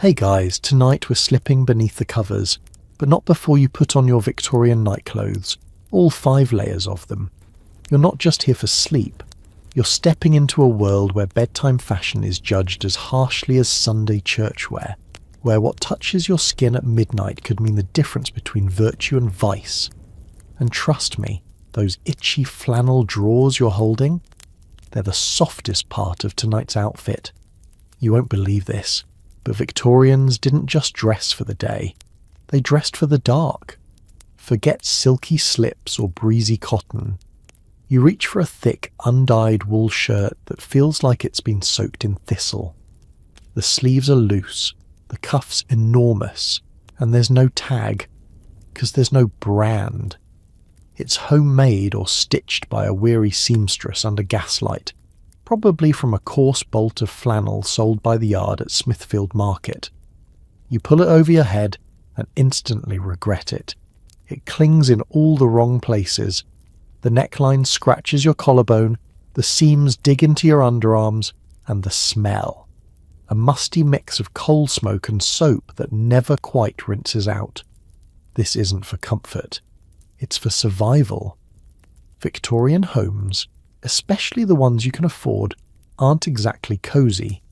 Hey guys, tonight we're slipping beneath the covers, but not before you put on your Victorian night clothes, all 5 layers of them. You're not just here for sleep, you're stepping into a world where bedtime fashion is judged as harshly as Sunday church wear, where what touches your skin at midnight could mean the difference between virtue and vice. And trust me, those itchy flannel drawers you're holding, they're the softest part of tonight's outfit. You won't believe this, but Victorians didn't just dress for the day, they dressed for the dark. Forget silky slips or breezy cotton. You reach for a thick, undyed wool shirt that feels like it's been soaked in thistle. The sleeves are loose, the cuffs enormous, and there's no tag, because there's no brand. It's homemade or stitched by a weary seamstress under gaslight, probably from a coarse bolt of flannel sold by the yard at Smithfield Market. You pull it over your head and instantly regret it. It clings in all the wrong places. The neckline scratches your collarbone, the seams dig into your underarms, and the smell. A musty mix of coal smoke and soap that never quite rinses out. This isn't for comfort. It's for survival. Victorian homes, especially the ones you can afford, aren't exactly cosy.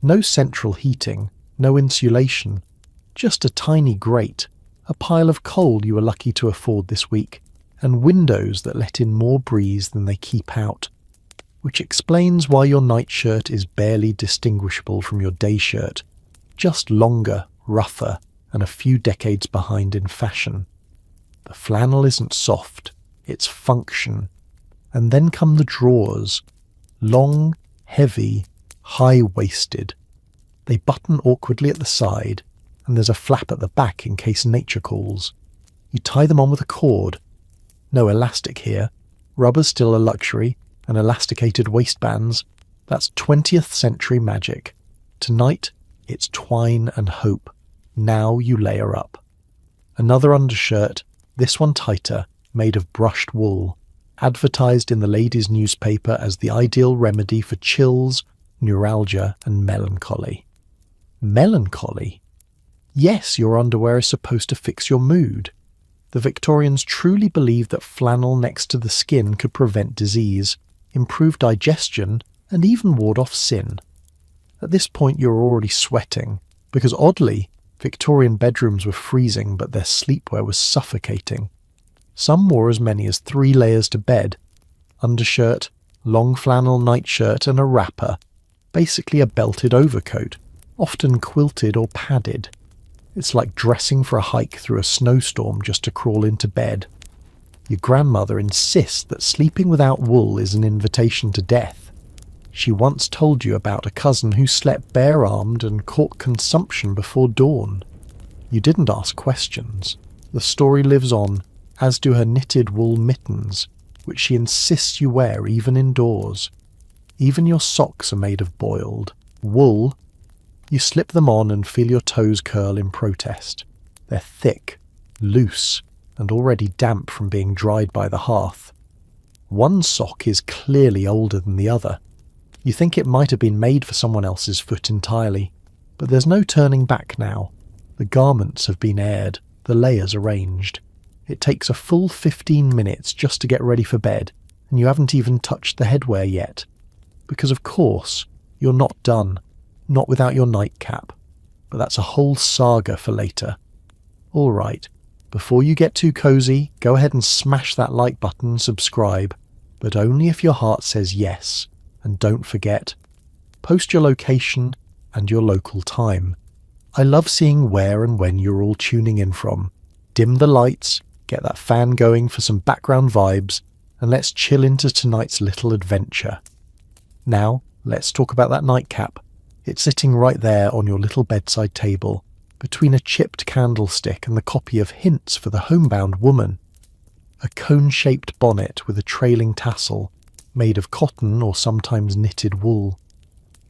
No central heating, no insulation, just a tiny grate, a pile of coal you were lucky to afford this week, and windows that let in more breeze than they keep out, which explains why your nightshirt is barely distinguishable from your day shirt, just longer, rougher, and a few decades behind in fashion. The flannel isn't soft, it's function. And then come the drawers, long, heavy, high-waisted. They button awkwardly at the side, and there's a flap at the back in case nature calls. You tie them on with a cord. No elastic here. Rubber's still a luxury, and elasticated waistbands, that's 20th century magic. Tonight, it's twine and hope. Now you layer up. Another undershirt, this one tighter, made of brushed wool, advertised in the ladies' newspaper as the ideal remedy for chills, neuralgia, and melancholy. Melancholy? Yes, your underwear is supposed to fix your mood. The Victorians truly believed that flannel next to the skin could prevent disease, improve digestion, and even ward off sin. At this point you're already sweating, because oddly, Victorian bedrooms were freezing but their sleepwear was suffocating. Some wore as many as 3 layers to bed. Undershirt, long flannel nightshirt and a wrapper, basically a belted overcoat, often quilted or padded. It's like dressing for a hike through a snowstorm just to crawl into bed. Your grandmother insists that sleeping without wool is an invitation to death. She once told you about a cousin who slept bare-armed and caught consumption before dawn. You didn't ask questions. The story lives on, as do her knitted wool mittens, which she insists you wear even indoors. Even your socks are made of boiled wool. You slip them on and feel your toes curl in protest. They're thick, loose, and already damp from being dried by the hearth. One sock is clearly older than the other. You think it might have been made for someone else's foot entirely, but there's no turning back now. The garments have been aired, the layers arranged. It takes a full 15 minutes just to get ready for bed, and you haven't even touched the headwear yet. Because of course, you're not done. Not without your nightcap. But that's a whole saga for later. Alright, before you get too cozy, go ahead and smash that like button and subscribe, but only if your heart says yes. And don't forget, post your location and your local time. I love seeing where and when you're all tuning in from. Dim the lights, get that fan going for some background vibes, and let's chill into tonight's little adventure. Now, let's talk about that nightcap. It's sitting right there on your little bedside table, between a chipped candlestick and the copy of Hints for the Homebound Woman. A cone-shaped bonnet with a trailing tassel, made of cotton or sometimes knitted wool.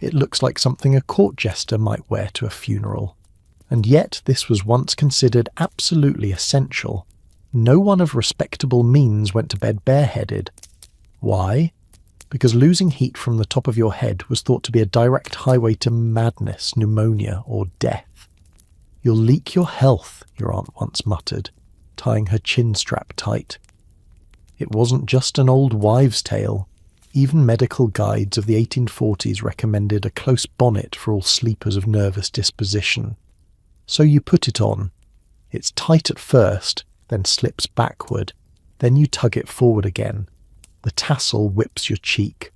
It looks like something a court jester might wear to a funeral. And yet this was once considered absolutely essential. No one of respectable means went to bed bareheaded. Why? because losing heat from the top of your head was thought to be a direct highway to madness, pneumonia, or death. "You'll leak your health," your aunt once muttered, tying her chin strap tight. It wasn't just an old wives' tale. Even medical guides of the 1840s recommended a close bonnet for all sleepers of nervous disposition. So you put it on. It's tight at first, then slips backward. Then you tug it forward again. The tassel whips your cheek.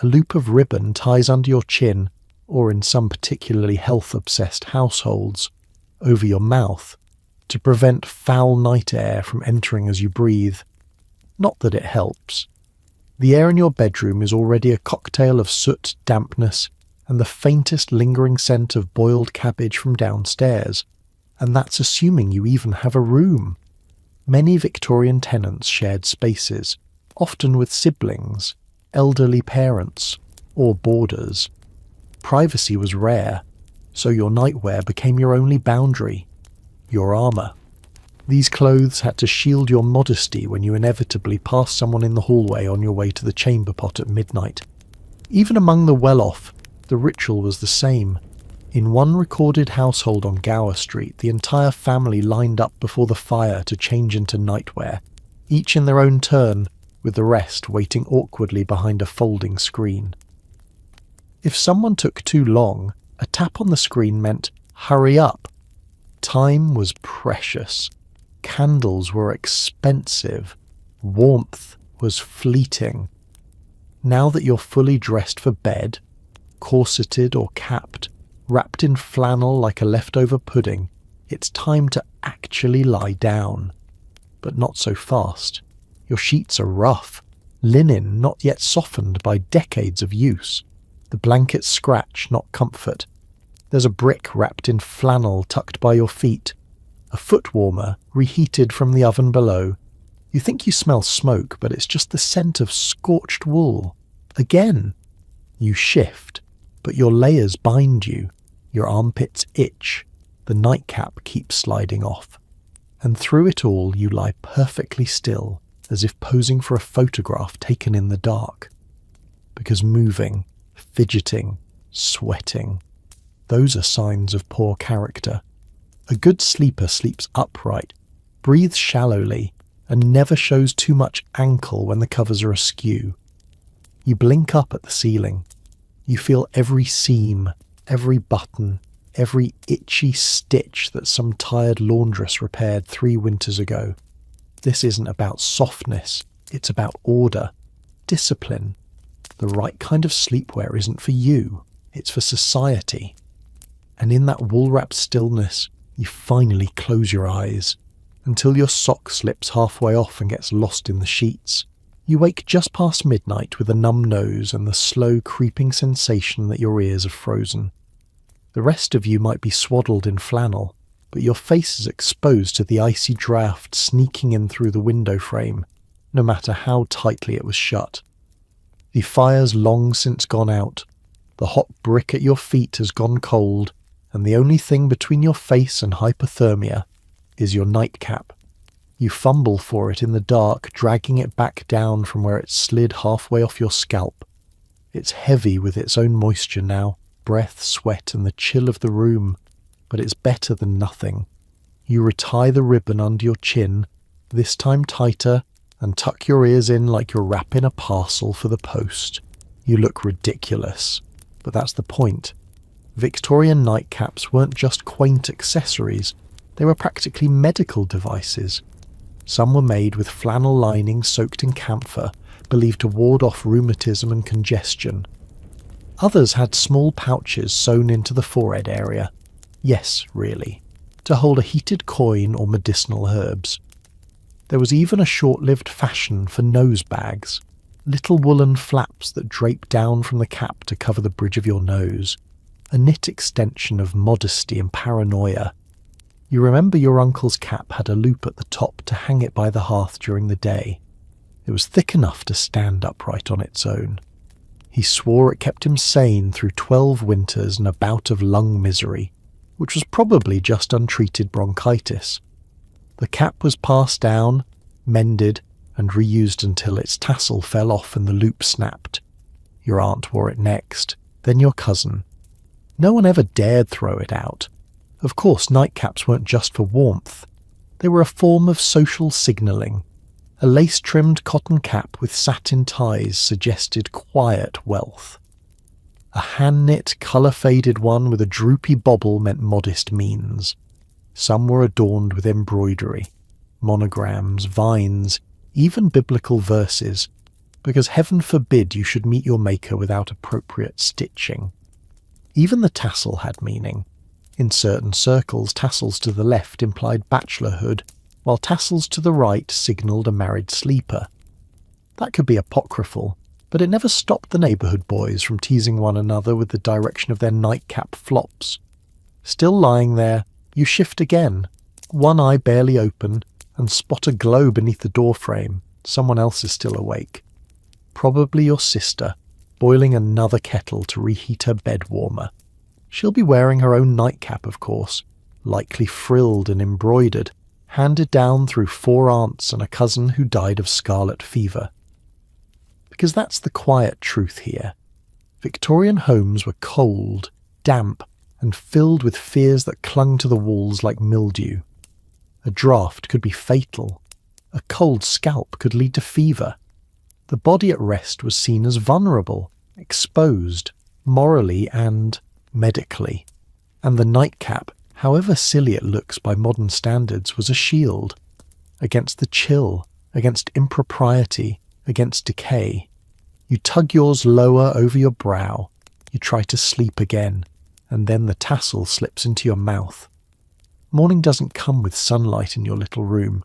A loop of ribbon ties under your chin, or in some particularly health-obsessed households, over your mouth, to prevent foul night air from entering as you breathe. Not that it helps. The air in your bedroom is already a cocktail of soot, dampness, and the faintest lingering scent of boiled cabbage from downstairs, and that's assuming you even have a room. Many Victorian tenants shared spaces, often with siblings, elderly parents, or boarders. Privacy was rare, so your nightwear became your only boundary, your armour. These clothes had to shield your modesty when you inevitably passed someone in the hallway on your way to the chamber pot at midnight. Even among the well-off, the ritual was the same. In one recorded household on Gower Street, the entire family lined up before the fire to change into nightwear, each in their own turn, with the rest waiting awkwardly behind a folding screen. If someone took too long, a tap on the screen meant, "Hurry up." Time was precious. Candles were expensive. Warmth was fleeting. Now that you're fully dressed for bed, corseted or capped, wrapped in flannel like a leftover pudding, it's time to actually lie down. But not so fast. Your sheets are rough, linen not yet softened by decades of use. The blankets scratch, not comfort. There's a brick wrapped in flannel tucked by your feet, a foot warmer reheated from the oven below. You think you smell smoke, but it's just the scent of scorched wool. Again, you shift, but your layers bind you. Your armpits itch. The nightcap keeps sliding off. And through it all you lie perfectly still, as if posing for a photograph taken in the dark. Because moving, fidgeting, sweating, those are signs of poor character. A good sleeper sleeps upright, breathes shallowly, and never shows too much ankle when the covers are askew. You blink up at the ceiling. You feel every seam, every button, every itchy stitch that some tired laundress repaired 3 winters ago. This isn't about softness, it's about order, discipline. The right kind of sleepwear isn't for you, it's for society. And in that wool-wrapped stillness, you finally close your eyes, until your sock slips halfway off and gets lost in the sheets. You wake just past midnight with a numb nose and the slow creeping sensation that your ears are frozen. The rest of you might be swaddled in flannel, but your face is exposed to the icy draught sneaking in through the window frame, no matter how tightly it was shut. The fire's long since gone out, the hot brick at your feet has gone cold, and the only thing between your face and hypothermia is your nightcap. You fumble for it in the dark, dragging it back down from where it slid halfway off your scalp. It's heavy with its own moisture now, breath, sweat, and the chill of the room, but it's better than nothing. You retie the ribbon under your chin, this time tighter, and tuck your ears in like you're wrapping a parcel for the post. You look ridiculous, but that's the point. Victorian nightcaps weren't just quaint accessories, they were practically medical devices. Some were made with flannel lining soaked in camphor, believed to ward off rheumatism and congestion. Others had small pouches sewn into the forehead area. Yes, really, to hold a heated coin or medicinal herbs. There was even a short-lived fashion for nose bags, little woolen flaps that drape down from the cap to cover the bridge of your nose, a knit extension of modesty and paranoia. You remember your uncle's cap had a loop at the top to hang it by the hearth during the day. It was thick enough to stand upright on its own. He swore it kept him sane through 12 winters and a bout of lung misery, which was probably just untreated bronchitis. The cap was passed down, mended, and reused until its tassel fell off and the loop snapped. Your aunt wore it next, then your cousin. No one ever dared throw it out. Of course, nightcaps weren't just for warmth. They were a form of social signalling. A lace-trimmed cotton cap with satin ties suggested quiet wealth. A hand-knit, colour-faded one with a droopy bobble meant modest means. Some were adorned with embroidery, monograms, vines, even biblical verses, because heaven forbid you should meet your maker without appropriate stitching. Even the tassel had meaning. In certain circles, tassels to the left implied bachelorhood, while tassels to the right signalled a married sleeper. That could be apocryphal, but it never stopped the neighbourhood boys from teasing one another with the direction of their nightcap flops. Still lying there, you shift again, one eye barely open, and spot a glow beneath the doorframe. Someone else is still awake. Probably your sister, boiling another kettle to reheat her bed warmer. She'll be wearing her own nightcap, of course, likely frilled and embroidered, handed down through 4 aunts and a cousin who died of scarlet fever. Because that's the quiet truth here. Victorian homes were cold, damp, and filled with fears that clung to the walls like mildew. A draught could be fatal. A cold scalp could lead to fever. The body at rest was seen as vulnerable, exposed, morally and medically. And the nightcap, however silly it looks by modern standards, was a shield. Against the chill, against impropriety, against decay. You tug yours lower over your brow. You try to sleep again, and then the tassel slips into your mouth. Morning doesn't come with sunlight in your little room.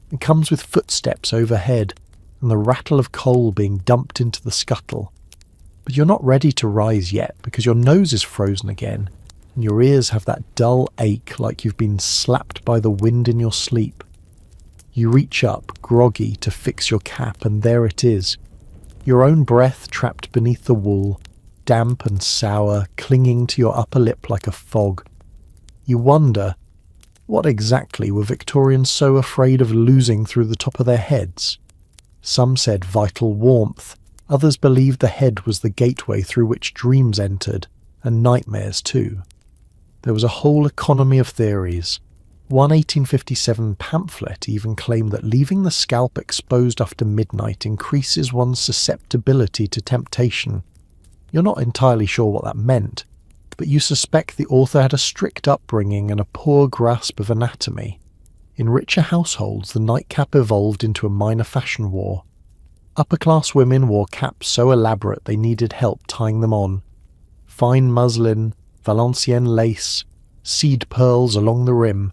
It comes with footsteps overhead and the rattle of coal being dumped into the scuttle. But you're not ready to rise yet because your nose is frozen again and your ears have that dull ache like you've been slapped by the wind in your sleep. You reach up, groggy, to fix your cap, and there it is. Your own breath trapped beneath the wool, damp and sour, clinging to your upper lip like a fog. You wonder, what exactly were Victorians so afraid of losing through the top of their heads? Some said vital warmth, others believed the head was the gateway through which dreams entered, and nightmares too. There was a whole economy of theories. One 1857 pamphlet even claimed that leaving the scalp exposed after midnight increases one's susceptibility to temptation. You're not entirely sure what that meant, but you suspect the author had a strict upbringing and a poor grasp of anatomy. In richer households, the nightcap evolved into a minor fashion war. Upper-class women wore caps so elaborate they needed help tying them on. Fine muslin, Valenciennes lace, seed pearls along the rim.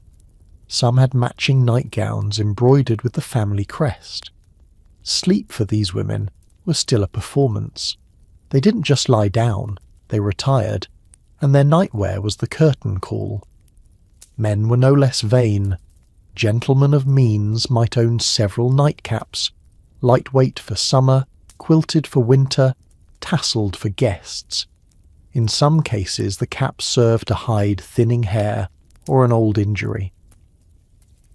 Some had matching nightgowns embroidered with the family crest. Sleep for these women was still a performance. They didn't just lie down, they retired, and their nightwear was the curtain call. Men were no less vain. Gentlemen of means might own several nightcaps, lightweight for summer, quilted for winter, tasselled for guests. In some cases the cap served to hide thinning hair or an old injury.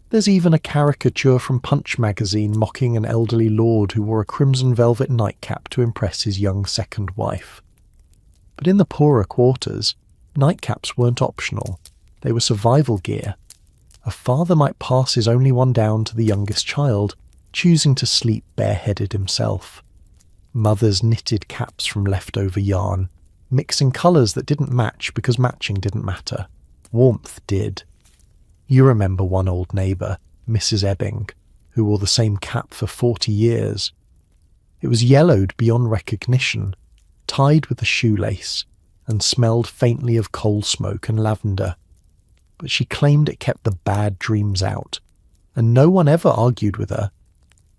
There's even a caricature from Punch magazine mocking an elderly lord who wore a crimson velvet nightcap to impress his young second wife. But in the poorer quarters, nightcaps weren't optional. They were survival gear. A father might pass his only one down to the youngest child, choosing to sleep bareheaded himself. Mothers knitted caps from leftover yarn, mixing colours that didn't match because matching didn't matter. Warmth did. You remember one old neighbour, Mrs. Ebbing, who wore the same cap for 40 years. It was yellowed beyond recognition, tied with a shoelace, and smelled faintly of coal smoke and lavender. But she claimed it kept the bad dreams out, and no one ever argued with her,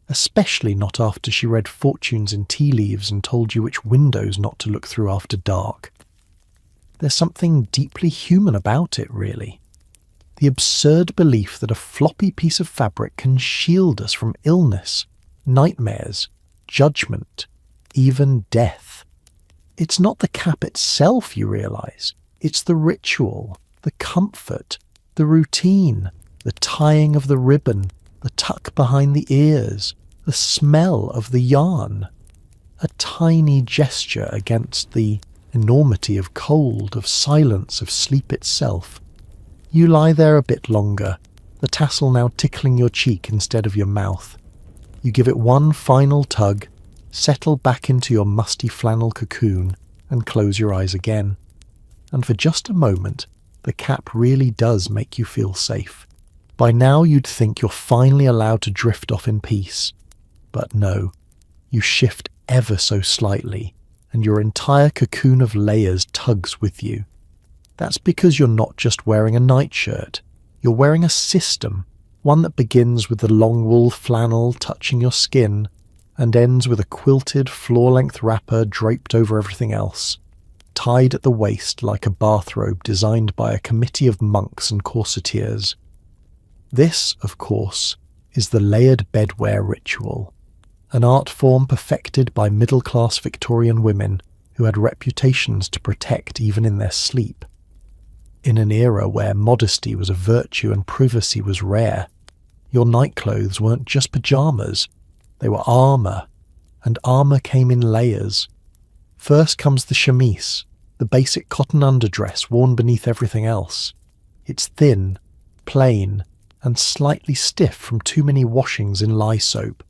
especially not after she read fortunes in tea leaves and told you which windows not to look through after dark. There's something deeply human about it, really. The absurd belief that a floppy piece of fabric can shield us from illness, nightmares, judgment, even death. It's not the cap itself, you realise. It's the ritual, the comfort, the routine, the tying of the ribbon, the tuck behind the ears, the smell of the yarn. A tiny gesture against the enormity of cold, of silence, of sleep itself. You lie there a bit longer, the tassel now tickling your cheek instead of your mouth. You give it one final tug, settle back into your musty flannel cocoon, and close your eyes again. And for just a moment, the cap really does make you feel safe. By now you'd think you're finally allowed to drift off in peace. But no, you shift ever so slightly, and your entire cocoon of layers tugs with you. That's because you're not just wearing a nightshirt, you're wearing a system, one that begins with the long wool flannel touching your skin, and ends with a quilted floor-length wrapper draped over everything else, tied at the waist like a bathrobe designed by a committee of monks and corsetiers. This, of course, is the layered bedwear ritual, an art form perfected by middle-class Victorian women who had reputations to protect even in their sleep. In an era where modesty was a virtue and privacy was rare, your nightclothes weren't just pyjamas, they were armour, and armour came in layers. First comes the chemise, the basic cotton underdress worn beneath everything else. It's thin, plain, and slightly stiff from too many washings in lye soap.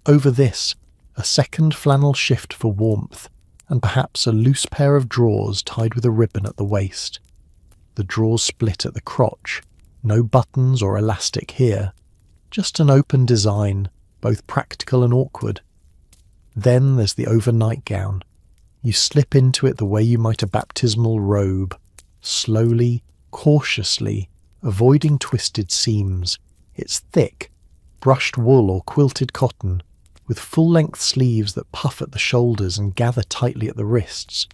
Over this, a second flannel shift for warmth, and perhaps a loose pair of drawers tied with a ribbon at the waist. The drawers split at the crotch, no buttons or elastic here, just an open design, both practical and awkward. Then there's the overnight gown. You slip into it the way you might a baptismal robe, slowly, cautiously, avoiding twisted seams. It's thick, brushed wool or quilted cotton, with full-length sleeves that puff at the shoulders and gather tightly at the wrists.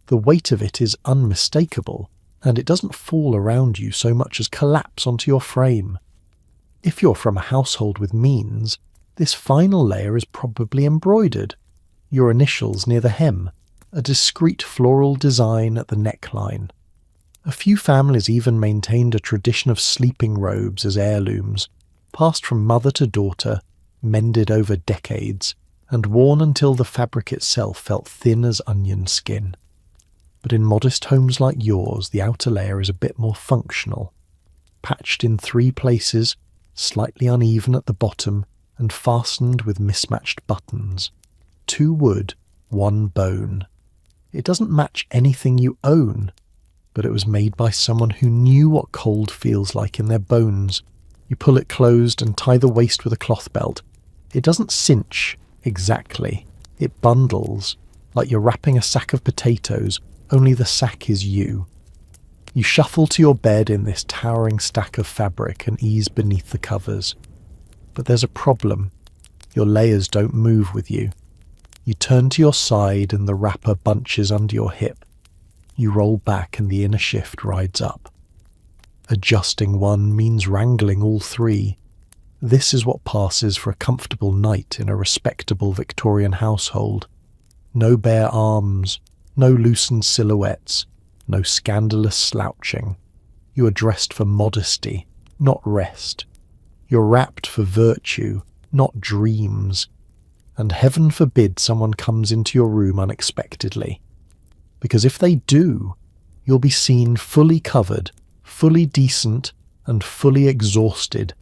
The weight of it is unmistakable, and it doesn't fall around you so much as collapse onto your frame. If you're from a household with means, this final layer is probably embroidered, your initials near the hem, a discreet floral design at the neckline. A few families even maintained a tradition of sleeping robes as heirlooms, passed from mother to daughter, mended over decades, and worn until the fabric itself felt thin as onion skin. But in modest homes like yours, the outer layer is a bit more functional. Patched in 3 places, slightly uneven at the bottom, and fastened with mismatched buttons. 2 wood, 1 bone. It doesn't match anything you own, but it was made by someone who knew what cold feels like in their bones. You pull it closed and tie the waist with a cloth belt. It doesn't cinch, exactly. It bundles, like you're wrapping a sack of potatoes, only the sack is you. You shuffle to your bed in this towering stack of fabric and ease beneath the covers. But there's a problem. Your layers don't move with you. You turn to your side and the wrapper bunches under your hip. You roll back and the inner shift rides up. Adjusting one means wrangling all 3. This is what passes for a comfortable night in a respectable Victorian household. No bare arms, no loosened silhouettes, no scandalous slouching. You are dressed for modesty, not rest. You're wrapped for virtue, not dreams. And heaven forbid someone comes into your room unexpectedly. Because if they do, you'll be seen fully covered, fully decent, and fully exhausted.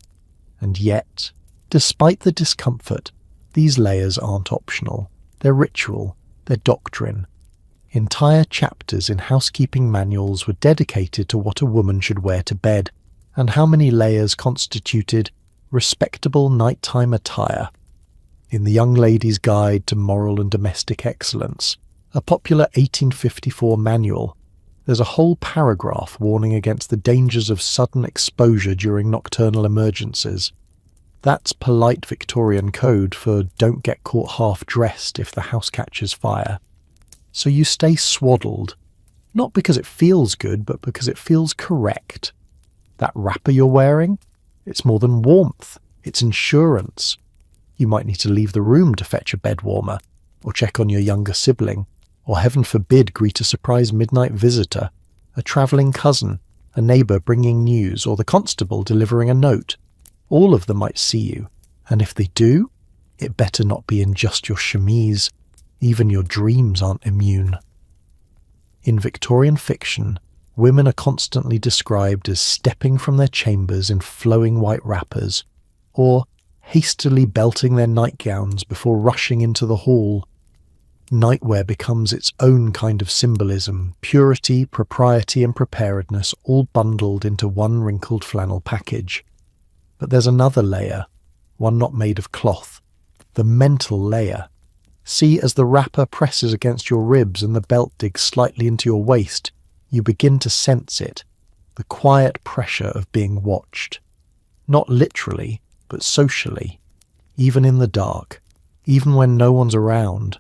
And yet, despite the discomfort, these layers aren't optional. They're ritual, they're doctrine. Entire chapters in housekeeping manuals were dedicated to what a woman should wear to bed, and how many layers constituted respectable nighttime attire. In the Young Lady's Guide to Moral and Domestic Excellence, a popular 1854 manual, there's a whole paragraph warning against the dangers of sudden exposure during nocturnal emergencies. That's polite Victorian code for don't get caught half-dressed if the house catches fire. So you stay swaddled, not because it feels good, but because it feels correct. That wrapper you're wearing? It's more than warmth, it's insurance. You might need to leave the room to fetch a bed warmer, or check on your younger sibling, or heaven forbid greet a surprise midnight visitor, a travelling cousin, a neighbour bringing news, or the constable delivering a note. All of them might see you, and if they do, It better not be in just your chemise. Even your dreams aren't immune. In Victorian fiction, women are constantly described as stepping from their chambers in flowing white wrappers, or hastily belting their nightgowns before rushing into the hall. Nightwear becomes its own kind of symbolism, purity, propriety and preparedness all bundled into one wrinkled flannel package. But there's another layer, one not made of cloth, the mental layer. See, as the wrapper presses against your ribs and the belt digs slightly into your waist, you begin to sense it, the quiet pressure of being watched. Not literally, but socially, even in the dark, even when no one's around.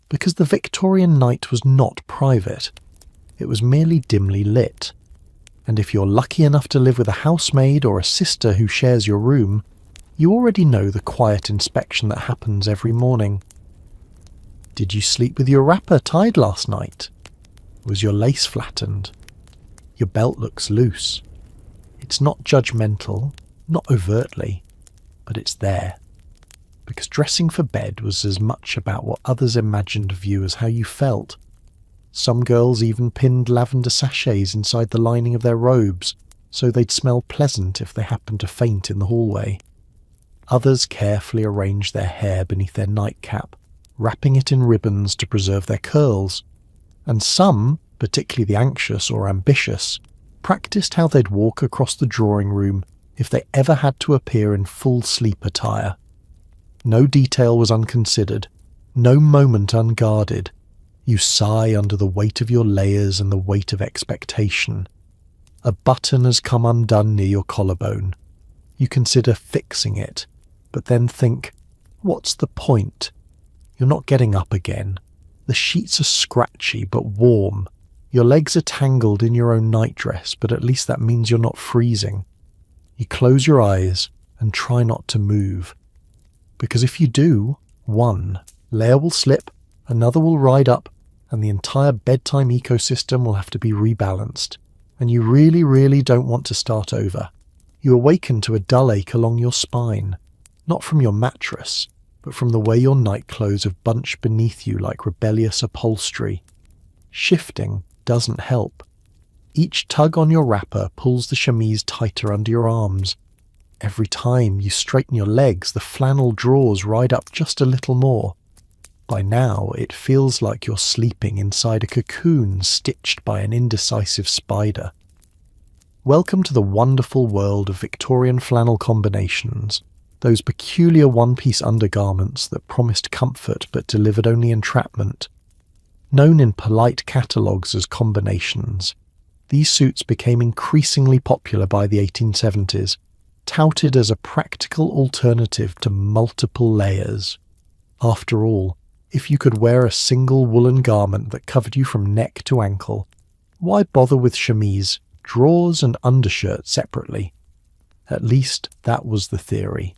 Because the Victorian night was not private. It was merely dimly lit. And if you're lucky enough to live with a housemaid or a sister who shares your room, you already know the quiet inspection that happens every morning. Did you sleep with your wrapper tied last night? Was your lace flattened? Your belt looks loose. It's not judgmental, not overtly, but it's there. Because dressing for bed was as much about what others imagined of you as how you felt. Some girls even pinned lavender sachets inside the lining of their robes, so they'd smell pleasant if they happened to faint in the hallway. Others carefully arranged their hair beneath their nightcap, wrapping it in ribbons to preserve their curls. And some, particularly the anxious or ambitious, practiced how they'd walk across the drawing room if they ever had to appear in full sleep attire. No detail was unconsidered, no moment unguarded. You sigh under the weight of your layers and the weight of expectation. A button has come undone near your collarbone. You consider fixing it, but then think, what's the point? You're not getting up again. The sheets are scratchy but warm. Your legs are tangled in your own nightdress, but at least that means you're not freezing. You close your eyes and try not to move. Because if you do, one layer will slip, another will ride up, and the entire bedtime ecosystem will have to be rebalanced. And you really, really don't want to start over. You awaken to a dull ache along your spine, not from your mattress, but from the way your nightclothes have bunched beneath you like rebellious upholstery. Shifting doesn't help. Each tug on your wrapper pulls the chemise tighter under your arms. Every time you straighten your legs, the flannel drawers ride up just a little more. By now, it feels like you're sleeping inside a cocoon stitched by an indecisive spider. Welcome to the wonderful world of Victorian flannel combinations, those peculiar one-piece undergarments that promised comfort but delivered only entrapment. Known in polite catalogues as combinations, these suits became increasingly popular by the 1870s, touted as a practical alternative to multiple layers. After all, if you could wear a single woolen garment that covered you from neck to ankle, why bother with chemise, drawers and undershirt separately? At least that was the theory.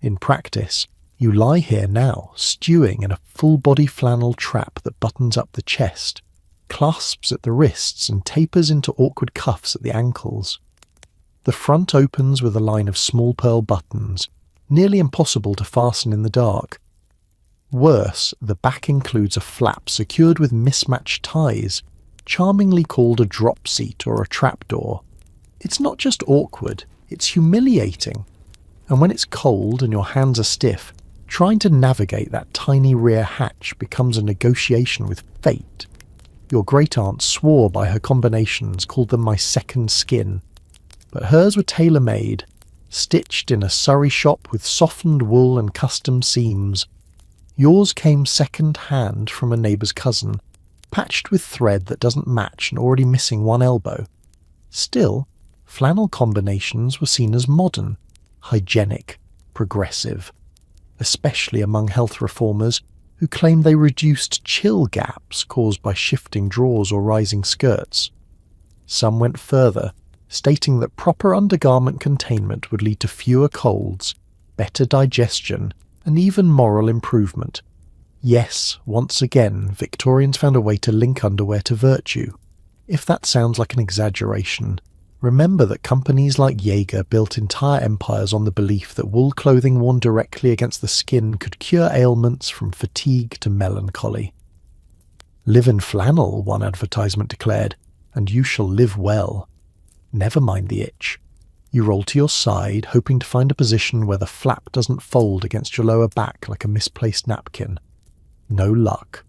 In practice, you lie here now, stewing in a full-body flannel trap that buttons up the chest, clasps at the wrists and tapers into awkward cuffs at the ankles. The front opens with a line of small pearl buttons, nearly impossible to fasten in the dark. Worse, the back includes a flap secured with mismatched ties, charmingly called a drop seat or a trapdoor. It's not just awkward, it's humiliating. And when it's cold and your hands are stiff, trying to navigate that tiny rear hatch becomes a negotiation with fate. Your great-aunt swore by her combinations, called them my second skin. But hers were tailor-made, stitched in a Surrey shop with softened wool and custom seams. Yours came second-hand from a neighbour's cousin, patched with thread that doesn't match and already missing one elbow. Still, flannel combinations were seen as modern, hygienic, progressive, especially among health reformers who claimed they reduced chill gaps caused by shifting drawers or rising skirts. Some went further, stating that proper undergarment containment would lead to fewer colds, better digestion, and even moral improvement. Yes, once again, Victorians found a way to link underwear to virtue. If that sounds like an exaggeration, Remember that companies like Jaeger built entire empires on the belief that wool clothing worn directly against the skin could cure ailments from fatigue to melancholy. "Live in flannel," one advertisement declared, "and you shall live well. Never mind the itch." You roll to your side, hoping to find a position where the flap doesn't fold against your lower back like a misplaced napkin. No luck.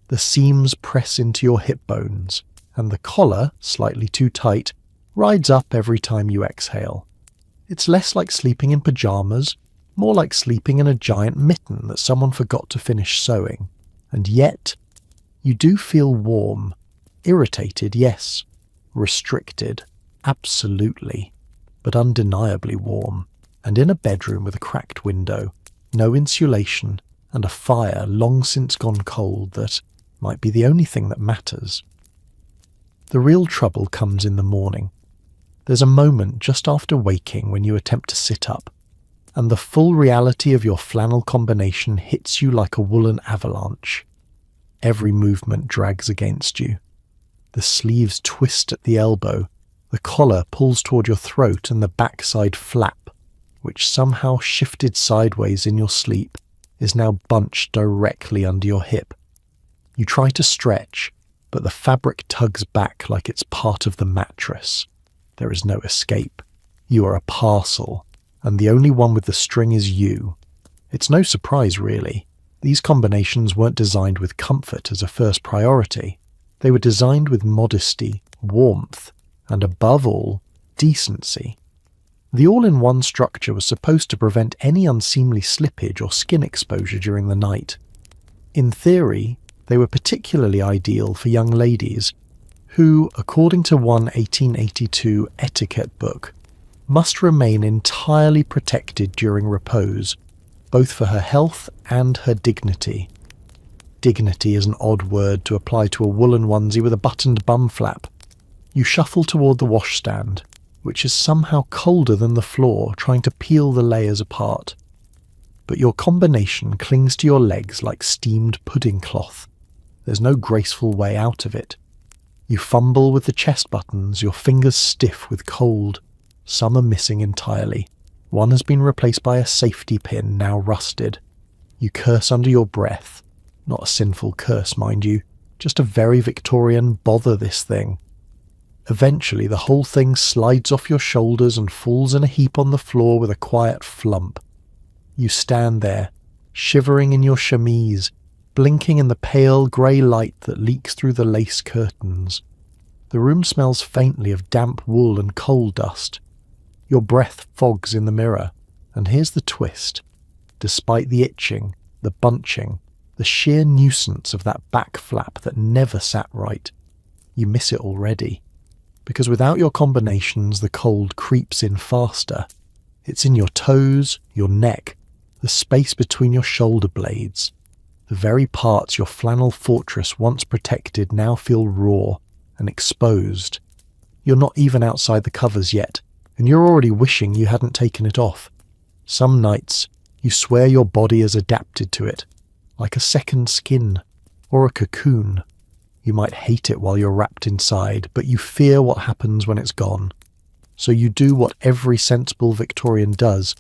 The seams press into your hip bones, and the collar, slightly too tight, rides up every time you exhale. It's less like sleeping in pajamas, more like sleeping in a giant mitten that someone forgot to finish sewing. And yet, you do feel warm. Irritated, yes. Restricted, absolutely. But undeniably warm. And in a bedroom with a cracked window, no insulation, and a fire long since gone cold that might be the only thing that matters. The real trouble comes in the morning. There's a moment just after waking when you attempt to sit up, and the full reality of your flannel combination hits you like a woolen avalanche. Every movement drags against you. The sleeves twist at the elbow, the collar pulls toward your throat, and the backside flap, which somehow shifted sideways in your sleep, is now bunched directly under your hip. You try to stretch, but the fabric tugs back like it's part of the mattress. There is no escape. You are a parcel, and the only one with the string is you. It's no surprise, really. These combinations weren't designed with comfort as a first priority. They were designed with modesty, warmth, and above all, decency. The all-in-one structure was supposed to prevent any unseemly slippage or skin exposure during the night. In theory, they were particularly ideal for young ladies who, according to one 1882 etiquette book, must remain entirely protected during repose, both for her health and her dignity. Dignity is an odd word to apply to a woolen onesie with a buttoned bum flap. You shuffle toward the washstand, which is somehow colder than the floor, trying to peel the layers apart. But your combination clings to your legs like steamed pudding cloth. There's no graceful way out of it. You fumble with the chest buttons, your fingers stiff with cold. Some are missing entirely. One has been replaced by a safety pin, now rusted. You curse under your breath. Not a sinful curse, mind you, just a very Victorian bother this thing. Eventually the whole thing slides off your shoulders and falls in a heap on the floor with a quiet flump. You stand there, shivering in your chemise, blinking in the pale grey light that leaks through the lace curtains. The room smells faintly of damp wool and coal dust. Your breath fogs in the mirror, and here's the twist. Despite the itching, the bunching, the sheer nuisance of that back flap that never sat right, you miss it already. Because without your combinations, the cold creeps in faster. It's in your toes, your neck, the space between your shoulder blades. The very parts your flannel fortress once protected now feel raw and exposed. You're not even outside the covers yet, and you're already wishing you hadn't taken it off. Some nights, you swear your body has adapted to it, like a second skin, or a cocoon. You might hate it while you're wrapped inside, but you fear what happens when it's gone. So you do what every sensible Victorian does.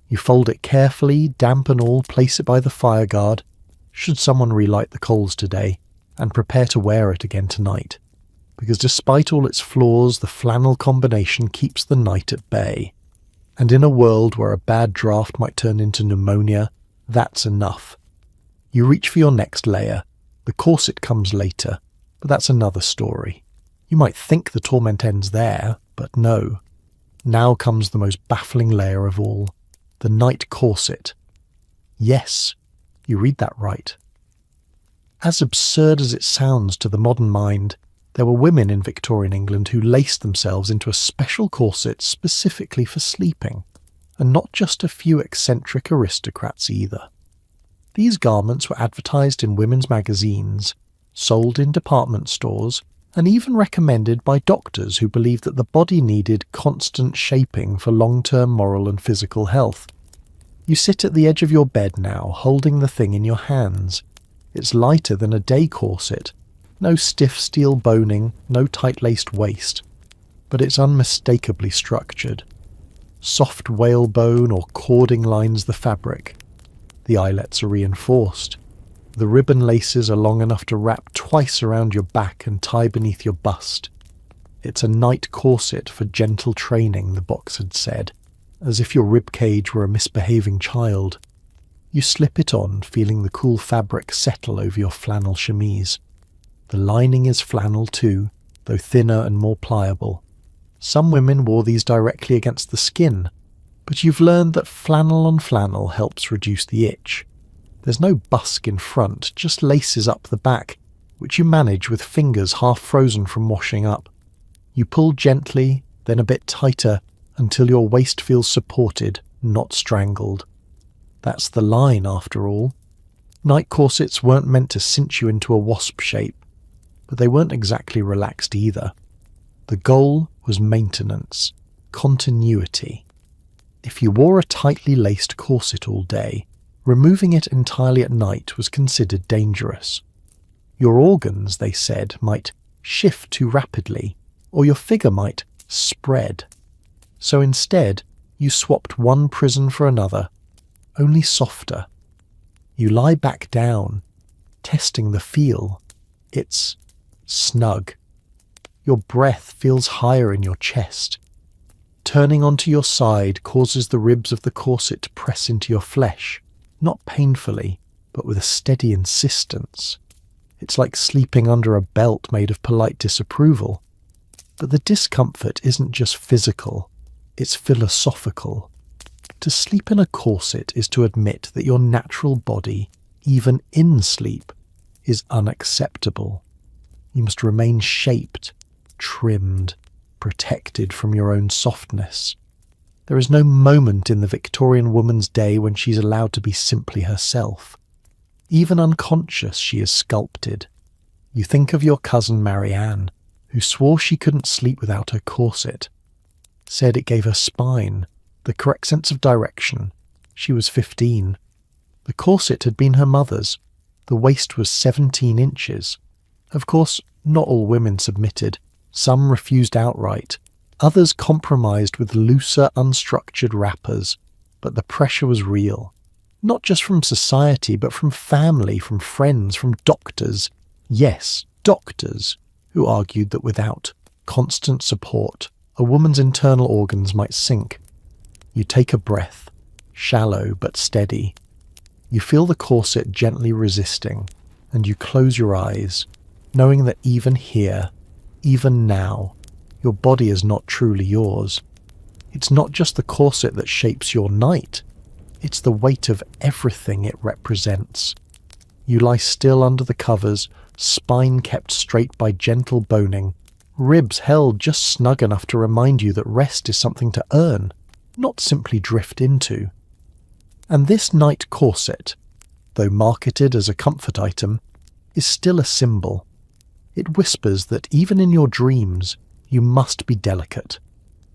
You fold it carefully, damp and all, place it by the fire guard, should someone relight the coals today, and prepare to wear it again tonight. Because despite all its flaws, the flannel combination keeps the night at bay. And in a world where a bad draft might turn into pneumonia, that's enough. You reach for your next layer. The corset comes later, but that's another story. You might think the torment ends there, but no. Now comes the most baffling layer of all, the night corset. Yes, you read that right. As absurd as it sounds to the modern mind, there were women in Victorian England who laced themselves into a special corset specifically for sleeping, and not just a few eccentric aristocrats either. These garments were advertised in women's magazines, sold in department stores, and even recommended by doctors who believed that the body needed constant shaping for long-term moral and physical health. You sit at the edge of your bed now, holding the thing in your hands. It's lighter than a day corset. No stiff steel boning, no tight-laced waist. but it's unmistakably structured. Soft whalebone or cording lines the fabric. The eyelets are reinforced. The ribbon laces are long enough to wrap twice around your back and tie beneath your bust. It's a night corset for gentle training, the box had said, as if your ribcage were a misbehaving child. You slip it on, feeling the cool fabric settle over your flannel chemise. The lining is flannel too, though thinner and more pliable. Some women wore these directly against the skin, but you've learned that flannel on flannel helps reduce the itch. There's no busk in front, just laces up the back, which you manage with fingers half frozen from washing up. You pull gently, then a bit tighter, until your waist feels supported, not strangled. That's the line, after all. Night corsets weren't meant to cinch you into a wasp shape, but they weren't exactly relaxed either. The goal was maintenance, continuity. If you wore a tightly laced corset all day, removing it entirely at night was considered dangerous. Your organs, they said, might shift too rapidly, or your figure might spread. So instead, you swapped one prison for another, only softer. You lie back down, testing the feel. It's snug. Your breath feels higher in your chest. Turning onto your side causes the ribs of the corset to press into your flesh, not painfully, but with a steady insistence. It's like sleeping under a belt made of polite disapproval. But the discomfort isn't just physical, it's philosophical. To sleep in a corset is to admit that your natural body, even in sleep, is unacceptable. You must remain shaped, trimmed, protected from your own softness. There is no moment in the Victorian woman's day when she's allowed to be simply herself. Even unconscious, she is sculpted. You think of your cousin Marianne, who swore she couldn't sleep without her corset, said it gave her spine, the correct sense of direction. She was 15. The corset had been her mother's. The waist was 17 inches. Of course, not all women submitted. Some refused outright. Others compromised with looser, unstructured wrappers. But the pressure was real. Not just from society, but from family, from friends, from doctors. Yes, doctors, who argued that without constant support, a woman's internal organs might sink. You take a breath, shallow but steady. You feel the corset gently resisting, and you close your eyes, knowing that even here, even now, your body is not truly yours. It's not just the corset that shapes your night, it's the weight of everything it represents. You lie still under the covers, spine kept straight by gentle boning, ribs held just snug enough to remind you that rest is something to earn, not simply drift into. And this night corset, though marketed as a comfort item, is still a symbol. It whispers that even in your dreams, you must be delicate,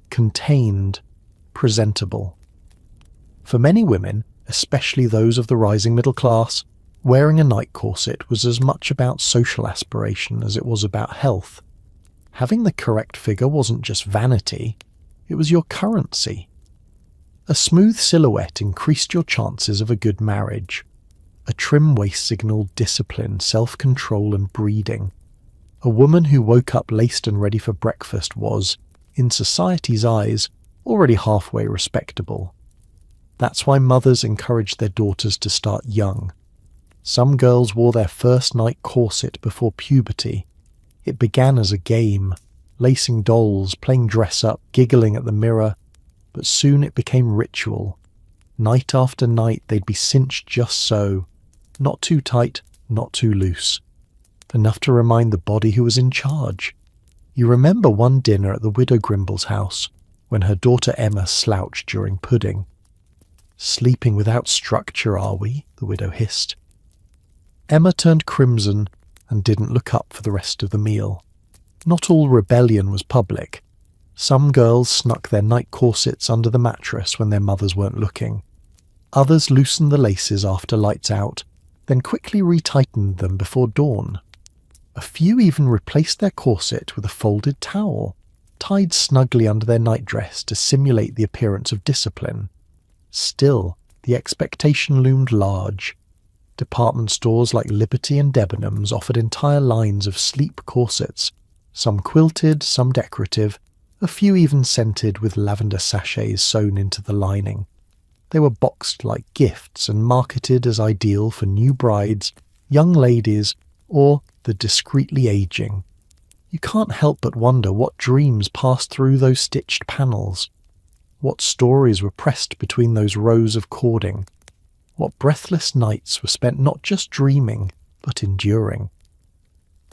contained, presentable. For many women, especially those of the rising middle class, wearing a night corset was as much about social aspiration as it was about health. Having the correct figure wasn't just vanity, it was your currency. A smooth silhouette increased your chances of a good marriage. A trim waist signalled discipline, self-control and breeding. A woman who woke up laced and ready for breakfast was, in society's eyes, already halfway respectable. That's why mothers encouraged their daughters to start young. Some girls wore their first night corset before puberty. It began as a game, lacing dolls, playing dress-up, giggling at the mirror, but soon it became ritual. Night after night they'd be cinched just so, not too tight, not too loose. Enough to remind the body who was in charge. You remember one dinner at the widow Grimble's house, when her daughter Emma slouched during pudding. "Sleeping without structure, are we?" the widow hissed. Emma turned crimson and didn't look up for the rest of the meal. Not all rebellion was public. Some girls snuck their night corsets under the mattress when their mothers weren't looking. Others loosened the laces after lights out, then quickly retightened them before dawn. A few even replaced their corset with a folded towel. tied snugly under their nightdress to simulate the appearance of discipline. Still, the expectation loomed large. Department stores like Liberty and Debenhams offered entire lines of sleep corsets, some quilted, some decorative, a few even scented with lavender sachets sewn into the lining. They were boxed like gifts and marketed as ideal for new brides, young ladies, or the discreetly aging. You can't help but wonder what dreams passed through those stitched panels. What stories were pressed between those rows of cording. What breathless nights were spent not just dreaming, but enduring.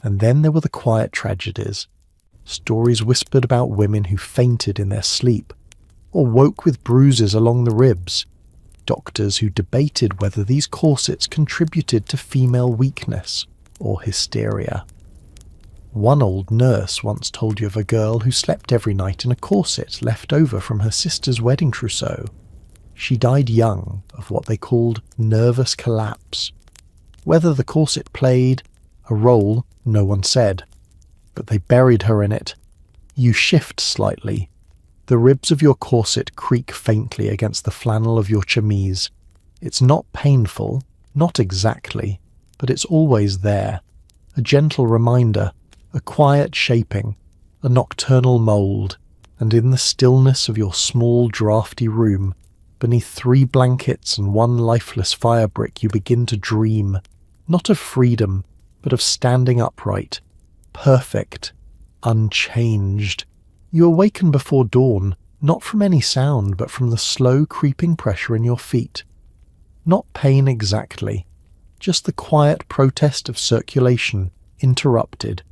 And then there were the quiet tragedies. Stories whispered about women who fainted in their sleep, or woke with bruises along the ribs. Doctors who debated whether these corsets contributed to female weakness or hysteria. One old nurse once told you of a girl who slept every night in a corset left over from her sister's wedding trousseau. She died young of what they called nervous collapse. Whether the corset played a role, no one said, but they buried her in it. You shift slightly. The ribs of your corset creak faintly against the flannel of your chemise. It's not painful, not exactly, but it's always there. A gentle reminder, a quiet shaping, a nocturnal mould, and in the stillness of your small drafty room, beneath 3 blankets and 1 lifeless fire brick, you begin to dream, not of freedom, but of standing upright, perfect, unchanged. You awaken before dawn, not from any sound, but from the slow creeping pressure in your feet. Not pain exactly, just the quiet protest of circulation, interrupted.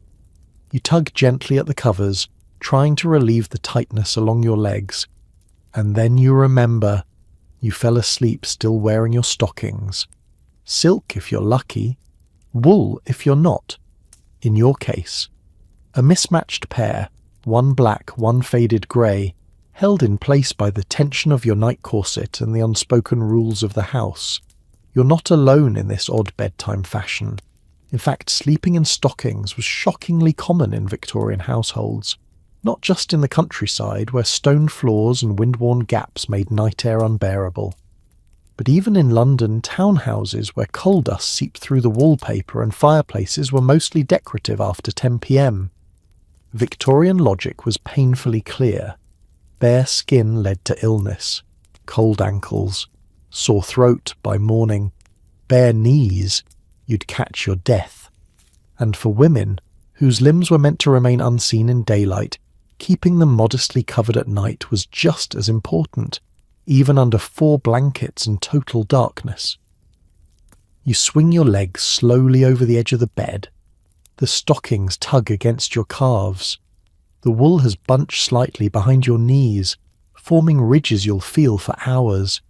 You tug gently at the covers, trying to relieve the tightness along your legs, and then you remember you fell asleep still wearing your stockings. Silk if you're lucky, wool if you're not. In your case, a mismatched pair, one black, one faded grey, held in place by the tension of your night corset and the unspoken rules of the house. You're not alone in this odd bedtime fashion. In fact, sleeping in stockings was shockingly common in Victorian households, not just in the countryside where stone floors and wind-worn gaps made night air unbearable, but even in London townhouses where coal dust seeped through the wallpaper and fireplaces were mostly decorative after 10 p.m. Victorian logic was painfully clear. Bare skin led to illness, cold ankles, sore throat by morning, bare knees, you'd catch your death. And for women, whose limbs were meant to remain unseen in daylight, keeping them modestly covered at night was just as important, even under 4 blankets and total darkness. You swing your legs slowly over the edge of the bed. The stockings tug against your calves. The wool has bunched slightly behind your knees, forming ridges you'll feel for hours.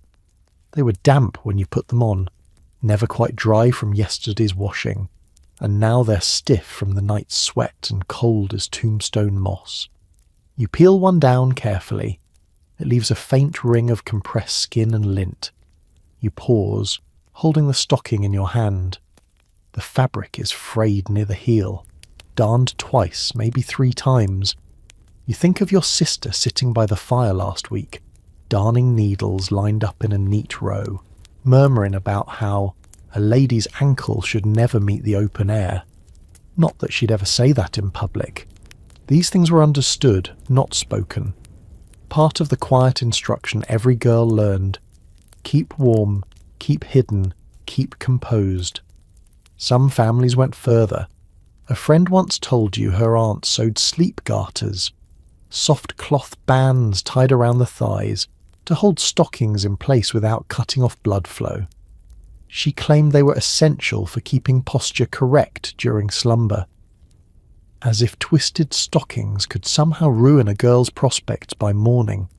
They were damp when you put them on, never quite dry from yesterday's washing, and now they're stiff from the night's sweat and cold as tombstone moss. You peel one down carefully. It leaves a faint ring of compressed skin and lint. You pause, holding the stocking in your hand. The fabric is frayed near the heel, darned twice, maybe 3 times. You think of your sister sitting by the fire last week, darning needles lined up in a neat row, murmuring about how a lady's ankle should never meet the open air. Not that she'd ever say that in public. These things were understood, not spoken. Part of the quiet instruction every girl learned. Keep warm, keep hidden, keep composed. Some families went further. A friend once told you her aunt sewed sleep garters, soft cloth bands tied around the thighs to hold stockings in place without cutting off blood flow. She claimed they were essential for keeping posture correct during slumber. As if twisted stockings could somehow ruin a girl's prospects by morning.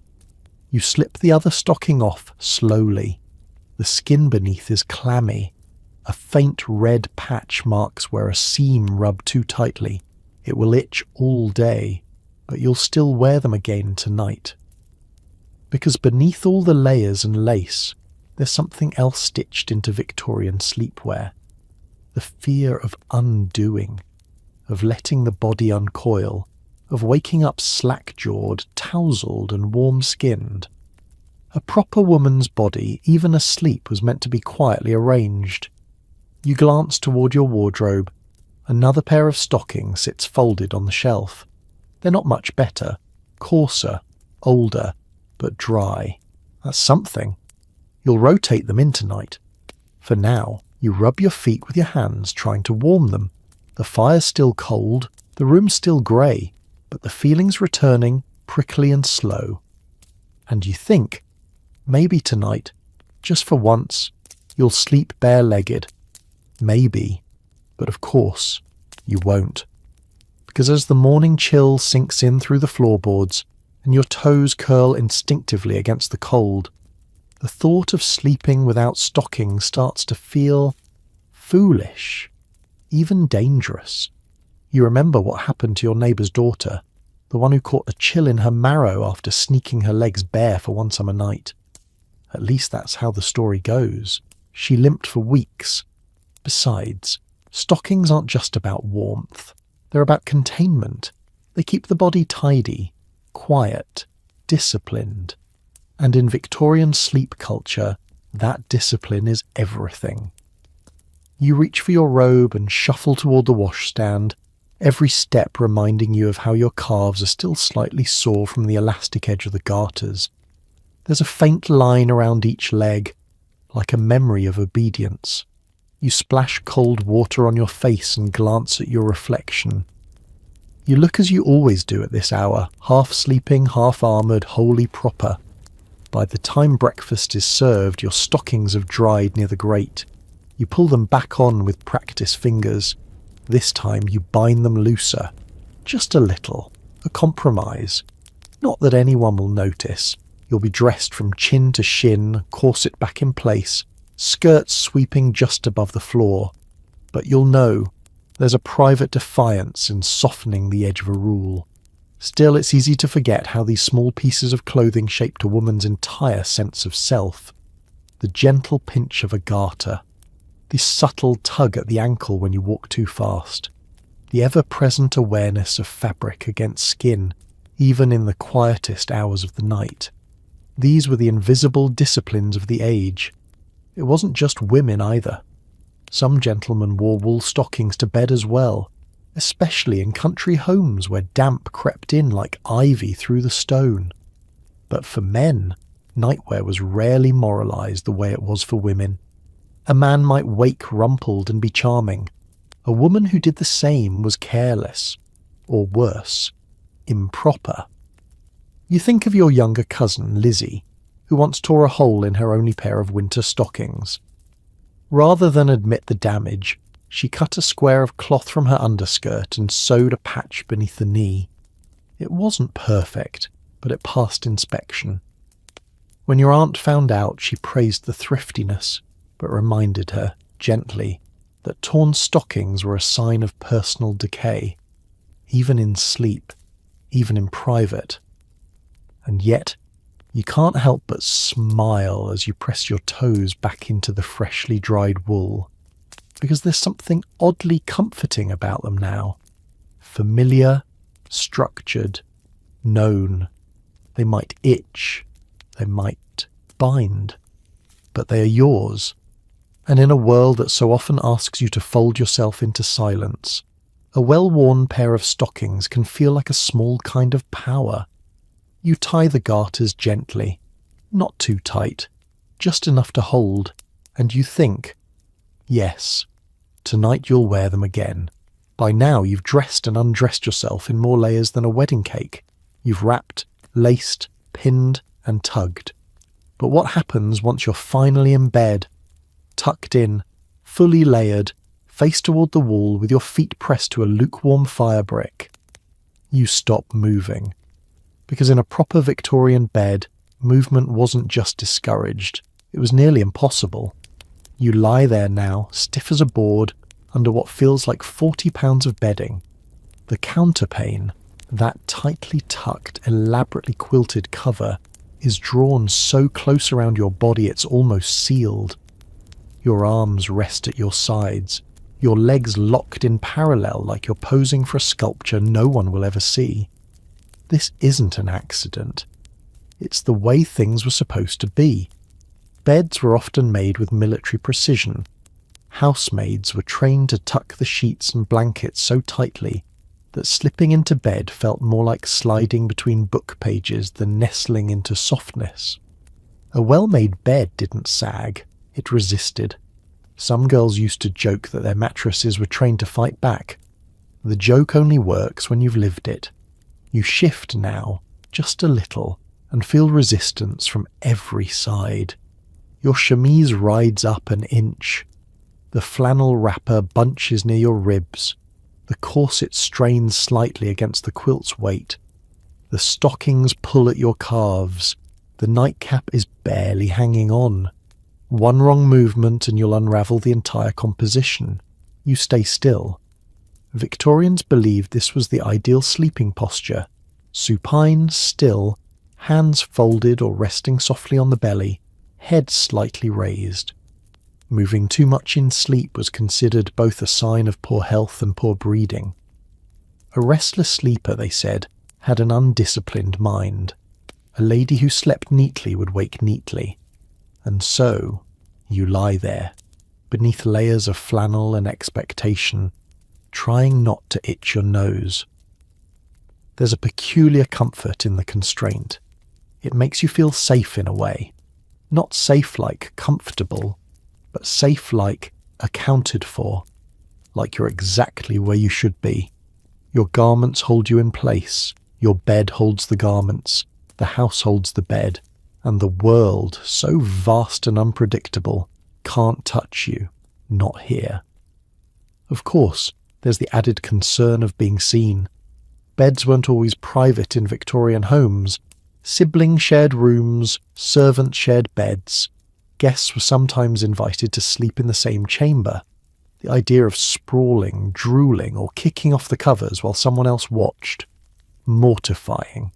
You slip the other stocking off slowly. The skin beneath is clammy. A faint red patch marks where a seam rubbed too tightly. It will itch all day, but you'll still wear them again tonight. Because beneath all the layers and lace, there's something else stitched into Victorian sleepwear. The fear of undoing, of letting the body uncoil, of waking up slack-jawed, tousled and warm-skinned. A proper woman's body, even asleep, was meant to be quietly arranged. You glance toward your wardrobe. Another pair of stockings sits folded on the shelf. They're not much better, coarser, older, but dry. That's something. You'll rotate them in tonight. For now, you rub your feet with your hands trying to warm them. The fire's still cold, the room's still grey, but the feeling's returning, prickly and slow. And you think, maybe tonight, just for once, you'll sleep bare-legged. Maybe, but of course, you won't. Because as the morning chill sinks in through the floorboards and your toes curl instinctively against the cold, the thought of sleeping without stockings starts to feel foolish, even dangerous. You remember what happened to your neighbour's daughter, the one who caught a chill in her marrow after sneaking her legs bare for one summer night. At least that's how the story goes. She limped for weeks. Besides, stockings aren't just about warmth. They're about containment. They keep the body tidy, quiet, disciplined. And in Victorian sleep culture, that discipline is everything. You reach for your robe and shuffle toward the washstand, every step reminding you of how your calves are still slightly sore from the elastic edge of the garters. There's a faint line around each leg, like a memory of obedience. You splash cold water on your face and glance at your reflection. You look as you always do at this hour, half sleeping, half armoured, wholly proper. By the time breakfast is served, your stockings have dried near the grate. You pull them back on with practiced fingers. This time you bind them looser. Just a little. A compromise. Not that anyone will notice. You'll be dressed from chin to shin, corset back in place, skirts sweeping just above the floor. But you'll know there's a private defiance in softening the edge of a rule. Still, it's easy to forget how these small pieces of clothing shaped a woman's entire sense of self. The gentle pinch of a garter. The subtle tug at the ankle when you walk too fast. The ever-present awareness of fabric against skin, even in the quietest hours of the night. These were the invisible disciplines of the age. It wasn't just women either. Some gentlemen wore wool stockings to bed as well, especially in country homes where damp crept in like ivy through the stone. But for men, nightwear was rarely moralised the way it was for women. A man might wake rumpled and be charming. A woman who did the same was careless, or worse, improper. You think of your younger cousin, Lizzie, who once tore a hole in her only pair of winter stockings. Rather than admit the damage, she cut a square of cloth from her underskirt and sewed a patch beneath the knee. It wasn't perfect, but it passed inspection. When your aunt found out, she praised the thriftiness, but reminded her, gently, that torn stockings were a sign of personal decay, even in sleep, even in private. And yet, you can't help but smile as you press your toes back into the freshly dried wool, because there's something oddly comforting about them now. Familiar, structured, known. They might itch, they might bind, but they are yours. And in a world that so often asks you to fold yourself into silence, a well-worn pair of stockings can feel like a small kind of power. You tie the garters gently, not too tight, just enough to hold, and you think, yes, tonight you'll wear them again. By now you've dressed and undressed yourself in more layers than a wedding cake. You've wrapped, laced, pinned, and tugged. But what happens once you're finally in bed, tucked in, fully layered, face toward the wall with your feet pressed to a lukewarm fire brick? You stop moving. Because in a proper Victorian bed, movement wasn't just discouraged, it was nearly impossible. You lie there now, stiff as a board, under what feels like 40 pounds of bedding. The counterpane, that tightly tucked, elaborately quilted cover, is drawn so close around your body it's almost sealed. Your arms rest at your sides, your legs locked in parallel like you're posing for a sculpture no one will ever see. This isn't an accident. It's the way things were supposed to be. Beds were often made with military precision. Housemaids were trained to tuck the sheets and blankets so tightly that slipping into bed felt more like sliding between book pages than nestling into softness. A well-made bed didn't sag, it resisted. Some girls used to joke that their mattresses were trained to fight back. The joke only works when you've lived it. You shift now, just a little, and feel resistance from every side. Your chemise rides up an inch. The flannel wrapper bunches near your ribs. The corset strains slightly against the quilt's weight. The stockings pull at your calves. The nightcap is barely hanging on. One wrong movement and you'll unravel the entire composition. You stay still. Victorians believed this was the ideal sleeping posture. Supine, still, hands folded or resting softly on the belly, head slightly raised. Moving too much in sleep was considered both a sign of poor health and poor breeding. A restless sleeper, they said, had an undisciplined mind. A lady who slept neatly would wake neatly. And so, you lie there, beneath layers of flannel and expectation, trying not to itch your nose. There's a peculiar comfort in the constraint. It makes you feel safe in a way. Not safe like comfortable, but safe like accounted for, like you're exactly where you should be. Your garments hold you in place, your bed holds the garments, the house holds the bed, and the world, so vast and unpredictable, can't touch you, not here. Of course, there's the added concern of being seen. Beds weren't always private in Victorian homes. Siblings shared rooms, servants shared beds. Guests were sometimes invited to sleep in the same chamber. The idea of sprawling, drooling, or kicking off the covers while someone else watched. Mortifying.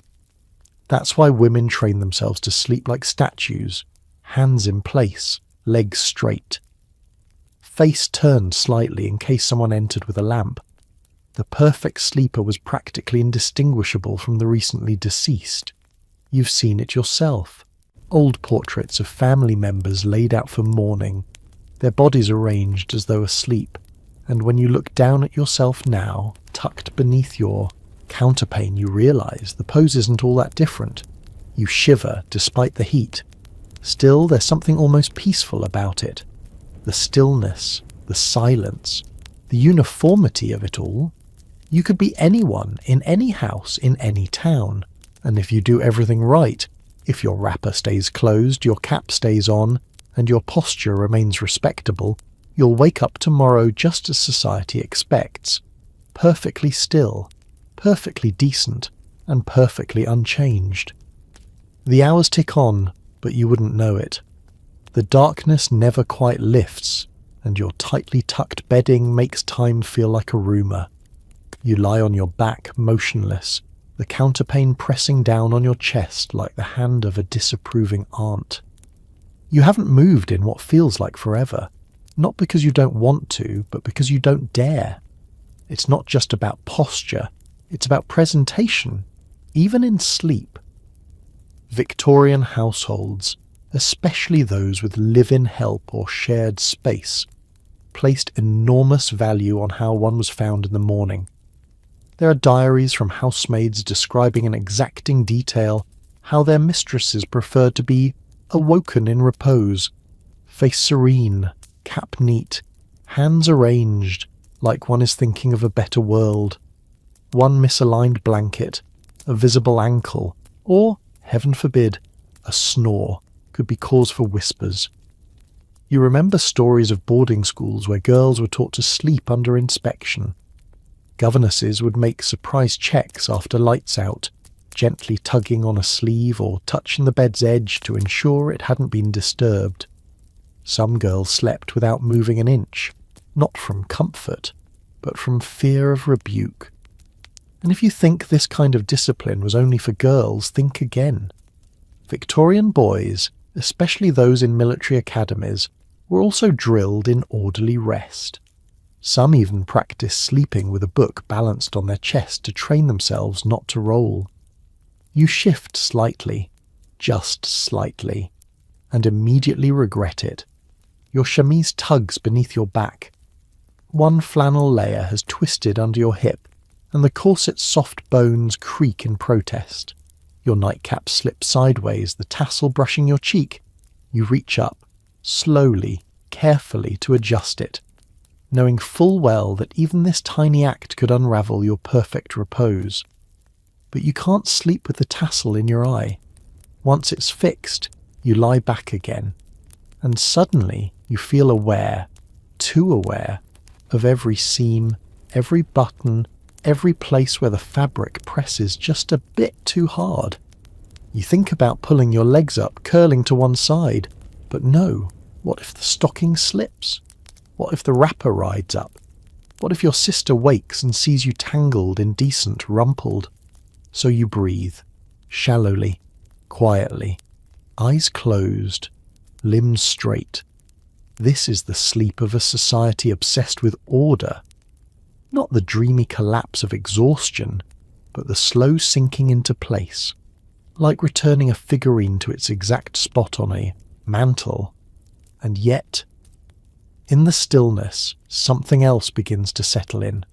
That's why women train themselves to sleep like statues, hands in place, legs straight. Face turned slightly in case someone entered with a lamp. The perfect sleeper was practically indistinguishable from the recently deceased. You've seen it yourself. Old portraits of family members laid out for mourning, their bodies arranged as though asleep, and when you look down at yourself now, tucked beneath your counterpane, you realise the pose isn't all that different. You shiver despite the heat. Still, there's something almost peaceful about it. The stillness, the silence, the uniformity of it all. You could be anyone, in any house, in any town, and if you do everything right, if your wrapper stays closed, your cap stays on, and your posture remains respectable, you'll wake up tomorrow just as society expects, perfectly still, perfectly decent, and perfectly unchanged. The hours tick on, but you wouldn't know it. The darkness never quite lifts, and your tightly tucked bedding makes time feel like a rumour. You lie on your back, motionless, the counterpane pressing down on your chest like the hand of a disapproving aunt. You haven't moved in what feels like forever, not because you don't want to, but because you don't dare. It's not just about posture, it's about presentation, even in sleep. Victorian households, especially those with live-in help or shared space, placed enormous value on how one was found in the morning. There are diaries from housemaids describing in exacting detail how their mistresses preferred to be awoken in repose, face serene, cap neat, hands arranged, like one is thinking of a better world. One misaligned blanket, a visible ankle, or, heaven forbid, a snore could be cause for whispers. You remember stories of boarding schools where girls were taught to sleep under inspection. Governesses would make surprise checks after lights out, gently tugging on a sleeve or touching the bed's edge to ensure it hadn't been disturbed. Some girls slept without moving an inch, not from comfort, but from fear of rebuke. And if you think this kind of discipline was only for girls, think again. Victorian boys, especially those in military academies, were also drilled in orderly rest. Some even practiced sleeping with a book balanced on their chest to train themselves not to roll. You shift slightly, just slightly, and immediately regret it. Your chemise tugs beneath your back. One flannel layer has twisted under your hip, and the corset's soft bones creak in protest. Your nightcap slips sideways, the tassel brushing your cheek. You reach up, slowly, carefully, to adjust it, knowing full well that even this tiny act could unravel your perfect repose. But you can't sleep with the tassel in your eye. Once it's fixed, you lie back again, and suddenly you feel aware, too aware, of every seam, every button, every place where the fabric presses just a bit too hard. You think about pulling your legs up, curling to one side, but no, what if the stocking slips? What if the wrapper rides up? What if your sister wakes and sees you tangled, indecent, rumpled? So you breathe, shallowly, quietly, eyes closed, limbs straight. This is the sleep of a society obsessed with order. Not the dreamy collapse of exhaustion, but the slow sinking into place, like returning a figurine to its exact spot on a mantle. And yet, in the stillness, something else begins to settle in.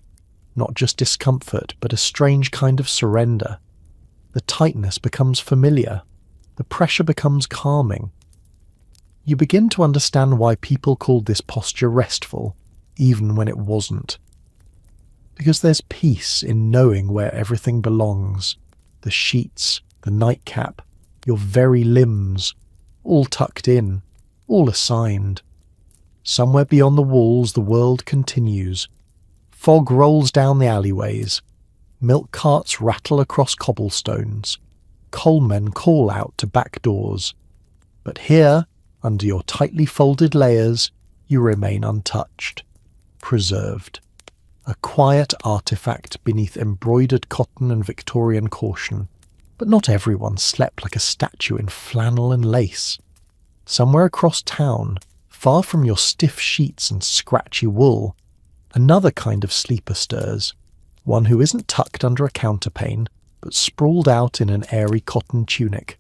Not just discomfort, but a strange kind of surrender. The tightness becomes familiar. The pressure becomes calming. You begin to understand why people called this posture restful, even when it wasn't. Because there's peace in knowing where everything belongs. The sheets, the nightcap, your very limbs, all tucked in, all assigned. Somewhere beyond the walls the world continues. Fog rolls down the alleyways. Milk carts rattle across cobblestones. Coalmen call out to back doors. But here, under your tightly folded layers, you remain untouched, preserved. A quiet artifact beneath embroidered cotton and Victorian caution. But not everyone slept like a statue in flannel and lace. Somewhere across town, far from your stiff sheets and scratchy wool, another kind of sleeper stirs, one who isn't tucked under a counterpane, but sprawled out in an airy cotton tunic.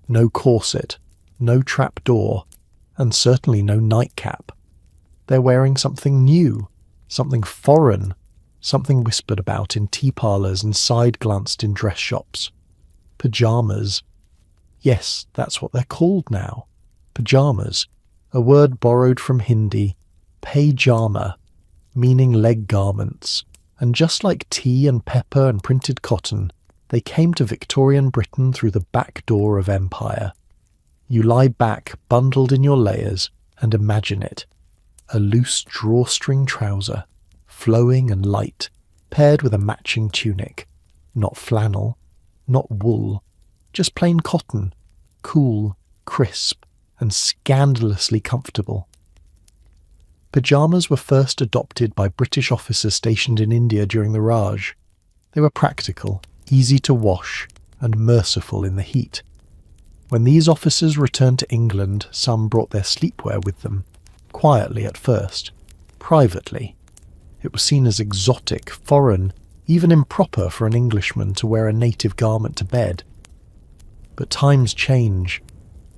No corset, no trap door, and certainly no nightcap. They're wearing something new, something foreign, something whispered about in tea parlours and side-glanced in dress shops. Pyjamas. Yes, that's what they're called now. Pyjamas. A word borrowed from Hindi, pajama, meaning leg garments. And just like tea and pepper and printed cotton, they came to Victorian Britain through the back door of empire. You lie back, bundled in your layers, and imagine it. A loose drawstring trouser, flowing and light, paired with a matching tunic. Not flannel, not wool, just plain cotton, cool, crisp, and scandalously comfortable. Pyjamas were first adopted by British officers stationed in India during the Raj. They were practical, easy to wash, and merciful in the heat. When these officers returned to England, some brought their sleepwear with them, quietly at first, privately. It was seen as exotic, foreign, even improper for an Englishman to wear a native garment to bed. But times change.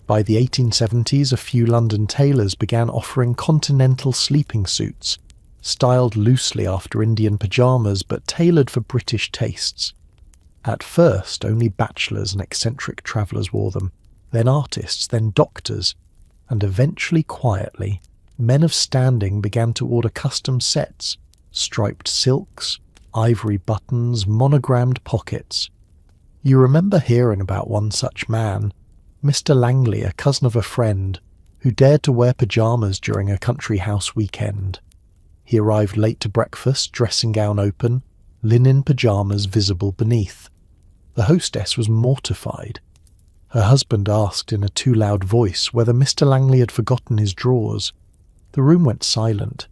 By the 1870s, a few London tailors began offering continental sleeping suits, styled loosely after Indian pyjamas but tailored for British tastes. At first, only bachelors and eccentric travellers wore them, then artists, then doctors, and eventually, quietly, men of standing began to order custom sets, striped silks, ivory buttons, monogrammed pockets. You remember hearing about one such man, Mr. Langley, a cousin of a friend, who dared to wear pyjamas during a country house weekend. He arrived late to breakfast, dressing gown open, linen pyjamas visible beneath. The hostess was mortified. Her husband asked in a too loud voice whether Mr. Langley had forgotten his drawers. The room went silent.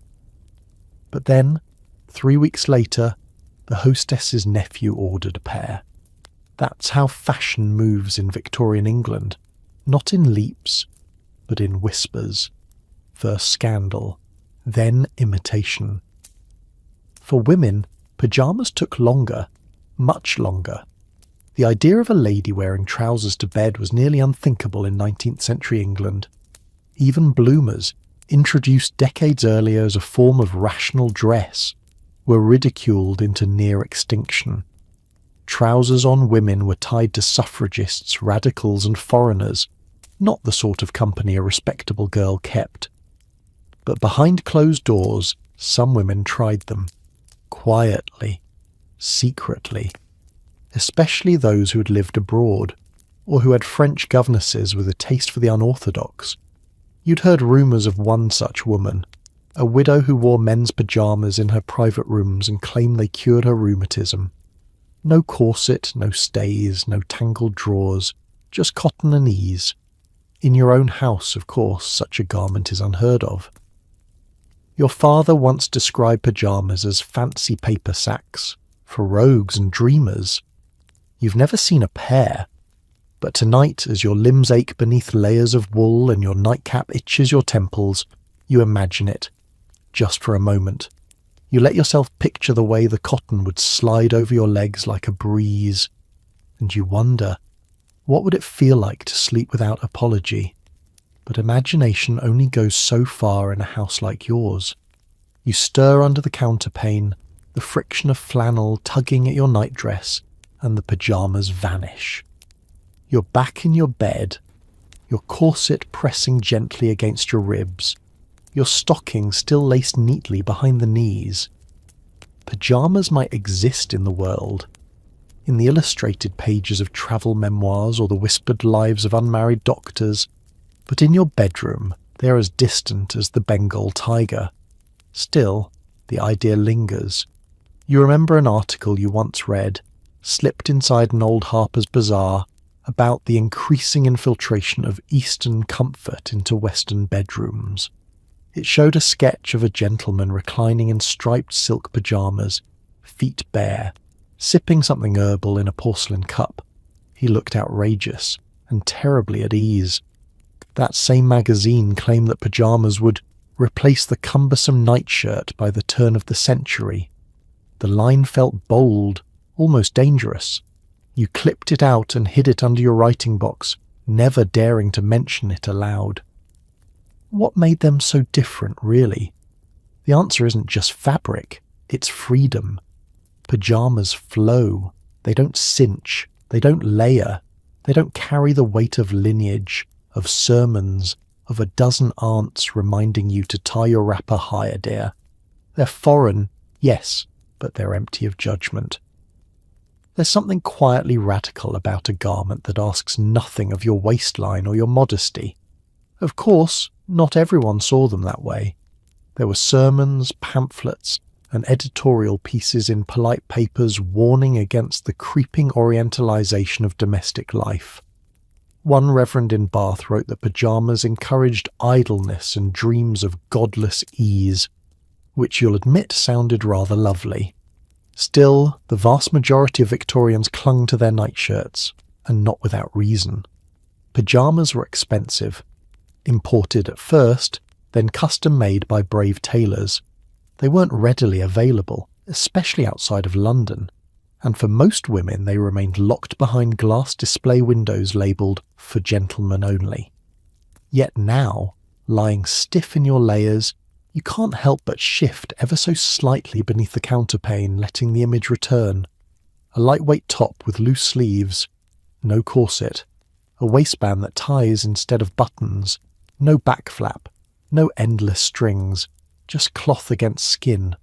But then, 3 weeks later, the hostess's nephew ordered a pair. That's how fashion moves in Victorian England, not in leaps, but in whispers. First scandal, then imitation. For women, pyjamas took longer, much longer. The idea of a lady wearing trousers to bed was nearly unthinkable in 19th century England. Even bloomers, introduced decades earlier as a form of rational dress, were ridiculed into near extinction. Trousers on women were tied to suffragists, radicals and foreigners, not the sort of company a respectable girl kept. But behind closed doors, some women tried them. Quietly. Secretly. Especially those who had lived abroad, or who had French governesses with a taste for the unorthodox. You'd heard rumours of one such woman, a widow who wore men's pyjamas in her private rooms and claimed they cured her rheumatism. No corset, no stays, no tangled drawers, just cotton and ease. In your own house, of course, such a garment is unheard of. Your father once described pyjamas as fancy paper sacks, for rogues and dreamers. You've never seen a pair, but tonight, as your limbs ache beneath layers of wool and your nightcap itches your temples, you imagine it, just for a moment. You let yourself picture the way the cotton would slide over your legs like a breeze, and you wonder, what would it feel like to sleep without apology? But imagination only goes so far in a house like yours. You stir under the counterpane, the friction of flannel tugging at your nightdress, and the pyjamas vanish. You're back in your bed, your corset pressing gently against your ribs, your stockings still laced neatly behind the knees. Pyjamas might exist in the world, in the illustrated pages of travel memoirs or the whispered lives of unmarried doctors, but in your bedroom they are as distant as the Bengal tiger. Still, the idea lingers. You remember an article you once read, slipped inside an old Harper's Bazaar, about the increasing infiltration of Eastern comfort into Western bedrooms. It showed a sketch of a gentleman reclining in striped silk pyjamas, feet bare, sipping something herbal in a porcelain cup. He looked outrageous and terribly at ease. That same magazine claimed that pyjamas would replace the cumbersome nightshirt by the turn of the century. The line felt bold, almost dangerous. You clipped it out and hid it under your writing box, never daring to mention it aloud. What made them so different, really? The answer isn't just fabric, it's freedom. Pyjamas flow. They don't cinch. They don't layer. They don't carry the weight of lineage, of sermons, of a dozen aunts reminding you to tie your wrapper higher, dear. They're foreign, yes, but they're empty of judgment. There's something quietly radical about a garment that asks nothing of your waistline or your modesty. Of course, not everyone saw them that way. There were sermons, pamphlets, and editorial pieces in polite papers warning against the creeping orientalization of domestic life. One reverend in Bath wrote that pyjamas encouraged idleness and dreams of godless ease, which you'll admit sounded rather lovely. Still, the vast majority of Victorians clung to their nightshirts, and not without reason. Pyjamas were expensive. Imported at first, then custom-made by brave tailors. They weren't readily available, especially outside of London, and for most women they remained locked behind glass display windows labelled "for gentlemen only." Yet now, lying stiff in your layers, you can't help but shift ever so slightly beneath the counterpane, letting the image return. A lightweight top with loose sleeves, no corset, a waistband that ties instead of buttons, no back flap, no endless strings, just cloth against skin,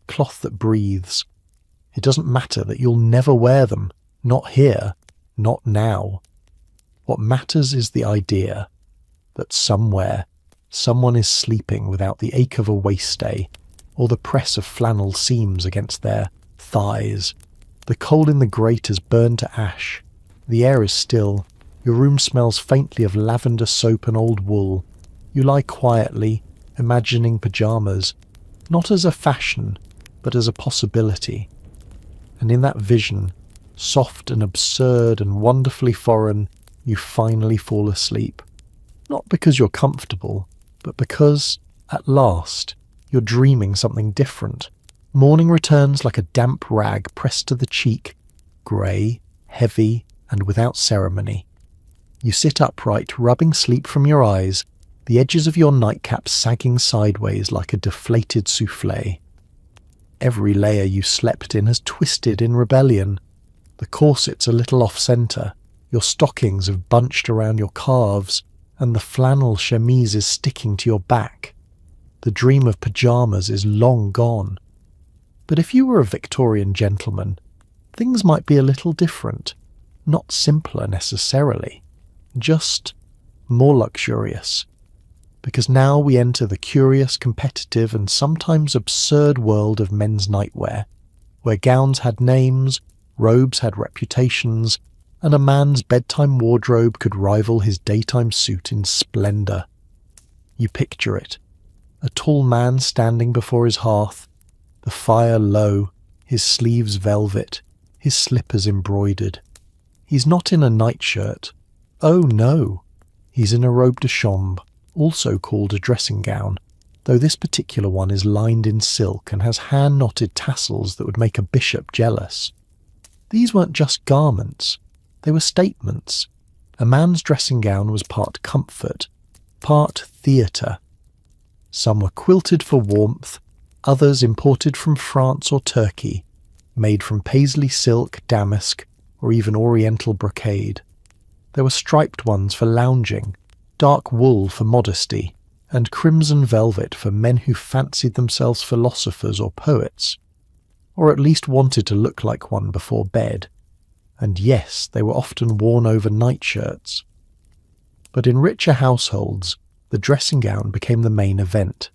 cloth that breathes. It doesn't matter that you'll never wear them, not here, not now. What matters is the idea that somewhere, someone is sleeping without the ache of a waiststay, or the press of flannel seams against their thighs. The coal in the grate is burned to ash. The air is still. Your room smells faintly of lavender soap and old wool. You lie quietly, imagining pyjamas, not as a fashion, but as a possibility. And in that vision, soft and absurd and wonderfully foreign, you finally fall asleep. Not because you're comfortable, but because, at last, you're dreaming something different. Morning returns like a damp rag pressed to the cheek, grey, heavy and without ceremony. You sit upright, rubbing sleep from your eyes, the edges of your nightcap sagging sideways like a deflated soufflé. Every layer you slept in has twisted in rebellion. The corset's a little off-centre, your stockings have bunched around your calves, and the flannel chemise is sticking to your back. The dream of pyjamas is long gone. But if you were a Victorian gentleman, things might be a little different, not simpler necessarily, just more luxurious. Because now we enter the curious, competitive, and sometimes absurd world of men's nightwear, where gowns had names, robes had reputations, and a man's bedtime wardrobe could rival his daytime suit in splendour. You picture it. A tall man standing before his hearth, the fire low, his sleeves velvet, his slippers embroidered. He's not in a nightshirt. Oh no, he's in a robe de chambre, also called a dressing gown, though this particular one is lined in silk and has hand-knotted tassels that would make a bishop jealous. These weren't just garments, they were statements. A man's dressing gown was part comfort, part theatre. Some were quilted for warmth, others imported from France or Turkey, made from paisley silk, damask, or even oriental brocade. There were striped ones for lounging, dark wool for modesty, and crimson velvet for men who fancied themselves philosophers or poets, or at least wanted to look like one before bed. And yes, they were often worn over nightshirts. But in richer households, the dressing gown became the main event.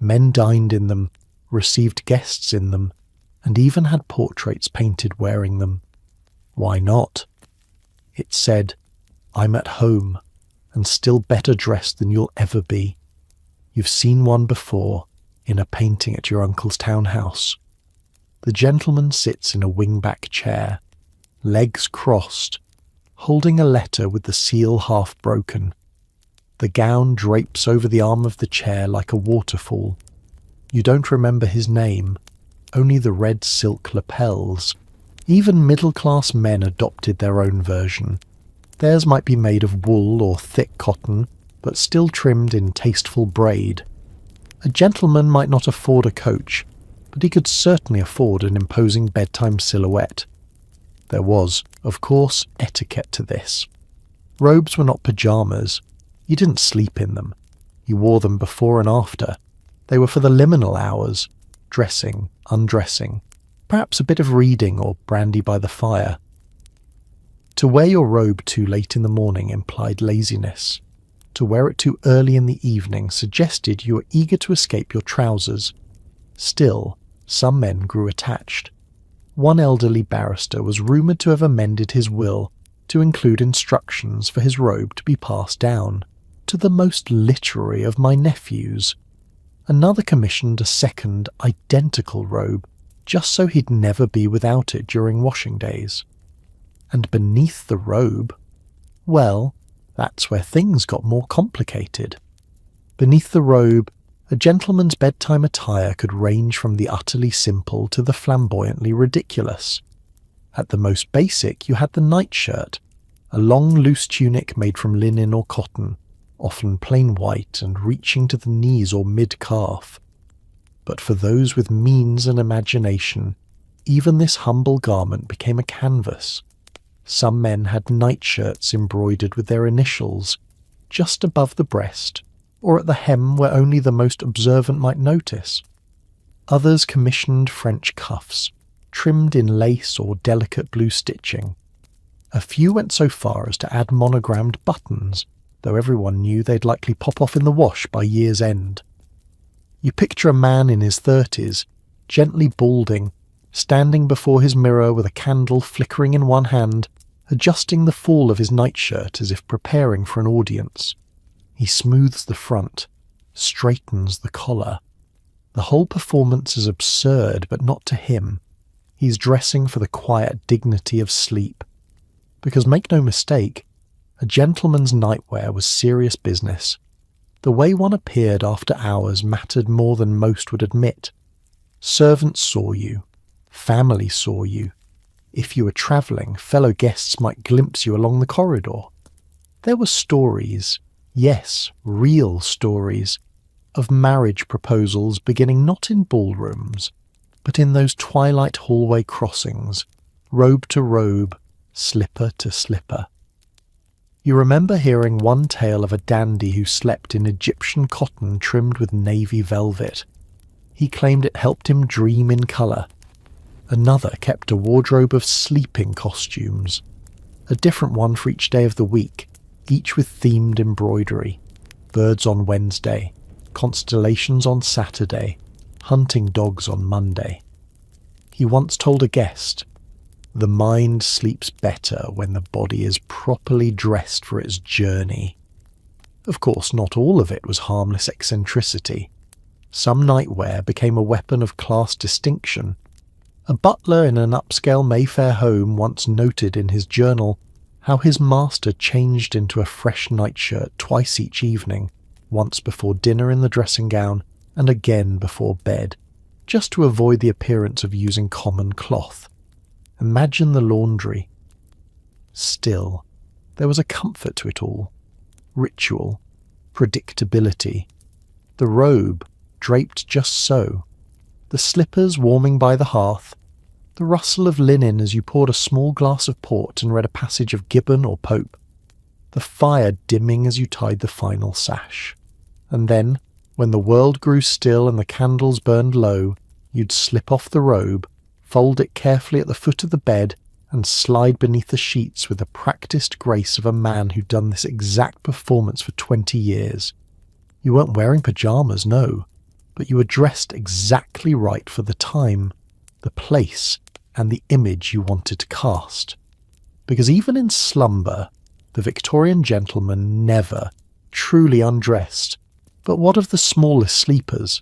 Men dined in them, received guests in them, and even had portraits painted wearing them. Why not? It said, "I'm at home, and still better dressed than you'll ever be. You've seen one before, in a painting at your uncle's townhouse." The gentleman sits in a wing-back chair, legs crossed, holding a letter with the seal half broken. The gown drapes over the arm of the chair like a waterfall. You don't remember his name, only the red silk lapels. Even middle-class men adopted their own version. Theirs might be made of wool or thick cotton, but still trimmed in tasteful braid. A gentleman might not afford a coach, but he could certainly afford an imposing bedtime silhouette. There was, of course, etiquette to this. Robes were not pyjamas. You didn't sleep in them. You wore them before and after. They were for the liminal hours, dressing, undressing, perhaps a bit of reading or brandy by the fire. To wear your robe too late in the morning implied laziness. To wear it too early in the evening suggested you were eager to escape your trousers. Still, some men grew attached. One elderly barrister was rumoured to have amended his will to include instructions for his robe to be passed down to the most literary of my nephews. Another commissioned a second, identical robe, just so he'd never be without it during washing days. And beneath the robe, well, that's where things got more complicated. Beneath the robe, a gentleman's bedtime attire could range from the utterly simple to the flamboyantly ridiculous. At the most basic, you had the nightshirt, a long loose tunic made from linen or cotton, often plain white and reaching to the knees or mid-calf. But for those with means and imagination, even this humble garment became a canvas. Some men had nightshirts embroidered with their initials, just above the breast, or at the hem where only the most observant might notice. Others commissioned French cuffs, trimmed in lace or delicate blue stitching. A few went so far as to add monogrammed buttons, though everyone knew they'd likely pop off in the wash by year's end. You picture a man in his 30s, gently balding, standing before his mirror with a candle flickering in one hand, adjusting the fall of his nightshirt as if preparing for an audience. He smooths the front, straightens the collar. The whole performance is absurd, but not to him. He's dressing for the quiet dignity of sleep. Because make no mistake, a gentleman's nightwear was serious business. The way one appeared after hours mattered more than most would admit. Servants saw you. Family saw you. If you were travelling, fellow guests might glimpse you along the corridor. There were stories, yes, real stories, of marriage proposals beginning not in ballrooms, but in those twilight hallway crossings, robe to robe, slipper to slipper. You remember hearing one tale of a dandy who slept in Egyptian cotton trimmed with navy velvet. He claimed it helped him dream in colour. Another kept a wardrobe of sleeping costumes, a different one for each day of the week, each with themed embroidery. Birds on Wednesday, constellations on Saturday, hunting dogs on Monday. He once told a guest, "The mind sleeps better when the body is properly dressed for its journey." Of course, not all of it was harmless eccentricity. Some nightwear became a weapon of class distinction. A butler in an upscale Mayfair home once noted in his journal how his master changed into a fresh nightshirt twice each evening, once before dinner in the dressing gown and again before bed, just to avoid the appearance of using common cloth. Imagine the laundry. Still, there was a comfort to it all. Ritual, predictability. The robe, draped just so. The slippers warming by the hearth. The rustle of linen as you poured a small glass of port and read a passage of Gibbon or Pope. The fire dimming as you tied the final sash. And then, when the world grew still and the candles burned low, you'd slip off the robe, fold it carefully at the foot of the bed, and slide beneath the sheets with the practised grace of a man who'd done this exact performance for 20 years. You weren't wearing pyjamas, no, but you were dressed exactly right for the time, the place, and the image you wanted to cast. Because even in slumber, the Victorian gentleman never truly undressed. But what of the smallest sleepers?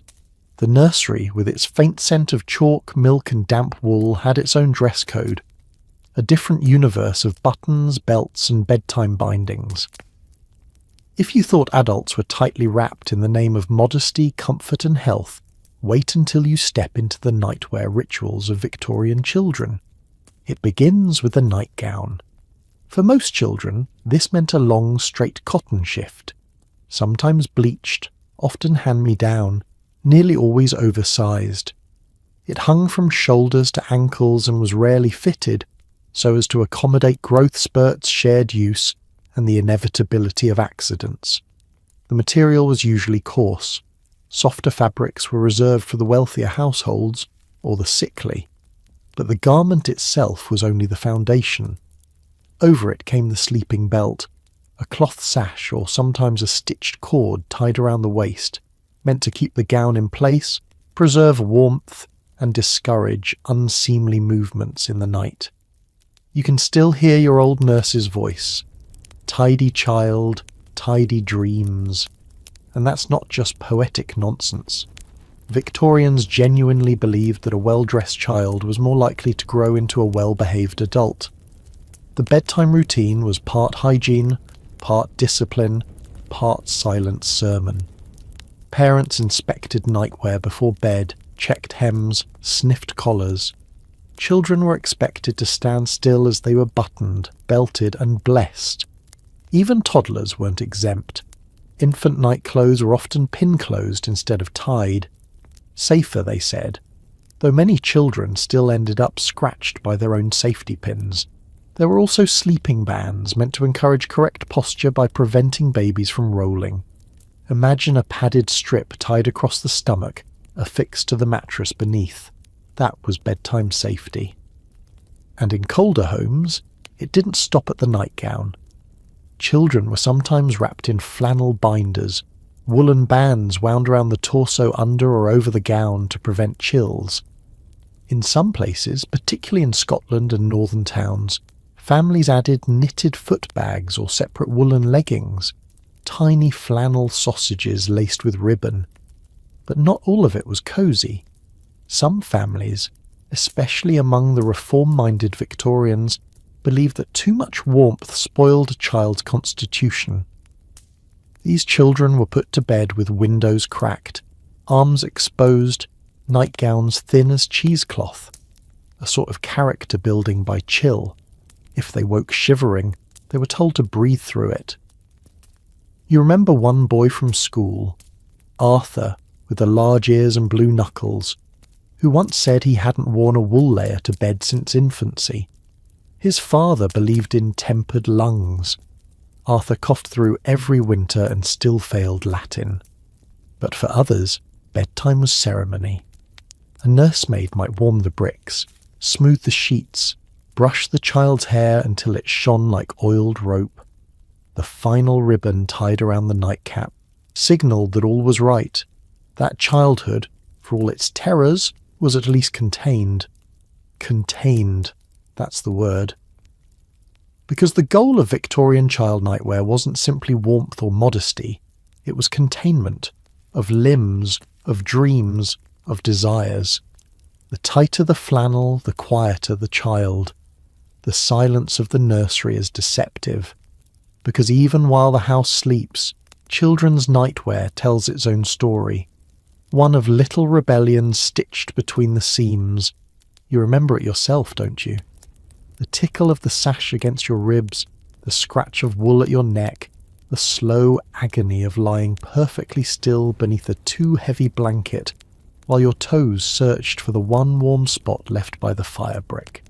The nursery, with its faint scent of chalk, milk and damp wool, had its own dress code. A different universe of buttons, belts and bedtime bindings. If you thought adults were tightly wrapped in the name of modesty, comfort and health, wait until you step into the nightwear rituals of Victorian children. It begins with the nightgown. For most children, this meant a long, straight cotton shift, sometimes bleached, often hand-me-down, nearly always oversized. It hung from shoulders to ankles and was rarely fitted, so as to accommodate growth spurts, shared use, and the inevitability of accidents. The material was usually coarse. Softer fabrics were reserved for the wealthier households or the sickly, but the garment itself was only the foundation. Over it came the sleeping belt, a cloth sash or sometimes a stitched cord tied around the waist, meant to keep the gown in place, preserve warmth, and discourage unseemly movements in the night. You can still hear your old nurse's voice. Tidy child, tidy dreams. And that's not just poetic nonsense. Victorians genuinely believed that a well-dressed child was more likely to grow into a well-behaved adult. The bedtime routine was part hygiene, part discipline, part silent sermon. Parents inspected nightwear before bed, checked hems, sniffed collars. Children were expected to stand still as they were buttoned, belted and blessed. Even toddlers weren't exempt. Infant nightclothes were often pin-closed instead of tied. Safer, they said, though many children still ended up scratched by their own safety pins. There were also sleeping bands meant to encourage correct posture by preventing babies from rolling. Imagine a padded strip tied across the stomach, affixed to the mattress beneath. That was bedtime safety. And in colder homes, it didn't stop at the nightgown. Children were sometimes wrapped in flannel binders, woolen bands wound around the torso under or over the gown to prevent chills. In some places, particularly in Scotland and northern towns, families added knitted foot bags or separate woolen leggings, tiny flannel sausages laced with ribbon. But not all of it was cosy. Some families, especially among the reform-minded Victorians, believed that too much warmth spoiled a child's constitution. These children were put to bed with windows cracked, arms exposed, nightgowns thin as cheesecloth. a sort of character building by chill. If they woke shivering, they were told to breathe through it. You remember one boy from school, Arthur, with the large ears and blue knuckles, who once said he hadn't worn a wool layer to bed since infancy. His father believed in tempered lungs. Arthur coughed through every winter and still failed Latin. But for others, bedtime was ceremony. A nursemaid might warm the bricks, smooth the sheets, brush the child's hair until it shone like oiled rope. The final ribbon tied around the nightcap signalled that all was right. That childhood, for all its terrors, was at least contained. Contained, that's the word. Because the goal of Victorian child nightwear wasn't simply warmth or modesty, it was containment, of limbs, of dreams, of desires. The tighter the flannel, the quieter the child. The silence of the nursery is deceptive, because even while the house sleeps, children's nightwear tells its own story. One of little rebellions stitched between the seams. You remember it yourself, don't you? The tickle of the sash against your ribs, the scratch of wool at your neck, the slow agony of lying perfectly still beneath a too heavy blanket while your toes searched for the one warm spot left by the fire brick.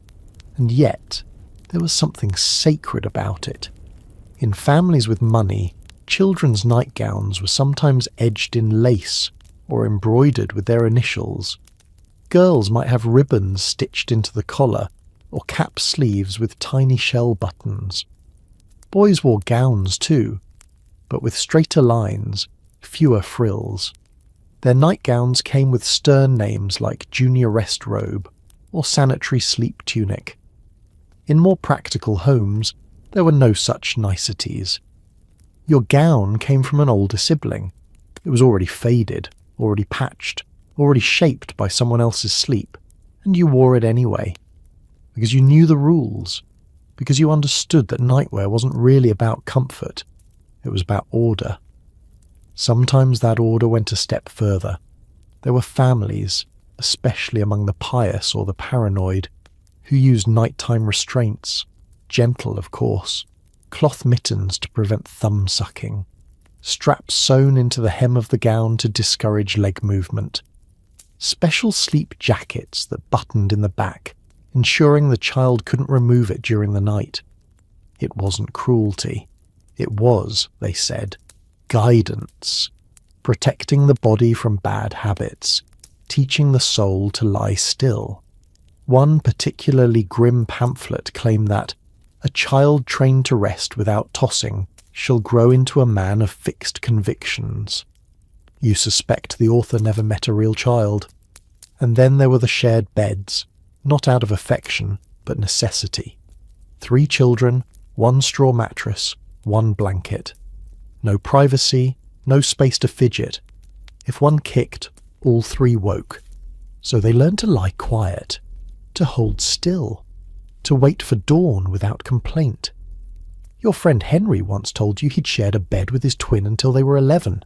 And yet, there was something sacred about it. In families with money, children's nightgowns were sometimes edged in lace or embroidered with their initials. Girls might have ribbons stitched into the collar or cap sleeves with tiny shell buttons. Boys wore gowns too, but with straighter lines, fewer frills. Their nightgowns came with stern names like junior rest robe or sanitary sleep tunic. In more practical homes, there were no such niceties. Your gown came from an older sibling. It was already faded, already patched, already shaped by someone else's sleep, and you wore it anyway. Because you knew the rules, because you understood that nightwear wasn't really about comfort, it was about order. Sometimes that order went a step further. There were families, especially among the pious or the paranoid, who used nighttime restraints, gentle of course, cloth mittens to prevent thumb sucking, straps sewn into the hem of the gown to discourage leg movement, special sleep jackets that buttoned in the back, ensuring the child couldn't remove it during the night. It wasn't cruelty. It was, they said, guidance, protecting the body from bad habits, teaching the soul to lie still. One particularly grim pamphlet claimed that a child trained to rest without tossing shall grow into a man of fixed convictions. You suspect the author never met a real child. And then there were the shared beds, not out of affection, but necessity. 3 children, 1 straw mattress, 1 blanket. No privacy, no space to fidget. If one kicked, all 3 woke. So they learned to lie quiet, to hold still, to wait for dawn without complaint. Your friend Henry once told you he'd shared a bed with his twin until they were 11.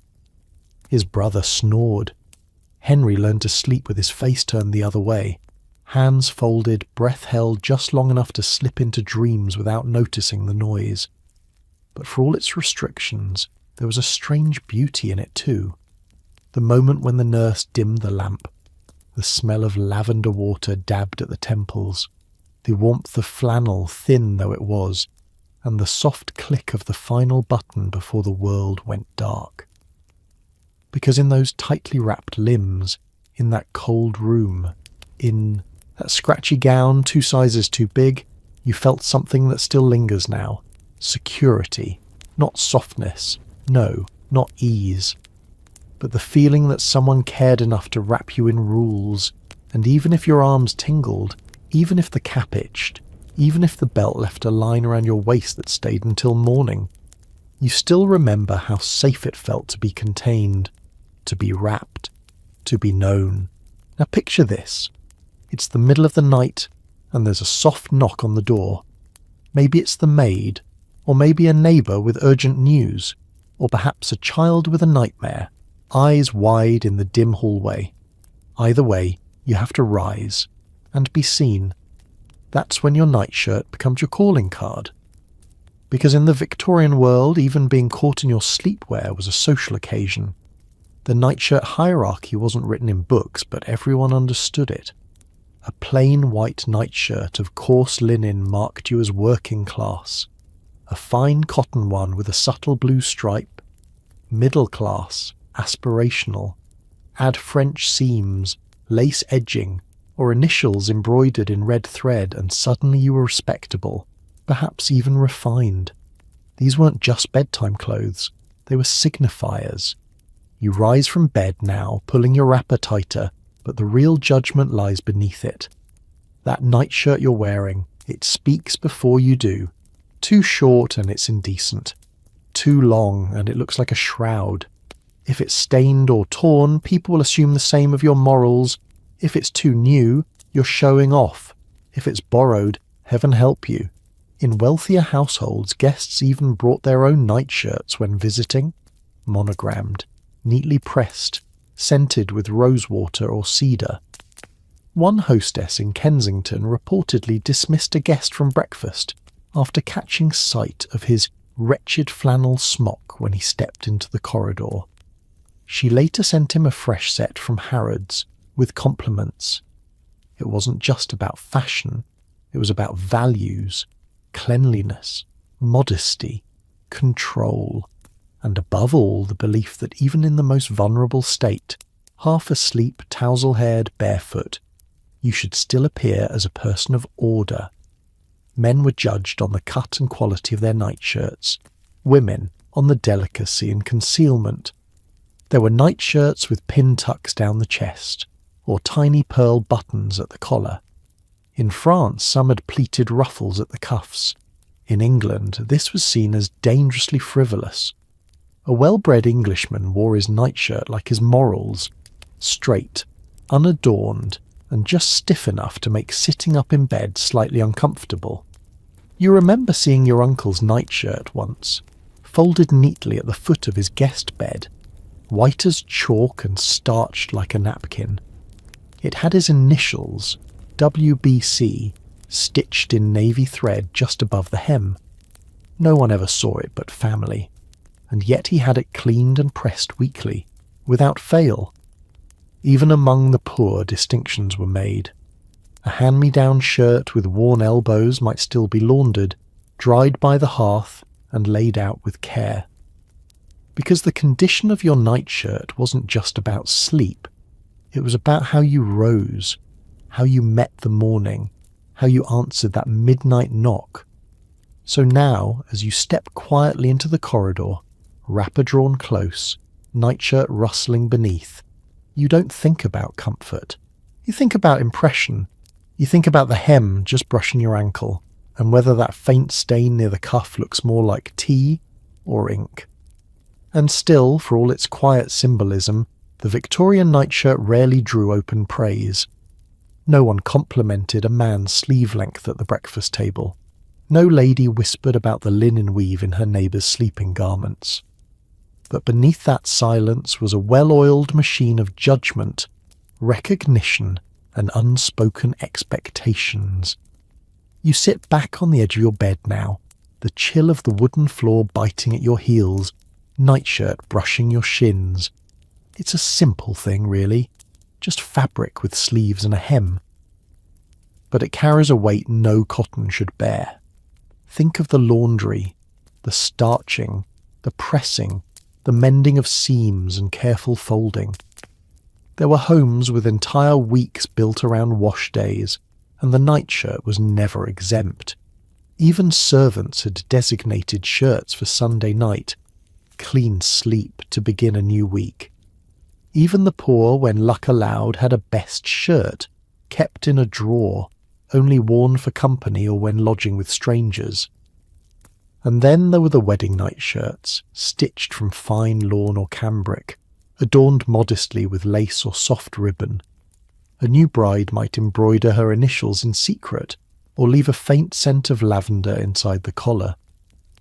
His brother snored. Henry learned to sleep with his face turned the other way, hands folded, breath held just long enough to slip into dreams without noticing the noise. But for all its restrictions, there was a strange beauty in it too. The moment when the nurse dimmed the lamp, the smell of lavender water dabbed at the temples, the warmth of flannel, thin though it was, and the soft click of the final button before the world went dark. Because in those tightly wrapped limbs, in that cold room, in that scratchy gown 2 sizes too big, you felt something that still lingers now. Security, not softness, no, not ease, but the feeling that someone cared enough to wrap you in rules, and even if your arms tingled, even if the cap itched, even if the belt left a line around your waist that stayed until morning, you still remember how safe it felt to be contained, to be wrapped, to be known. Now picture this. It's the middle of the night, and there's a soft knock on the door. Maybe it's the maid, or maybe a neighbour with urgent news, or perhaps a child with a nightmare, eyes wide in the dim hallway. Either way, you have to rise. and be seen. That's when your nightshirt becomes your calling card. Because in the Victorian world, even being caught in your sleepwear was a social occasion. The nightshirt hierarchy wasn't written in books, but everyone understood it. A plain white nightshirt of coarse linen marked you as working class. A fine cotton one with a subtle blue stripe, middle class, aspirational. Add French seams, lace edging, or initials embroidered in red thread, and suddenly you were respectable, perhaps even refined. These weren't just bedtime clothes, they were signifiers. You rise from bed now, pulling your wrapper tighter, but the real judgment lies beneath it. That nightshirt you're wearing, it speaks before you do. Too short and it's indecent. Too long and it looks like a shroud. If it's stained or torn, people will assume the same of your morals. If it's too new, you're showing off. If it's borrowed, heaven help you. In wealthier households, guests even brought their own nightshirts when visiting. Monogrammed, neatly pressed, scented with rosewater or cedar. One hostess in Kensington reportedly dismissed a guest from breakfast after catching sight of his wretched flannel smock when he stepped into the corridor. She later sent him a fresh set from Harrods with compliments. It wasn't just about fashion, it was about values, cleanliness, modesty, control, and above all the belief that even in the most vulnerable state, half asleep, tousle-haired, barefoot, you should still appear as a person of order. Men were judged on the cut and quality of their nightshirts, women on the delicacy and concealment. There were nightshirts with pin tucks down the chest, or tiny pearl buttons at the collar. In France, some had pleated ruffles at the cuffs. In England, this was seen as dangerously frivolous. A well-bred Englishman wore his nightshirt like his morals, straight, unadorned, and just stiff enough to make sitting up in bed slightly uncomfortable. You remember seeing your uncle's nightshirt once, folded neatly at the foot of his guest bed, white as chalk and starched like a napkin. It had his initials, WBC, stitched in navy thread just above the hem. No one ever saw it but family, and yet he had it cleaned and pressed weekly, without fail. Even among the poor distinctions were made. A hand-me-down shirt with worn elbows might still be laundered, dried by the hearth, and laid out with care. Because the condition of your nightshirt wasn't just about sleep, it was about how you rose, how you met the morning, how you answered that midnight knock. So now, as you step quietly into the corridor, wrapper drawn close, nightshirt rustling beneath, you don't think about comfort. You think about impression. You think about the hem just brushing your ankle, and whether that faint stain near the cuff looks more like tea or ink. And still, for all its quiet symbolism, the Victorian nightshirt rarely drew open praise. No one complimented a man's sleeve length at the breakfast table. No lady whispered about the linen weave in her neighbour's sleeping garments. But beneath that silence was a well-oiled machine of judgment, recognition, and unspoken expectations. You sit back on the edge of your bed now, the chill of the wooden floor biting at your heels, nightshirt brushing your shins. It's a simple thing, really, just fabric with sleeves and a hem. But it carries a weight no cotton should bear. Think of the laundry, the starching, the pressing, the mending of seams and careful folding. There were homes with entire weeks built around wash days, and the nightshirt was never exempt. Even servants had designated shirts for Sunday night, clean sleep to begin a new week. Even the poor, when luck allowed, had a best shirt, kept in a drawer, only worn for company or when lodging with strangers. And then there were the wedding nightshirts, stitched from fine lawn or cambric, adorned modestly with lace or soft ribbon. A new bride might embroider her initials in secret, or leave a faint scent of lavender inside the collar.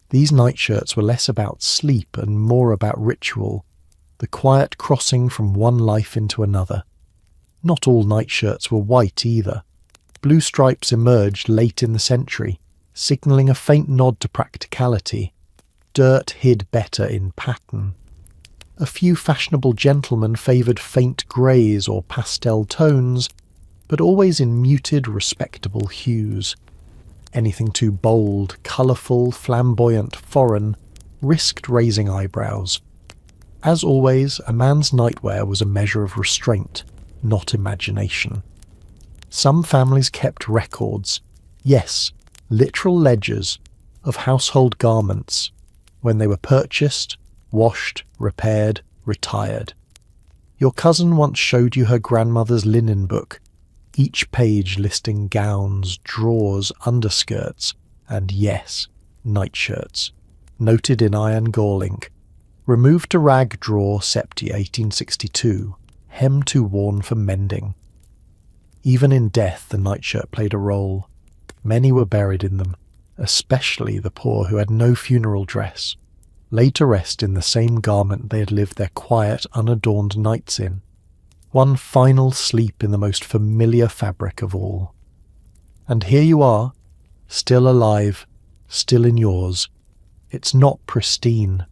These nightshirts were less about sleep and more about ritual, the quiet crossing from one life into another. Not all nightshirts were white either. Blue stripes emerged late in the century, signalling a faint nod to practicality. Dirt hid better in pattern. A few fashionable gentlemen favoured faint greys or pastel tones, but always in muted, respectable hues. Anything too bold, colourful, flamboyant, foreign risked raising eyebrows. As always, a man's nightwear was a measure of restraint, not imagination. Some families kept records, yes, literal ledgers, of household garments, when they were purchased, washed, repaired, retired. Your cousin once showed you her grandmother's linen book, each page listing gowns, drawers, underskirts, and yes, nightshirts, noted in iron gall ink. Removed to rag drawer Septi 1862, hem too worn for mending. Even in death the nightshirt played a role. Many were buried in them, especially the poor who had no funeral dress, laid to rest in the same garment they had lived their quiet, unadorned nights in. One final sleep in the most familiar fabric of all. And here you are, still alive, still in yours. It's not pristine.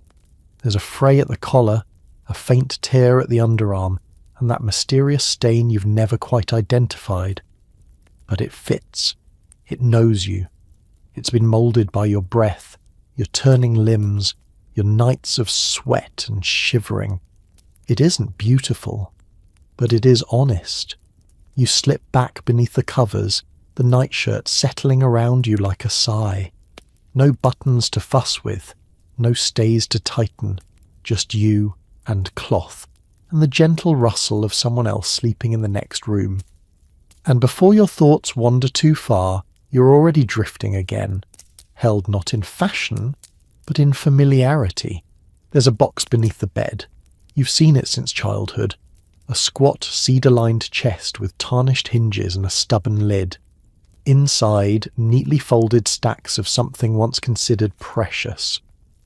There's a fray at the collar, a faint tear at the underarm, and that mysterious stain you've never quite identified. But it fits. It knows you. It's been moulded by your breath, your turning limbs, your nights of sweat and shivering. It isn't beautiful, but it is honest. You slip back beneath the covers, the nightshirt settling around you like a sigh. No buttons to fuss with, no stays to tighten, just you and cloth, and the gentle rustle of someone else sleeping in the next room. And before your thoughts wander too far, you're already drifting again, held not in fashion, but in familiarity. There's a box beneath the bed. You've seen it since childhood. A squat, cedar-lined chest with tarnished hinges and a stubborn lid. Inside, neatly folded stacks of something once considered precious.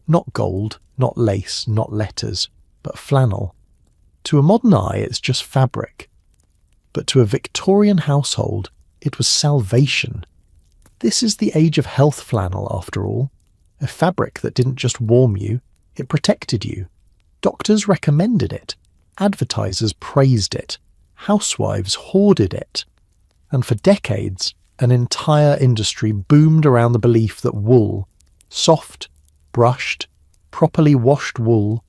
Not gold, not lace, not letters, but flannel. To a modern eye, it's just fabric. But to a Victorian household, it was salvation. This is the age of health flannel, after all. A fabric that didn't just warm you, it protected you. Doctors recommended it. Advertisers praised it. Housewives hoarded it. And for decades, an entire industry boomed around the belief that wool, soft, brushed, properly washed wool,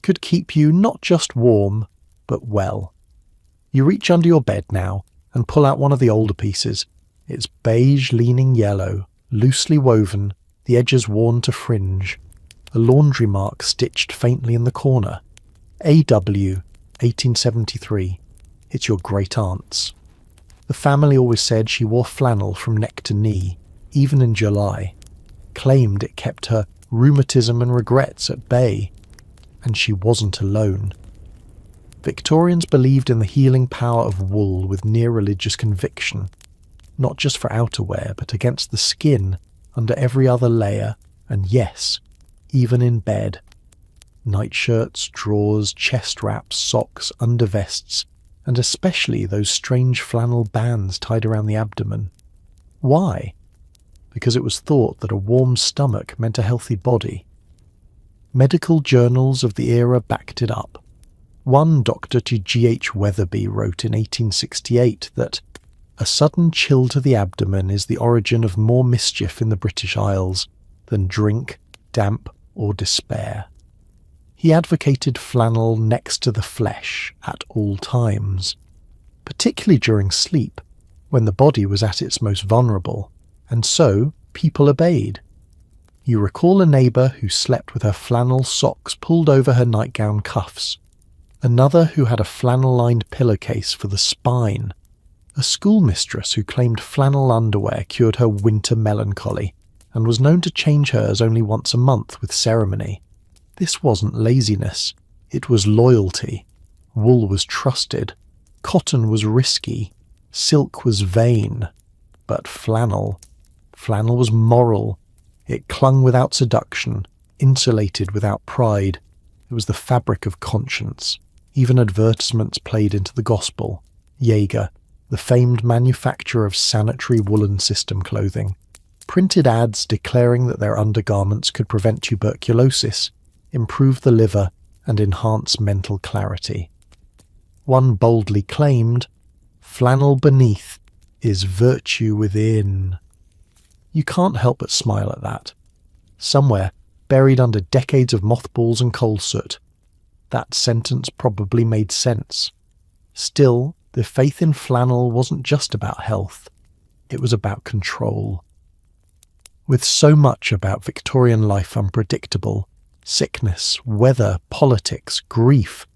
could keep you not just warm, but well. You reach under your bed now and pull out one of the older pieces. It's beige leaning yellow, loosely woven, the edges worn to fringe. A laundry mark stitched faintly in the corner. A.W. 1873. It's your great-aunt's. The family always said she wore flannel from neck to knee, even in July. Claimed it kept her rheumatism and regrets at bay. And she wasn't alone. Victorians believed in the healing power of wool with near-religious conviction, not just for outerwear, but against the skin, under every other layer, and yes, even in bed. Nightshirts, drawers, chest wraps, socks, undervests, and especially those strange flannel bands tied around the abdomen. Why? Because it was thought that a warm stomach meant a healthy body. Medical journals of the era backed it up. One Dr. to G.H. Weatherby wrote in 1868 that a sudden chill to the abdomen is the origin of more mischief in the British Isles than drink, damp, or despair. He advocated flannel next to the flesh at all times, particularly during sleep, when the body was at its most vulnerable, and so people obeyed. You recall a neighbour who slept with her flannel socks pulled over her nightgown cuffs, another who had a flannel-lined pillowcase for the spine, a schoolmistress who claimed flannel underwear cured her winter melancholy and was known to change hers only once a month with ceremony. This wasn't laziness, it was loyalty. Wool was trusted, cotton was risky, silk was vain, but flannel was moral. It clung without seduction, insulated without pride. It was the fabric of conscience. Even advertisements played into the gospel. Jaeger, the famed manufacturer of sanitary woolen system clothing, printed ads declaring that their undergarments could prevent tuberculosis, improve the liver, and enhance mental clarity. One boldly claimed, "Flannel beneath is virtue within." You can't help but smile at that. Somewhere, buried under decades of mothballs and coal soot, that sentence probably made sense. Still, the faith in flannel wasn't just about health. It was about control. With so much about Victorian life unpredictable, sickness, weather, politics, grief,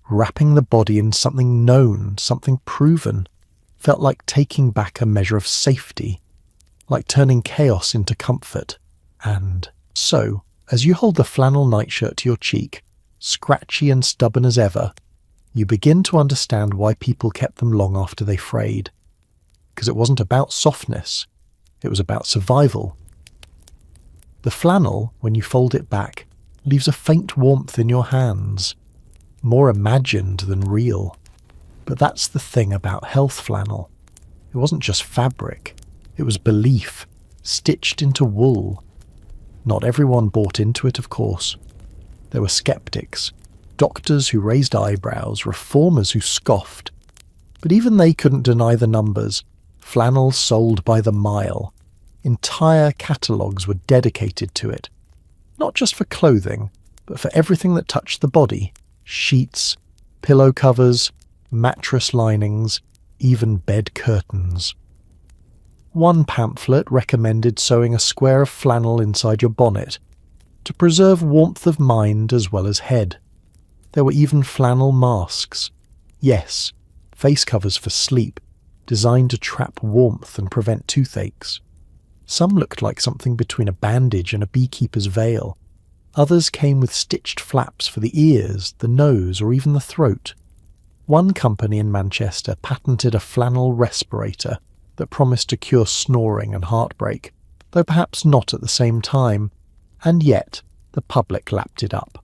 wrapping the body in something known, something proven, felt like taking back a measure of safety, like turning chaos into comfort. And so, as you hold the flannel nightshirt to your cheek, scratchy and stubborn as ever, you begin to understand why people kept them long after they frayed. Because it wasn't about softness, it was about survival. The flannel, when you fold it back, leaves a faint warmth in your hands, more imagined than real. But that's the thing about health flannel. It wasn't just fabric, it was belief, stitched into wool. Not everyone bought into it, of course. There were skeptics, doctors who raised eyebrows, reformers who scoffed. But even they couldn't deny the numbers. Flannel sold by the mile. Entire catalogues were dedicated to it. Not just for clothing, but for everything that touched the body. Sheets, pillow covers, mattress linings, even bed curtains. One pamphlet recommended sewing a square of flannel inside your bonnet to preserve warmth of mind as well as head. There were even flannel masks. Yes, face covers for sleep, designed to trap warmth and prevent toothaches. Some looked like something between a bandage and a beekeeper's veil. Others came with stitched flaps for the ears, the nose, or even the throat. One company in Manchester patented a flannel respirator that promised to cure snoring and heartbreak, though perhaps not at the same time, and yet the public lapped it up.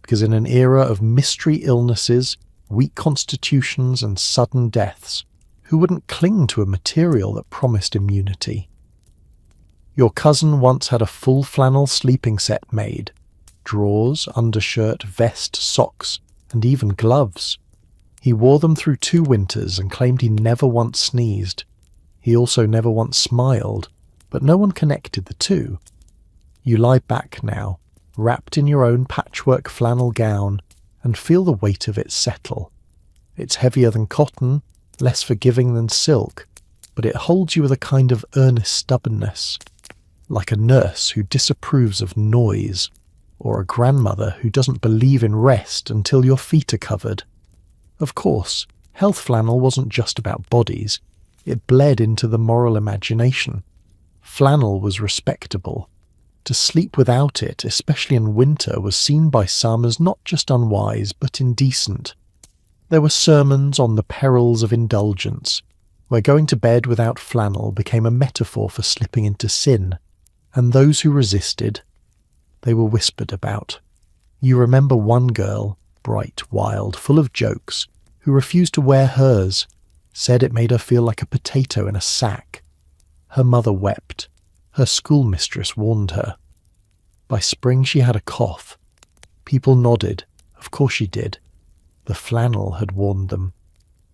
Because in an era of mystery illnesses, weak constitutions and sudden deaths, who wouldn't cling to a material that promised immunity? Your cousin once had a full flannel sleeping set made. Drawers, undershirt, vest, socks, and even gloves. He wore them through 2 winters and claimed he never once sneezed. He also never once smiled, but no one connected the two. You lie back now, wrapped in your own patchwork flannel gown, and feel the weight of it settle. It's heavier than cotton, less forgiving than silk, but it holds you with a kind of earnest stubbornness, like a nurse who disapproves of noise, or a grandmother who doesn't believe in rest until your feet are covered. Of course, health flannel wasn't just about bodies, it bled into the moral imagination. Flannel was respectable. To sleep without it, especially in winter, was seen by some as not just unwise, but indecent. There were sermons on the perils of indulgence, where going to bed without flannel became a metaphor for slipping into sin, and those who resisted, they were whispered about. You remember one girl, bright, wild, full of jokes, who refused to wear hers, said it made her feel like a potato in a sack. Her mother wept. Her schoolmistress warned her. By spring she had a cough. People nodded. Of course she did. The flannel had warned them.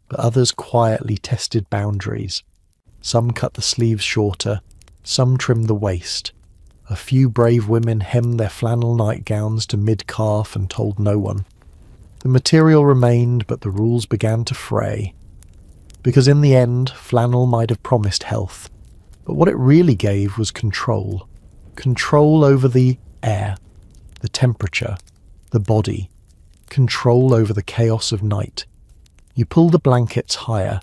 But others quietly tested boundaries. Some cut the sleeves shorter. Some trimmed the waist. A few brave women hemmed their flannel nightgowns to mid-calf and told no one. The material remained, but the rules began to fray. Because in the end, flannel might have promised health. But what it really gave was control. Control over the air, the temperature, the body. Control over the chaos of night. You pull the blankets higher.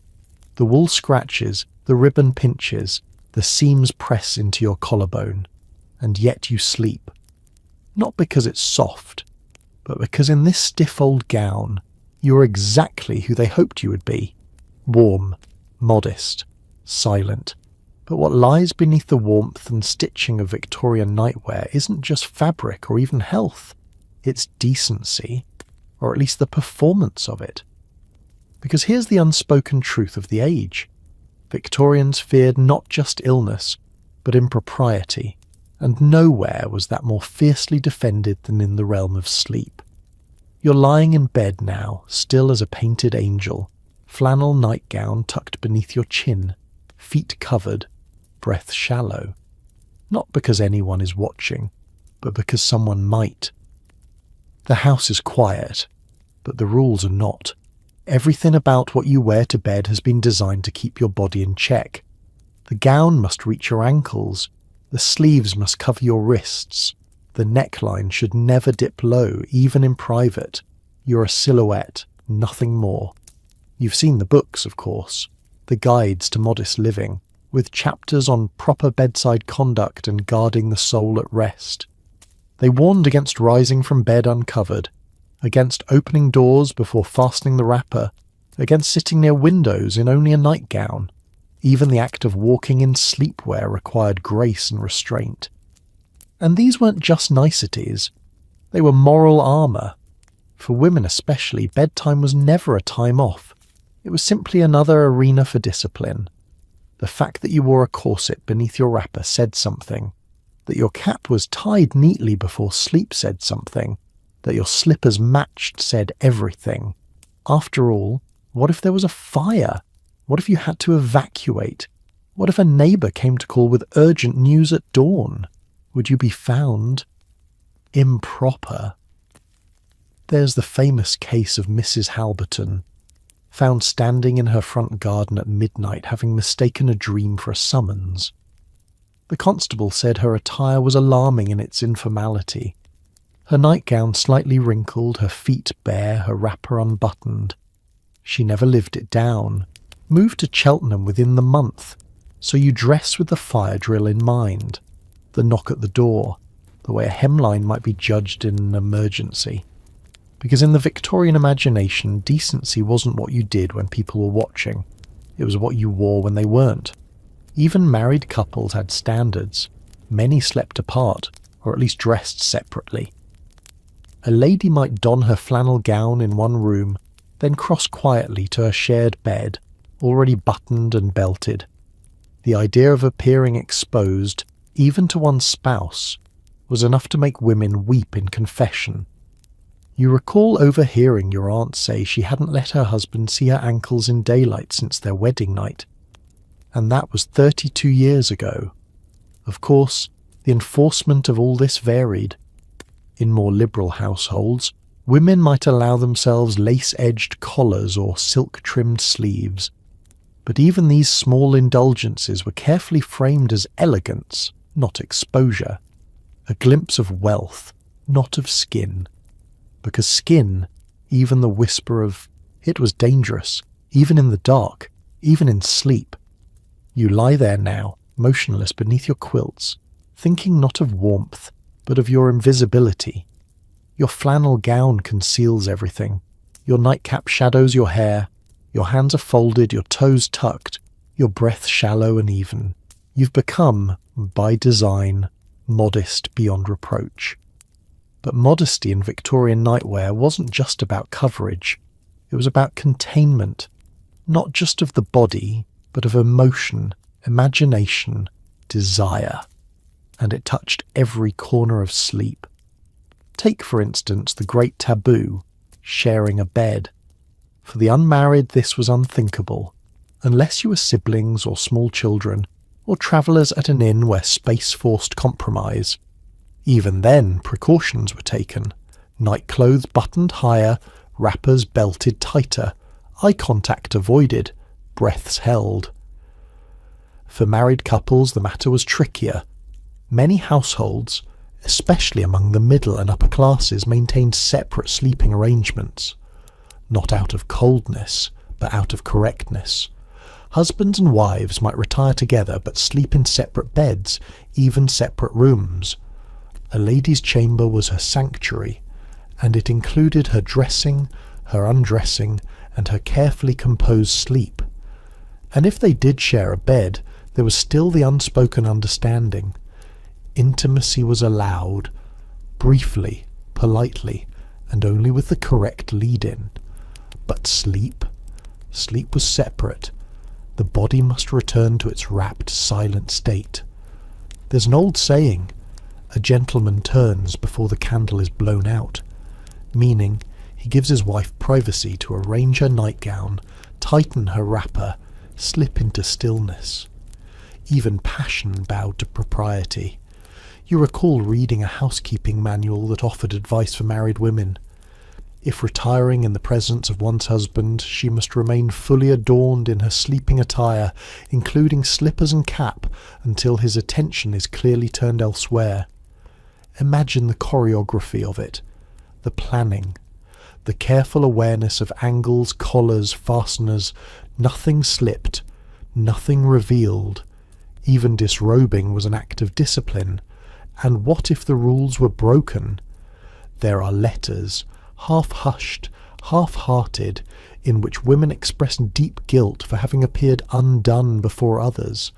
The wool scratches, the ribbon pinches, the seams press into your collarbone. And yet you sleep. Not because it's soft, but because in this stiff old gown, you're exactly who they hoped you would be. Warm, modest, silent. But what lies beneath the warmth and stitching of Victorian nightwear isn't just fabric or even health. It's decency, or at least the performance of it. Because here's the unspoken truth of the age. Victorians feared not just illness, but impropriety, and nowhere was that more fiercely defended than in the realm of sleep. You're lying in bed now, still as a painted angel, flannel nightgown tucked beneath your chin, feet covered, breath shallow. Not because anyone is watching, but because someone might. The house is quiet, but the rules are not. Everything about what you wear to bed has been designed to keep your body in check. The gown must reach your ankles, the sleeves must cover your wrists, the neckline should never dip low, even in private. You're a silhouette, nothing more. You've seen the books, of course, the guides to modest living, with chapters on proper bedside conduct and guarding the soul at rest. They warned against rising from bed uncovered, against opening doors before fastening the wrapper, against sitting near windows in only a nightgown. Even the act of walking in sleepwear required grace and restraint. And these weren't just niceties, they were moral armour. For women especially, bedtime was never a time off. It was simply another arena for discipline. The fact that you wore a corset beneath your wrapper said something. That your cap was tied neatly before sleep said something. That your slippers matched said everything. After all, what if there was a fire? What if you had to evacuate? What if a neighbour came to call with urgent news at dawn? Would you be found improper? There's the famous case of Mrs. Halberton, found standing in her front garden at midnight having mistaken a dream for a summons. The constable said her attire was alarming in its informality. Her nightgown slightly wrinkled, her feet bare, her wrapper unbuttoned. She never lived it down. Moved to Cheltenham within the month, so you dress with the fire drill in mind. The knock at the door, the way a hemline might be judged in an emergency. Because in the Victorian imagination, decency wasn't what you did when people were watching. It was what you wore when they weren't. Even married couples had standards. Many slept apart, or at least dressed separately. A lady might don her flannel gown in one room, then cross quietly to her shared bed, already buttoned and belted. The idea of appearing exposed, even to one's spouse, was enough to make women weep in confession. You recall overhearing your aunt say she hadn't let her husband see her ankles in daylight since their wedding night. And that was 32 years ago. Of course, the enforcement of all this varied. In more liberal households, women might allow themselves lace-edged collars or silk-trimmed sleeves. But even these small indulgences were carefully framed as elegance, not exposure. A glimpse of wealth, not of skin. Because skin, even the whisper of, it was dangerous, even in the dark, even in sleep. You lie there now, motionless beneath your quilts, thinking not of warmth, but of your invisibility. Your flannel gown conceals everything. Your nightcap shadows your hair. Your hands are folded, your toes tucked, your breath shallow and even. You've become, by design, modest beyond reproach. But modesty in Victorian nightwear wasn't just about coverage. It was about containment, not just of the body, but of emotion, imagination, desire. And it touched every corner of sleep. Take, for instance, the great taboo, sharing a bed. For the unmarried this was unthinkable, unless you were siblings or small children, or travellers at an inn where space forced compromise. Even then, precautions were taken. Nightclothes buttoned higher, wrappers belted tighter, eye contact avoided, breaths held. For married couples the matter was trickier. Many households, especially among the middle and upper classes, maintained separate sleeping arrangements. Not out of coldness, but out of correctness. Husbands and wives might retire together but sleep in separate beds, even separate rooms. A lady's chamber was her sanctuary, and it included her dressing, her undressing, and her carefully composed sleep. And if they did share a bed, there was still the unspoken understanding. Intimacy was allowed, briefly, politely, and only with the correct lead-in. But sleep? Sleep was separate. The body must return to its rapt, silent state. There's an old saying, a gentleman turns before the candle is blown out, meaning he gives his wife privacy to arrange her nightgown, tighten her wrapper, slip into stillness. Even passion bowed to propriety. You recall reading a housekeeping manual that offered advice for married women. If retiring in the presence of one's husband, she must remain fully adorned in her sleeping attire, including slippers and cap, until his attention is clearly turned elsewhere. Imagine the choreography of it, the planning, the careful awareness of angles, collars, fasteners. Nothing slipped, nothing revealed. Even disrobing was an act of discipline. And what if the rules were broken? There are letters, half-hushed, half-hearted, in which women express deep guilt for having appeared undone before others.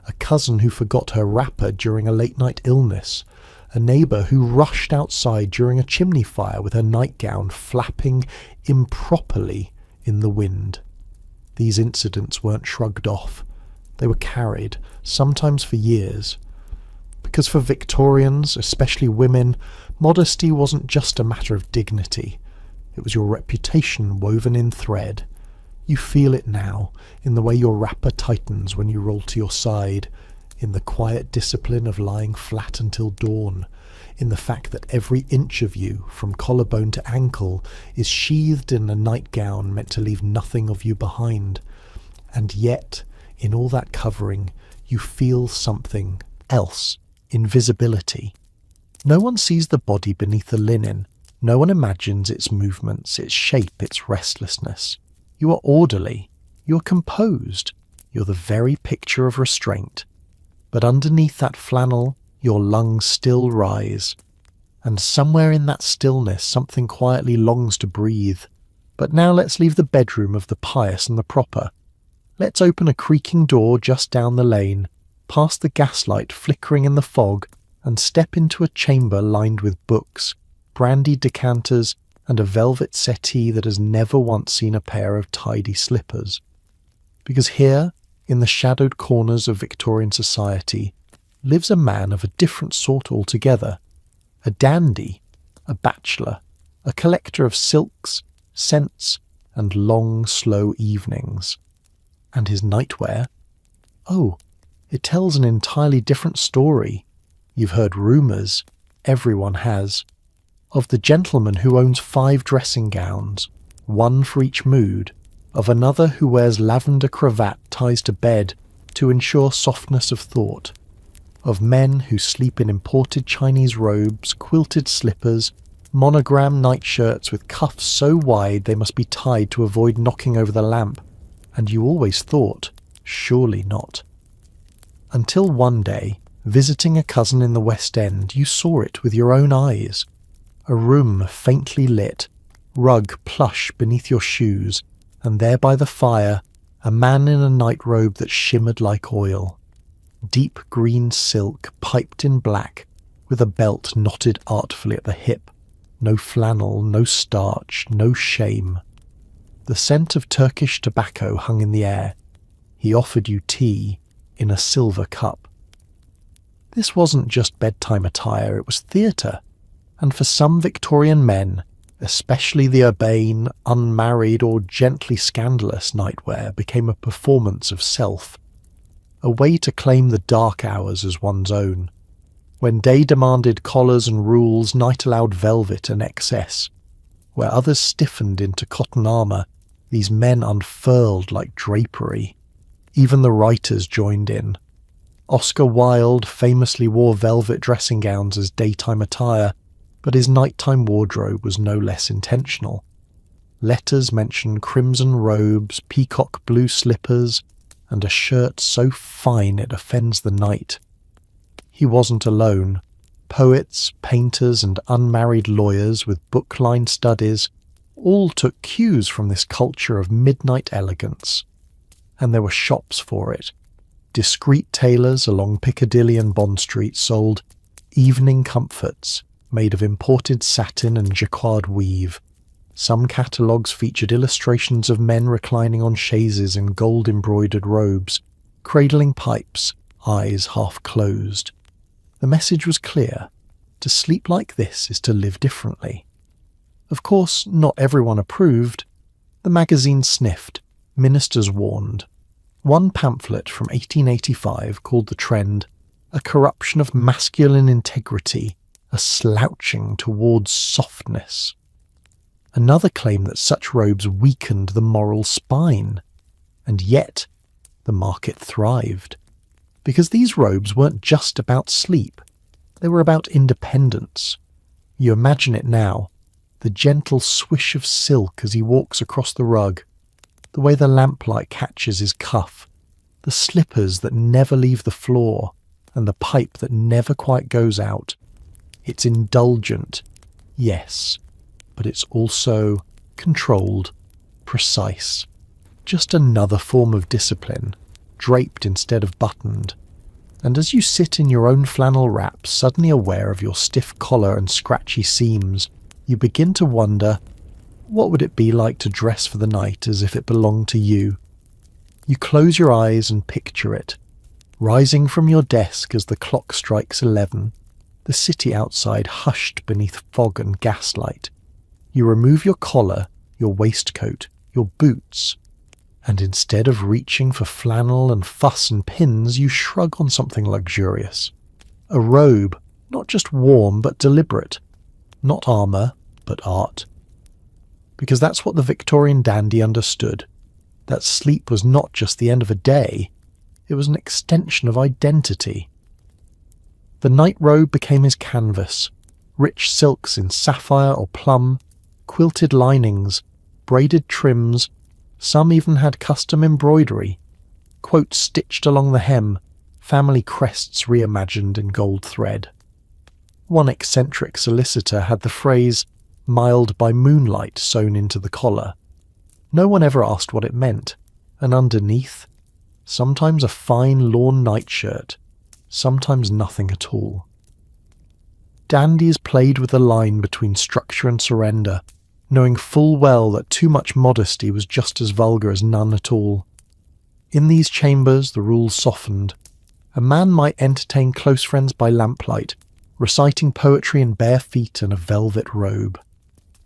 A cousin who forgot her wrapper during a late-night illness. A neighbour who rushed outside during a chimney fire with her nightgown flapping improperly in the wind. These incidents weren't shrugged off. They were carried, sometimes for years. Because for Victorians, especially women, modesty wasn't just a matter of dignity. It was your reputation woven in thread. You feel it now, in the way your wrapper tightens when you roll to your side, in the quiet discipline of lying flat until dawn, in the fact that every inch of you, from collarbone to ankle, is sheathed in a nightgown meant to leave nothing of you behind. And yet, in all that covering, you feel something else. Invisibility. No one sees the body beneath the linen. No one imagines its movements, its shape, its restlessness. You are orderly. You are composed. You're the very picture of restraint. But underneath that flannel, your lungs still rise. And somewhere in that stillness, something quietly longs to breathe. But now let's leave the bedroom of the pious and the proper. Let's open a creaking door just down the lane, past the gaslight flickering in the fog, and step into a chamber lined with books, brandy decanters, and a velvet settee that has never once seen a pair of tidy slippers. Because here, in the shadowed corners of Victorian society, lives a man of a different sort altogether. A dandy, a bachelor, a collector of silks, scents, and long, slow evenings. And his nightwear? Oh, it tells an entirely different story. You've heard rumours, everyone has, of the gentleman who owns 5 dressing gowns, one for each mood, of another who wears lavender cravat ties to bed to ensure softness of thought, of men who sleep in imported Chinese robes, quilted slippers, monogram nightshirts with cuffs so wide they must be tied to avoid knocking over the lamp, and you always thought, surely not. Until one day, visiting a cousin in the West End, you saw it with your own eyes. A room faintly lit, rug plush beneath your shoes, and there by the fire, a man in a nightrobe that shimmered like oil. Deep green silk piped in black, with a belt knotted artfully at the hip. No flannel, no starch, no shame. The scent of Turkish tobacco hung in the air. He offered you tea in a silver cup. This wasn't just bedtime attire, it was theatre. And for some Victorian men, especially the urbane, unmarried or gently scandalous nightwear became a performance of self. A way to claim the dark hours as one's own. When day demanded collars and rules, night allowed velvet and excess. Where others stiffened into cotton armour, these men unfurled like drapery. Even the writers joined in. Oscar Wilde famously wore velvet dressing gowns as daytime attire, but his nighttime wardrobe was no less intentional. Letters mention crimson robes, peacock blue slippers, and a shirt so fine it offends the night. He wasn't alone. Poets, painters, and unmarried lawyers with book-lined studies all took cues from this culture of midnight elegance. And there were shops for it. Discreet tailors along Piccadilly and Bond Street sold evening comforts made of imported satin and jacquard weave, Some catalogues featured illustrations of men reclining on chaises in gold-embroidered robes, cradling pipes, eyes half closed. The message was clear. To sleep like this is to live differently. Of course, not everyone approved. The magazine sniffed. Ministers warned. One pamphlet from 1885 called the trend a corruption of masculine integrity, a slouching towards softness. Another claimed that such robes weakened the moral spine. And yet, the market thrived. Because these robes weren't just about sleep. They were about independence. You imagine it now, the gentle swish of silk as he walks across the rug, the way the lamplight catches his cuff, the slippers that never leave the floor, and the pipe that never quite goes out. It's indulgent, yes, but it's also controlled, precise. Just another form of discipline, draped instead of buttoned. And as you sit in your own flannel wrap, suddenly aware of your stiff collar and scratchy seams, you begin to wonder, what would it be like to dress for the night as if it belonged to you? You close your eyes and picture it, rising from your desk as the clock strikes 11, the city outside hushed beneath fog and gaslight. You remove your collar, your waistcoat, your boots, and instead of reaching for flannel and fuss and pins, you shrug on something luxurious. A robe, not just warm but deliberate. Not armour, but art. Because that's what the Victorian dandy understood. That sleep was not just the end of a day, it was an extension of identity. The night robe became his canvas. Rich silks in sapphire or plum, quilted linings, braided trims. Some even had custom embroidery, quotes stitched along the hem, family crests reimagined in gold thread. One eccentric solicitor had the phrase, "mild by moonlight," sewn into the collar. No one ever asked what it meant, and underneath, sometimes a fine lawn nightshirt, sometimes nothing at all. Dandies played with the line between structure and surrender, knowing full well that too much modesty was just as vulgar as none at all. In these chambers the rules softened. A man might entertain close friends by lamplight, reciting poetry in bare feet and a velvet robe.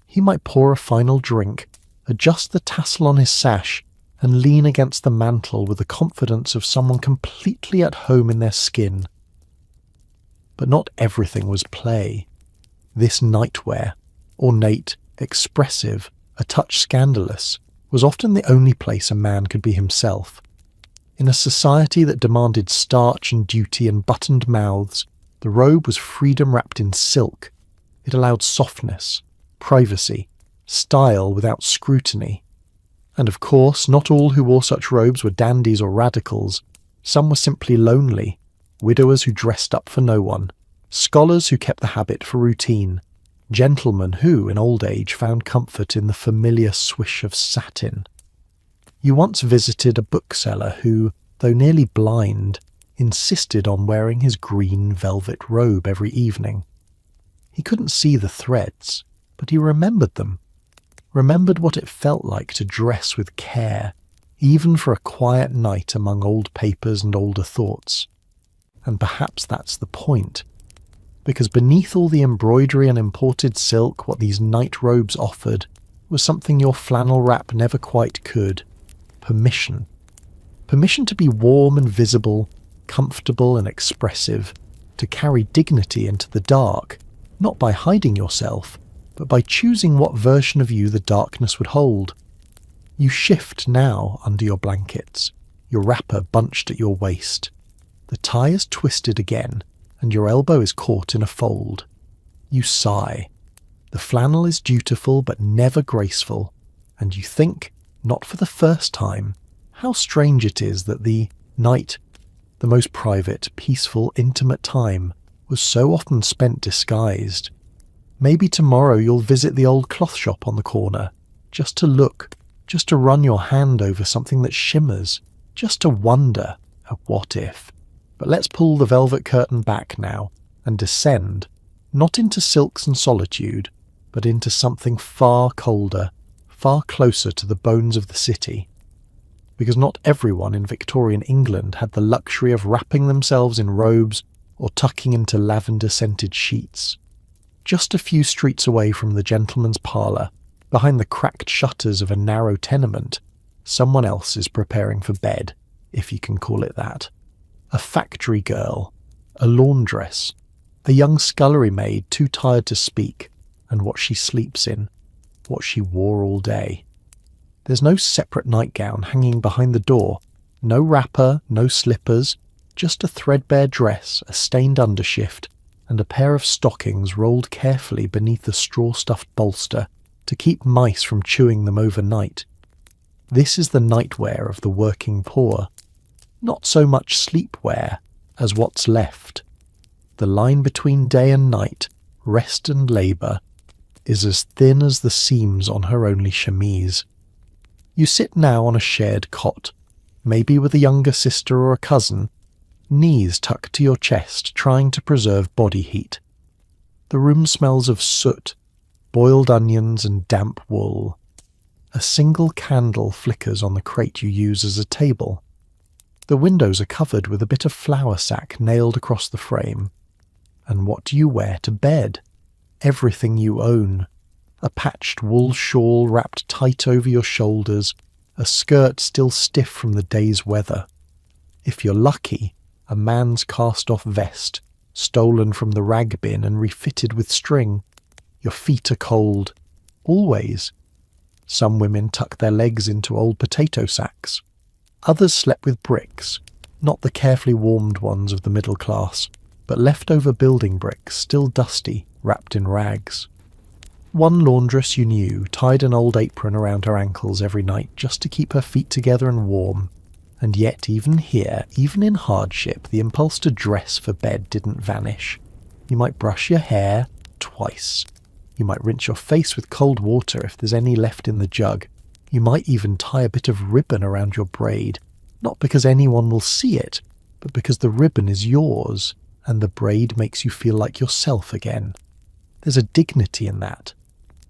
He might pour a final drink, adjust the tassel on his sash, and lean against the mantel with the confidence of someone completely at home in their skin. But not everything was play. This nightwear, ornate, expressive, a touch scandalous, was often the only place a man could be himself. In a society that demanded starch and duty and buttoned mouths, the robe was freedom wrapped in silk. It allowed softness, privacy, style without scrutiny. And of course, not all who wore such robes were dandies or radicals. Some were simply lonely, widowers who dressed up for no one, scholars who kept the habit for routine, gentlemen who, in old age, found comfort in the familiar swish of satin. You once visited a bookseller who, though nearly blind, insisted on wearing his green velvet robe every evening. He couldn't see the threads, but he remembered them, remembered what it felt like to dress with care, even for a quiet night among old papers and older thoughts. And perhaps that's the point. Because beneath all the embroidery and imported silk, what these night robes offered was something your flannel wrap never quite could. Permission. Permission to be warm and visible, comfortable and expressive, to carry dignity into the dark, not by hiding yourself, but by choosing what version of you the darkness would hold. You shift now under your blankets, your wrapper bunched at your waist. The tie is twisted again, and your elbow is caught in a fold. You sigh. The flannel is dutiful but never graceful, and you think, not for the first time, how strange it is that the night, the most private, peaceful, intimate time, was so often spent disguised. Maybe tomorrow you'll visit the old cloth shop on the corner, just to look, just to run your hand over something that shimmers, just to wonder, a what if. But let's pull the velvet curtain back now, and descend, not into silks and solitude, but into something far colder, far closer to the bones of the city. Because not everyone in Victorian England had the luxury of wrapping themselves in robes or tucking into lavender-scented sheets. Just a few streets away from the gentleman's parlour, behind the cracked shutters of a narrow tenement, someone else is preparing for bed, if you can call it that. A factory girl, a laundress, a young scullery maid too tired to speak, and what she sleeps in, what she wore all day. There's no separate nightgown hanging behind the door, no wrapper, no slippers, just a threadbare dress, a stained undershift, and a pair of stockings rolled carefully beneath a straw-stuffed bolster to keep mice from chewing them overnight. This is the nightwear of the working poor. Not so much sleepwear as what's left. The line between day and night, rest and labour, is as thin as the seams on her only chemise. You sit now on a shared cot, maybe with a younger sister or a cousin, knees tucked to your chest, trying to preserve body heat. The room smells of soot, boiled onions and damp wool. A single candle flickers on the crate you use as a table. The windows are covered with a bit of flour sack nailed across the frame. And what do you wear to bed? Everything you own. A patched wool shawl wrapped tight over your shoulders, a skirt still stiff from the day's weather. If you're lucky, a man's cast-off vest, stolen from the rag bin and refitted with string. Your feet are cold. Always. Some women tuck their legs into old potato sacks. Others slept with bricks, not the carefully warmed ones of the middle class, but leftover building bricks, still dusty, wrapped in rags. One laundress you knew tied an old apron around her ankles every night just to keep her feet together and warm. And yet even here, even in hardship, the impulse to dress for bed didn't vanish. You might brush your hair twice. You might rinse your face with cold water if there's any left in the jug. You might even tie a bit of ribbon around your braid, not because anyone will see it, but because the ribbon is yours, and the braid makes you feel like yourself again. There's a dignity in that,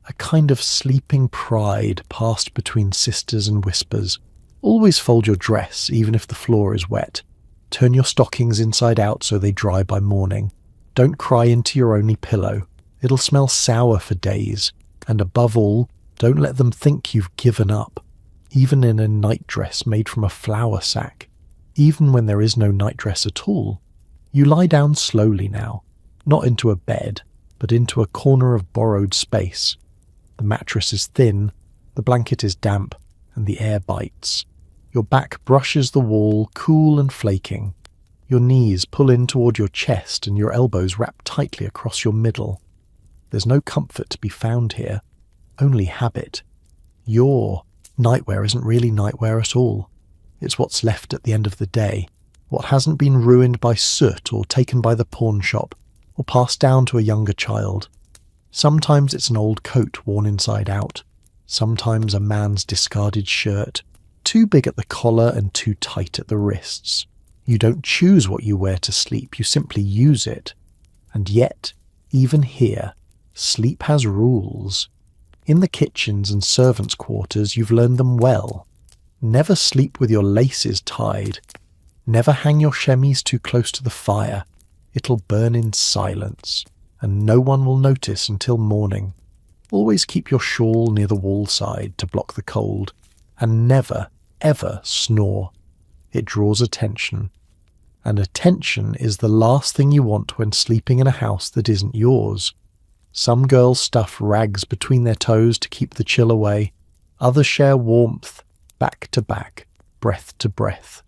a kind of sleeping pride passed between sisters and whispers. Always fold your dress, even if the floor is wet. Turn your stockings inside out so they dry by morning. Don't cry into your only pillow. It'll smell sour for days. And above all, don't let them think you've given up, even in a nightdress made from a flour sack. Even when there is no nightdress at all. You lie down slowly now, not into a bed, but into a corner of borrowed space. The mattress is thin, the blanket is damp, and the air bites. Your back brushes the wall, cool and flaking. Your knees pull in toward your chest and your elbows wrap tightly across your middle. There's no comfort to be found here, only habit. Your nightwear isn't really nightwear at all. It's what's left at the end of the day, what hasn't been ruined by soot or taken by the pawn shop or passed down to a younger child. Sometimes it's an old coat worn inside out, sometimes a man's discarded shirt, too big at the collar and too tight at the wrists. You don't choose what you wear to sleep, you simply use it. And yet, even here, sleep has rules. In the kitchens and servants' quarters, you've learned them well. Never sleep with your laces tied. Never hang your chemise too close to the fire. It'll burn in silence, and no one will notice until morning. Always keep your shawl near the wall side to block the cold, and never, ever snore. It draws attention. And attention is the last thing you want when sleeping in a house that isn't yours. Some girls stuff rags between their toes to keep the chill away. Others share warmth, back to back, breath to breath.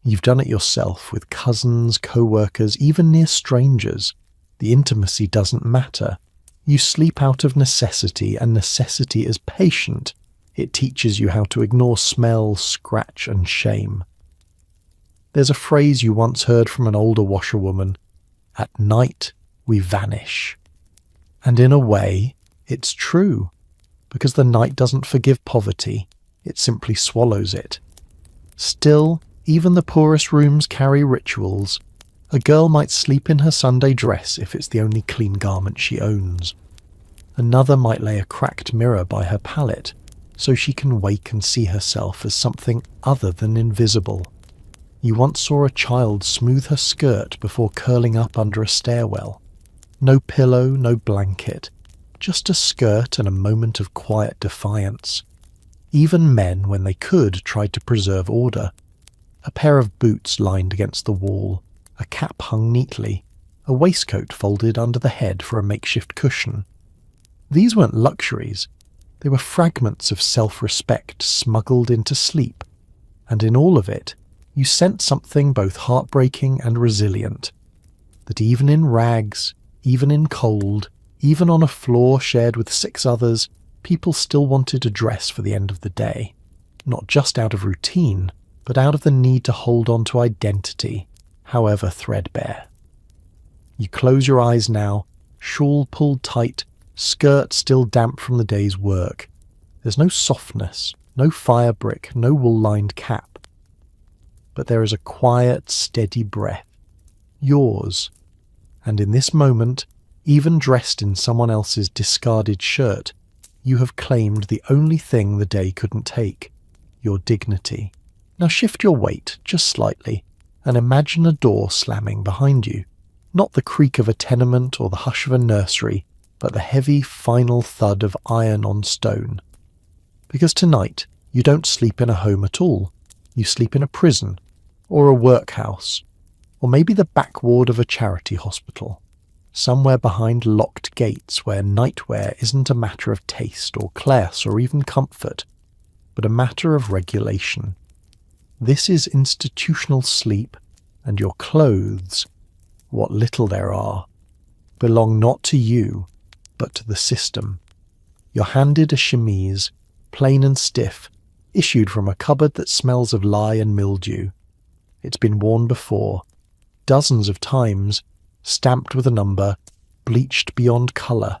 You've done it yourself with cousins, co-workers, even near strangers. The intimacy doesn't matter. You sleep out of necessity, and necessity is patient. It teaches you how to ignore smell, scratch, and shame. There's a phrase you once heard from an older washerwoman. At night, we vanish. And in a way, it's true, because the night doesn't forgive poverty, it simply swallows it. Still, even the poorest rooms carry rituals. A girl might sleep in her Sunday dress if it's the only clean garment she owns. Another might lay a cracked mirror by her pallet, so she can wake and see herself as something other than invisible. You once saw a child smooth her skirt before curling up under a stairwell. No pillow, no blanket, just a skirt and a moment of quiet defiance. Even men, when they could, tried to preserve order. A pair of boots lined against the wall, a cap hung neatly, a waistcoat folded under the head for a makeshift cushion. These weren't luxuries, they were fragments of self-respect smuggled into sleep, and in all of it, you sensed something both heartbreaking and resilient, that even in rags, even in cold, even on a floor shared with 6 others, people still wanted to dress for the end of the day, not just out of routine, but out of the need to hold on to identity, however threadbare. You close your eyes now, shawl pulled tight, skirt still damp from the day's work. There's no softness, no fire brick, no wool-lined cap. But there is a quiet, steady breath, yours, and in this moment, even dressed in someone else's discarded shirt, you have claimed the only thing the day couldn't take, your dignity. Now shift your weight, just slightly, and imagine a door slamming behind you. Not the creak of a tenement or the hush of a nursery, but the heavy, final thud of iron on stone. Because tonight, you don't sleep in a home at all. You sleep in a prison, or a workhouse, or maybe the back ward of a charity hospital, somewhere behind locked gates where nightwear isn't a matter of taste or class or even comfort, but a matter of regulation. This is institutional sleep, and your clothes, what little there are, belong not to you, but to the system. You're handed a chemise, plain and stiff, issued from a cupboard that smells of lye and mildew. It's been worn before, dozens of times, stamped with a number, bleached beyond colour.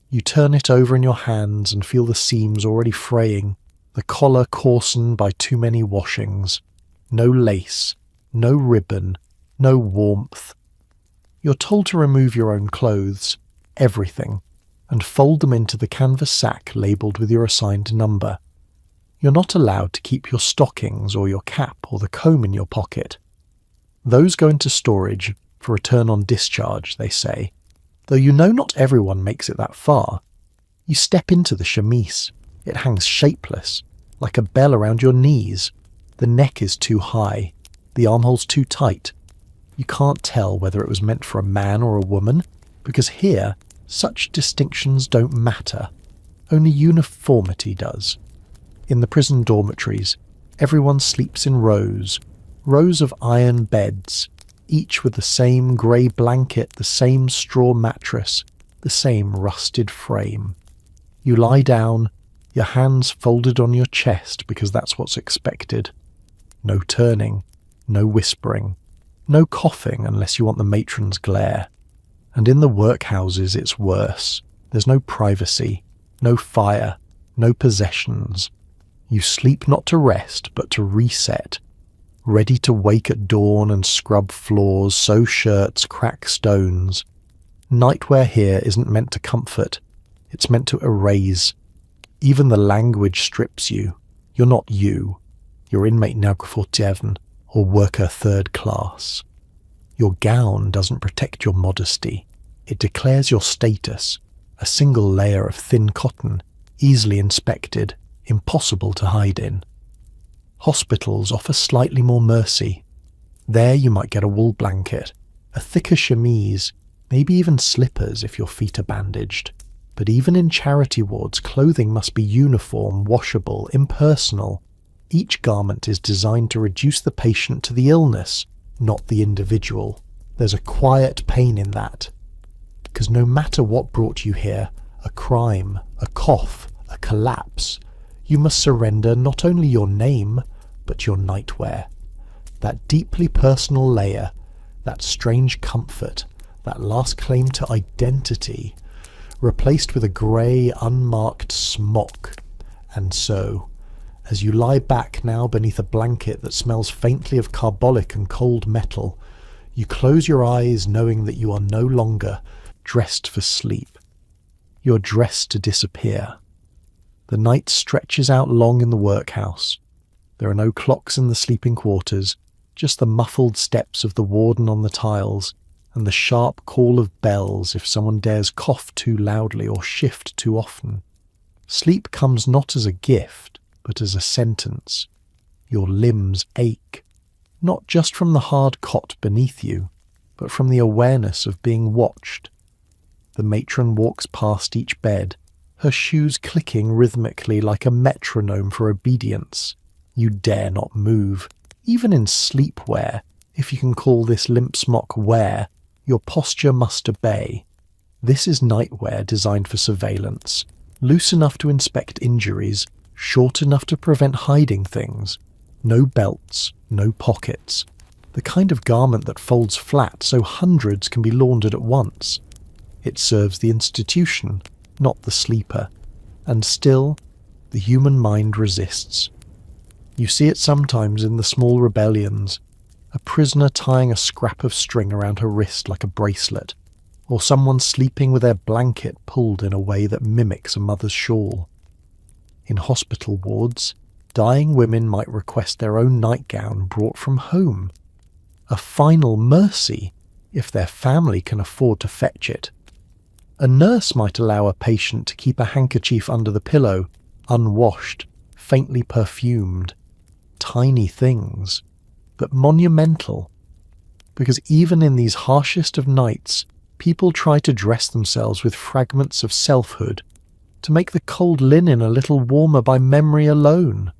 You turn it over in your hands and feel the seams already fraying, the collar coarsened by too many washings. No lace, no ribbon, no warmth. You're told to remove your own clothes, everything, and fold them into the canvas sack labelled with your assigned number. You're not allowed to keep your stockings or your cap or the comb in your pocket. Those go into storage for return on discharge, they say, though you know not everyone makes it that far. You step into the chemise. It hangs shapeless, like a bell around your knees. The neck is too high, the armholes too tight. You can't tell whether it was meant for a man or a woman, because here, such distinctions don't matter. Only uniformity does. In the prison dormitories, everyone sleeps in rows of iron beds, each with the same grey blanket, the same straw mattress, the same rusted frame. You lie down, your hands folded on your chest because that's what's expected. No turning, no whispering, no coughing unless you want the matron's glare. And in the workhouses it's worse. There's no privacy, no fire, no possessions. You sleep not to rest, but to reset, ready to wake at dawn and scrub floors, sew shirts, crack stones. Nightwear here isn't meant to comfort, it's meant to erase. Even the language strips you. You're not you. You're inmate Nagfortjevn, or worker third class. Your gown doesn't protect your modesty. It declares your status, a single layer of thin cotton, easily inspected, impossible to hide in. Hospitals offer slightly more mercy. There you might get a wool blanket, a thicker chemise, maybe even slippers if your feet are bandaged. But even in charity wards, clothing must be uniform, washable, impersonal. Each garment is designed to reduce the patient to the illness, not the individual. There's a quiet pain in that. Because no matter what brought you here, a crime, a cough, a collapse, you must surrender not only your name, but your nightwear. That deeply personal layer, that strange comfort, that last claim to identity, replaced with a grey, unmarked smock. And so, as you lie back now beneath a blanket that smells faintly of carbolic and cold metal, you close your eyes knowing that you are no longer dressed for sleep. You're dressed to disappear. The night stretches out long in the workhouse. There are no clocks in the sleeping quarters, just the muffled steps of the warden on the tiles and the sharp call of bells if someone dares cough too loudly or shift too often. Sleep comes not as a gift, but as a sentence. Your limbs ache, not just from the hard cot beneath you, but from the awareness of being watched. The matron walks past each bed, her shoes clicking rhythmically like a metronome for obedience. You dare not move. Even in sleepwear, if you can call this limp smock wear, your posture must obey. This is nightwear designed for surveillance, loose enough to inspect injuries, short enough to prevent hiding things. No belts, no pockets. The kind of garment that folds flat so hundreds can be laundered at once. It serves the institution, not the sleeper. And still, the human mind resists. You see it sometimes in the small rebellions, a prisoner tying a scrap of string around her wrist like a bracelet, or someone sleeping with their blanket pulled in a way that mimics a mother's shawl. In hospital wards, dying women might request their own nightgown brought from home. A final mercy, if their family can afford to fetch it. A nurse might allow a patient to keep a handkerchief under the pillow, unwashed, faintly perfumed. Tiny things, but monumental, because even in these harshest of nights, people try to dress themselves with fragments of selfhood, to make the cold linen a little warmer by memory alone.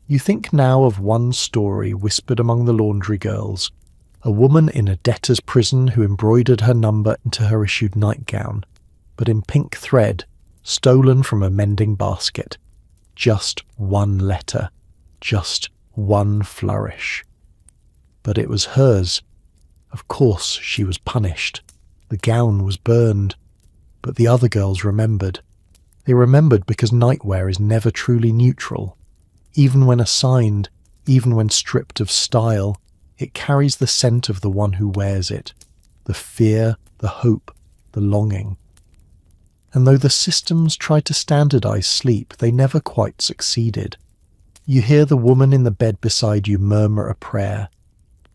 You think now of one story whispered among the laundry girls, a woman in a debtor's prison who embroidered her number into her issued nightgown, but in pink thread, stolen from a mending basket. Just one letter. Just one flourish. But it was hers. Of course she was punished. The gown was burned. But the other girls remembered. They remembered because nightwear is never truly neutral. Even when assigned, even when stripped of style, it carries the scent of the one who wears it. The fear, the hope, the longing. And though the systems tried to standardize sleep, they never quite succeeded. You hear the woman in the bed beside you murmur a prayer.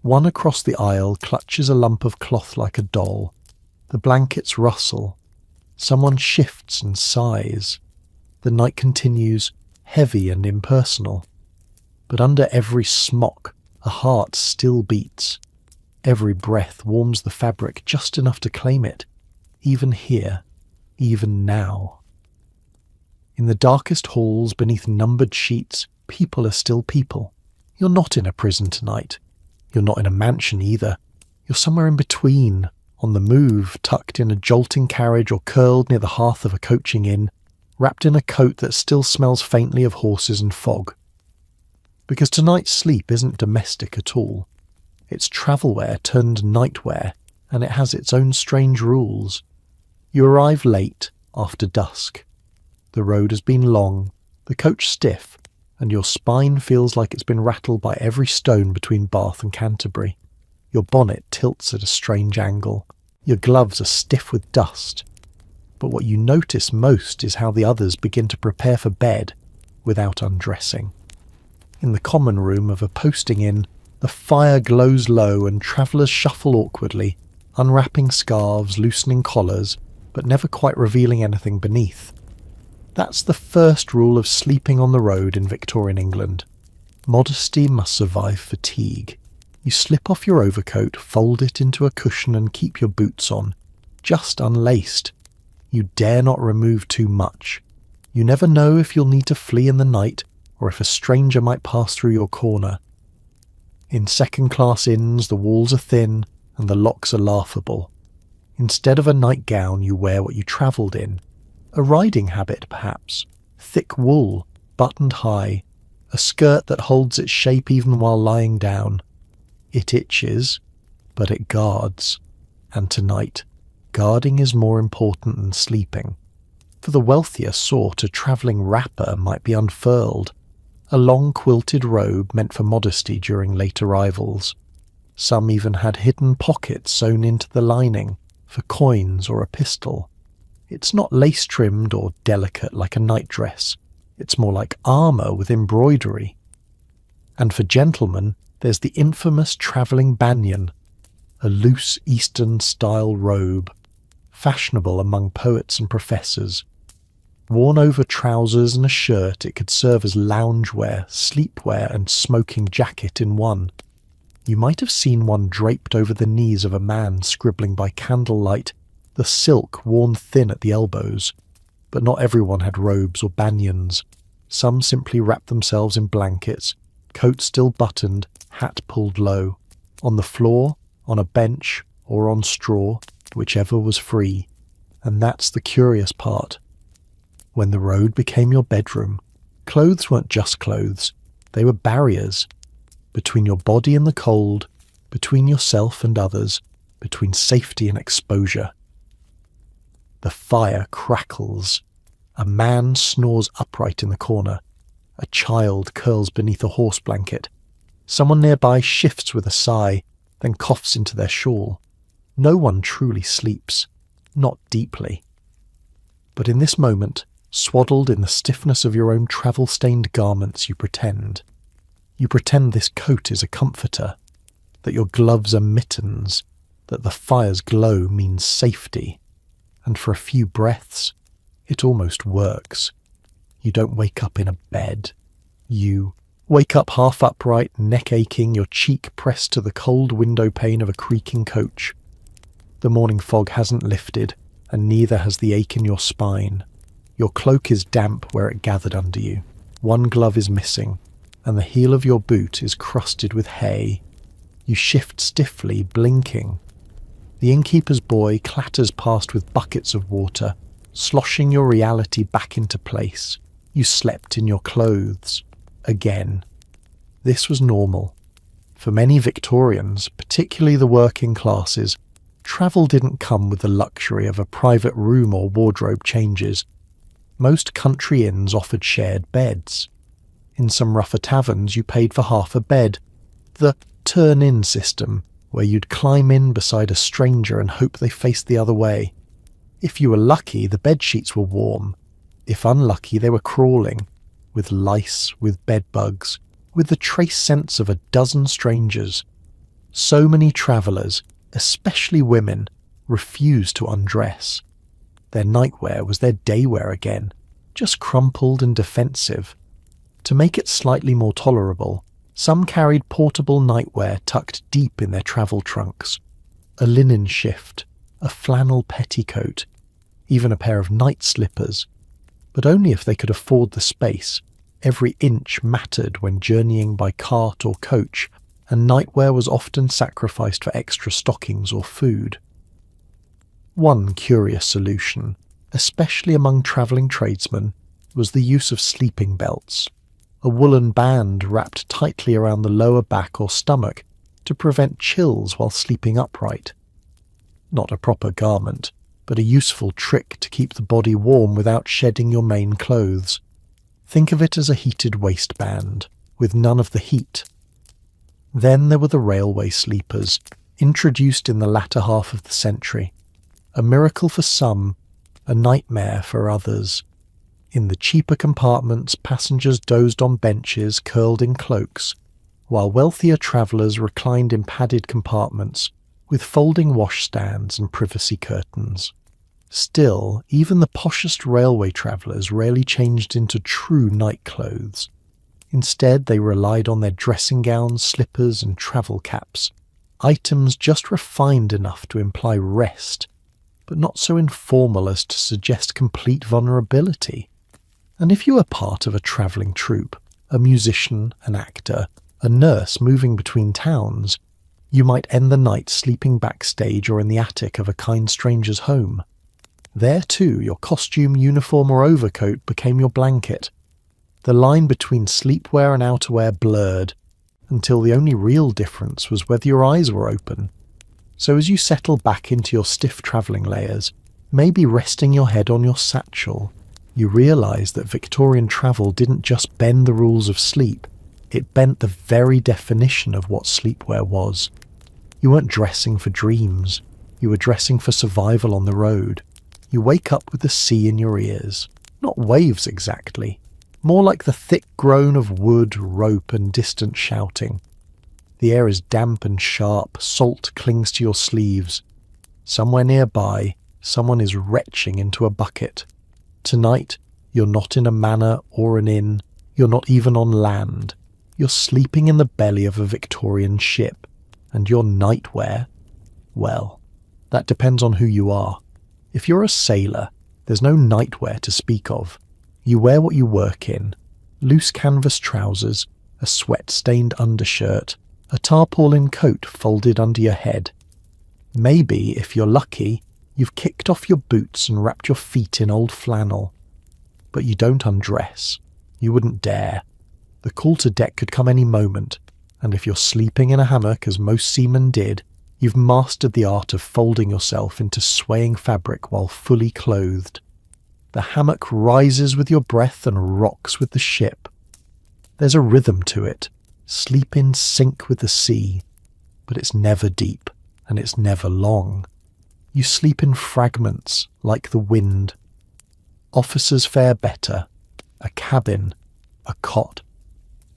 One across the aisle clutches a lump of cloth like a doll. The blankets rustle. Someone shifts and sighs. The night continues, heavy and impersonal. But under every smock, a heart still beats. Every breath warms the fabric just enough to claim it, even here, even now. In the darkest halls beneath numbered sheets, people are still people. You're not in a prison tonight. You're not in a mansion either. You're somewhere in between, on the move, tucked in a jolting carriage or curled near the hearth of a coaching inn, wrapped in a coat that still smells faintly of horses and fog. Because tonight's sleep isn't domestic at all. It's travelwear turned nightwear, and it has its own strange rules. You arrive late, after dusk. The road has been long, the coach stiff, and your spine feels like it's been rattled by every stone between Bath and Canterbury. Your bonnet tilts at a strange angle. Your gloves are stiff with dust. But what you notice most is how the others begin to prepare for bed without undressing. In the common room of a posting inn, the fire glows low and travellers shuffle awkwardly, unwrapping scarves, loosening collars, but never quite revealing anything beneath. That's the first rule of sleeping on the road in Victorian England. Modesty must survive fatigue. You slip off your overcoat, fold it into a cushion and keep your boots on, just unlaced. You dare not remove too much. You never know if you'll need to flee in the night or if a stranger might pass through your corner. In second-class inns the walls are thin and the locks are laughable. Instead of a nightgown you wear what you travelled in. A riding habit, perhaps. Thick wool, buttoned high. A skirt that holds its shape even while lying down. It itches, but it guards. And tonight, guarding is more important than sleeping. For the wealthier sort, a travelling wrapper might be unfurled. A long quilted robe meant for modesty during late arrivals. Some even had hidden pockets sewn into the lining, for coins or a pistol. It's not lace-trimmed or delicate like a nightdress. It's more like armour with embroidery. And for gentlemen, there's the infamous travelling banyan, a loose Eastern-style robe, fashionable among poets and professors. Worn over trousers and a shirt, it could serve as loungewear, sleepwear and smoking jacket in one. You might have seen one draped over the knees of a man scribbling by candlelight, the silk worn thin at the elbows. But not everyone had robes or banyans. Some simply wrapped themselves in blankets, coat still buttoned, hat pulled low, on the floor, on a bench, or on straw, whichever was free. And that's the curious part. When the road became your bedroom, clothes weren't just clothes, they were barriers. Between your body and the cold, between yourself and others, between safety and exposure. The fire crackles. A man snores upright in the corner. A child curls beneath a horse blanket. Someone nearby shifts with a sigh, then coughs into their shawl. No one truly sleeps, not deeply. But in this moment, swaddled in the stiffness of your own travel-stained garments, you pretend. You pretend this coat is a comforter, that your gloves are mittens, that the fire's glow means safety. And for a few breaths, it almost works. You don't wake up in a bed. You wake up half upright, neck aching, your cheek pressed to the cold window pane of a creaking coach. The morning fog hasn't lifted, and neither has the ache in your spine. Your cloak is damp where it gathered under you. One glove is missing, and the heel of your boot is crusted with hay. You shift stiffly, blinking. The innkeeper's boy clatters past with buckets of water, sloshing your reality back into place. You slept in your clothes. Again. This was normal. For many Victorians, particularly the working classes, travel didn't come with the luxury of a private room or wardrobe changes. Most country inns offered shared beds. In some rougher taverns you paid for half a bed. The turn-in system, where you'd climb in beside a stranger and hope they faced the other way. If you were lucky, the bed sheets were warm. If unlucky, they were crawling, with lice, with bedbugs, with the trace scents of a dozen strangers. So many travellers, especially women, refused to undress. Their nightwear was their daywear again, just crumpled and defensive. To make it slightly more tolerable, some carried portable nightwear tucked deep in their travel trunks. A linen shift, a flannel petticoat, even a pair of night slippers. But only if they could afford the space. Every inch mattered when journeying by cart or coach, and nightwear was often sacrificed for extra stockings or food. One curious solution, especially among travelling tradesmen, was the use of sleeping belts, a woolen band wrapped tightly around the lower back or stomach to prevent chills while sleeping upright. Not a proper garment, but a useful trick to keep the body warm without shedding your main clothes. Think of it as a heated waistband, with none of the heat. Then there were the railway sleepers, introduced in the latter half of the century. A miracle for some, a nightmare for others. In the cheaper compartments, passengers dozed on benches curled in cloaks, while wealthier travellers reclined in padded compartments with folding washstands and privacy curtains. Still, even the poshest railway travellers rarely changed into true night clothes. Instead, they relied on their dressing gowns, slippers and travel caps, items just refined enough to imply rest, but not so informal as to suggest complete vulnerability. And if you were part of a travelling troupe, a musician, an actor, a nurse moving between towns, you might end the night sleeping backstage or in the attic of a kind stranger's home. There too, your costume, uniform or overcoat became your blanket. The line between sleepwear and outerwear blurred, until the only real difference was whether your eyes were open. So as you settle back into your stiff travelling layers, maybe resting your head on your satchel, you realise that Victorian travel didn't just bend the rules of sleep, it bent the very definition of what sleepwear was. You weren't dressing for dreams, you were dressing for survival on the road. You wake up with the sea in your ears. Not waves exactly, more like the thick groan of wood, rope, and distant shouting. The air is damp and sharp, salt clings to your sleeves. Somewhere nearby, someone is retching into a bucket. Tonight, you're not in a manor or an inn, you're not even on land. You're sleeping in the belly of a Victorian ship, and your nightwear? Well, that depends on who you are. If you're a sailor, there's no nightwear to speak of. You wear what you work in: loose canvas trousers, a sweat-stained undershirt, a tarpaulin coat folded under your head. Maybe, if you're lucky, you've kicked off your boots and wrapped your feet in old flannel. But you don't undress. You wouldn't dare. The call to deck could come any moment, and if you're sleeping in a hammock as most seamen did, you've mastered the art of folding yourself into swaying fabric while fully clothed. The hammock rises with your breath and rocks with the ship. There's a rhythm to it. Sleep in sync with the sea. But it's never deep, and it's never long. You sleep in fragments, like the wind. Officers fare better. A cabin, a cot,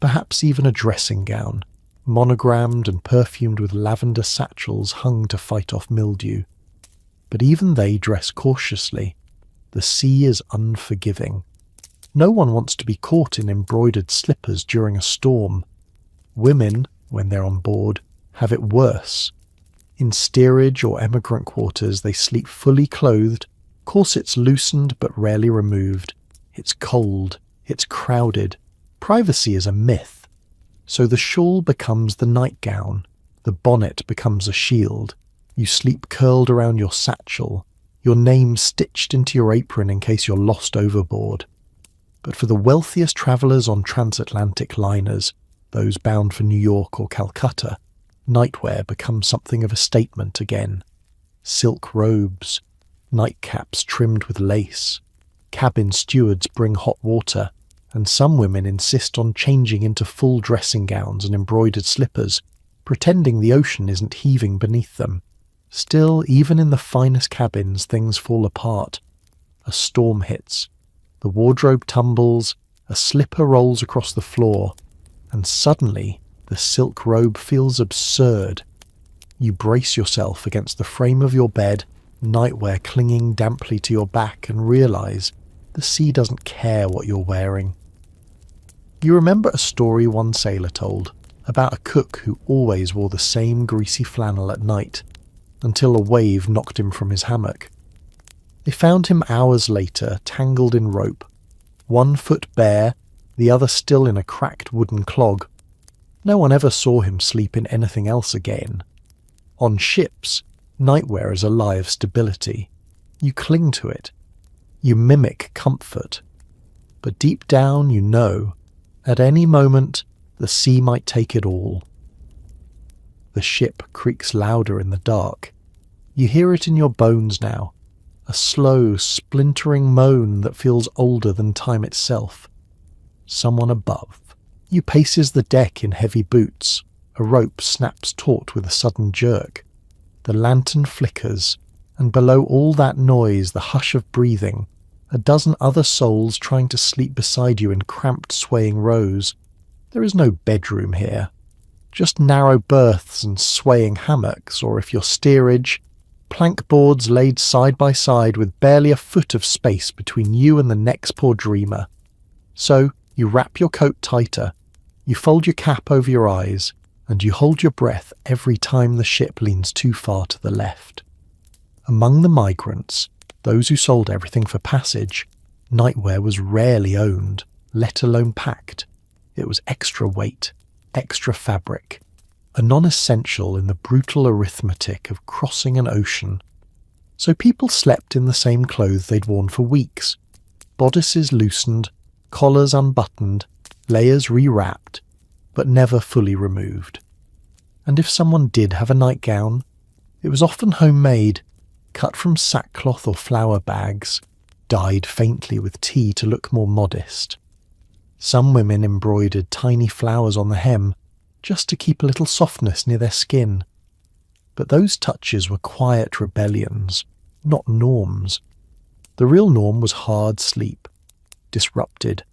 perhaps even a dressing gown, monogrammed and perfumed with lavender satchels hung to fight off mildew. But even they dress cautiously. The sea is unforgiving. No one wants to be caught in embroidered slippers during a storm. Women, when they're on board, have it worse. In steerage or emigrant quarters, they sleep fully clothed, corsets loosened but rarely removed. It's cold, it's crowded. Privacy is a myth. So the shawl becomes the nightgown, the bonnet becomes a shield. You sleep curled around your satchel, your name stitched into your apron in case you're lost overboard. But for the wealthiest travellers on transatlantic liners, those bound for New York or Calcutta, nightwear becomes something of a statement again. Silk robes, nightcaps trimmed with lace. Cabin stewards bring hot water, and some women insist on changing into full dressing gowns and embroidered slippers, pretending the ocean isn't heaving beneath them. Still, even in the finest cabins, things fall apart. A storm hits. The wardrobe tumbles, a slipper rolls across the floor, and suddenly the silk robe feels absurd. You brace yourself against the frame of your bed, nightwear clinging damply to your back, and realise the sea doesn't care what you're wearing. You remember a story one sailor told about a cook who always wore the same greasy flannel at night, until a wave knocked him from his hammock. They found him hours later, tangled in rope, one foot bare, the other still in a cracked wooden clog. No one ever saw him sleep in anything else again. On ships, nightwear is a lie of stability. You cling to it. You mimic comfort. But deep down you know, at any moment, the sea might take it all. The ship creaks louder in the dark. You hear it in your bones now, a slow, splintering moan that feels older than time itself. Someone above. You paces the deck in heavy boots. A rope snaps taut with a sudden jerk. The lantern flickers, and below all that noise, the hush of breathing, a dozen other souls trying to sleep beside you in cramped, swaying rows. There is no bedroom here. Just narrow berths and swaying hammocks, or if you're steerage, plank boards laid side by side with barely a foot of space between you and the next poor dreamer. So you wrap your coat tighter, you fold your cap over your eyes, and you hold your breath every time the ship leans too far to the left. Among the migrants, those who sold everything for passage, nightwear was rarely owned, let alone packed. It was extra weight, extra fabric, a non-essential in the brutal arithmetic of crossing an ocean. So people slept in the same clothes they'd worn for weeks. Bodices loosened, collars unbuttoned, layers rewrapped, but never fully removed. And if someone did have a nightgown, it was often homemade, cut from sackcloth or flour bags, dyed faintly with tea to look more modest. Some women embroidered tiny flowers on the hem, just to keep a little softness near their skin. But those touches were quiet rebellions, not norms. The real norm was hard sleep, disrupted,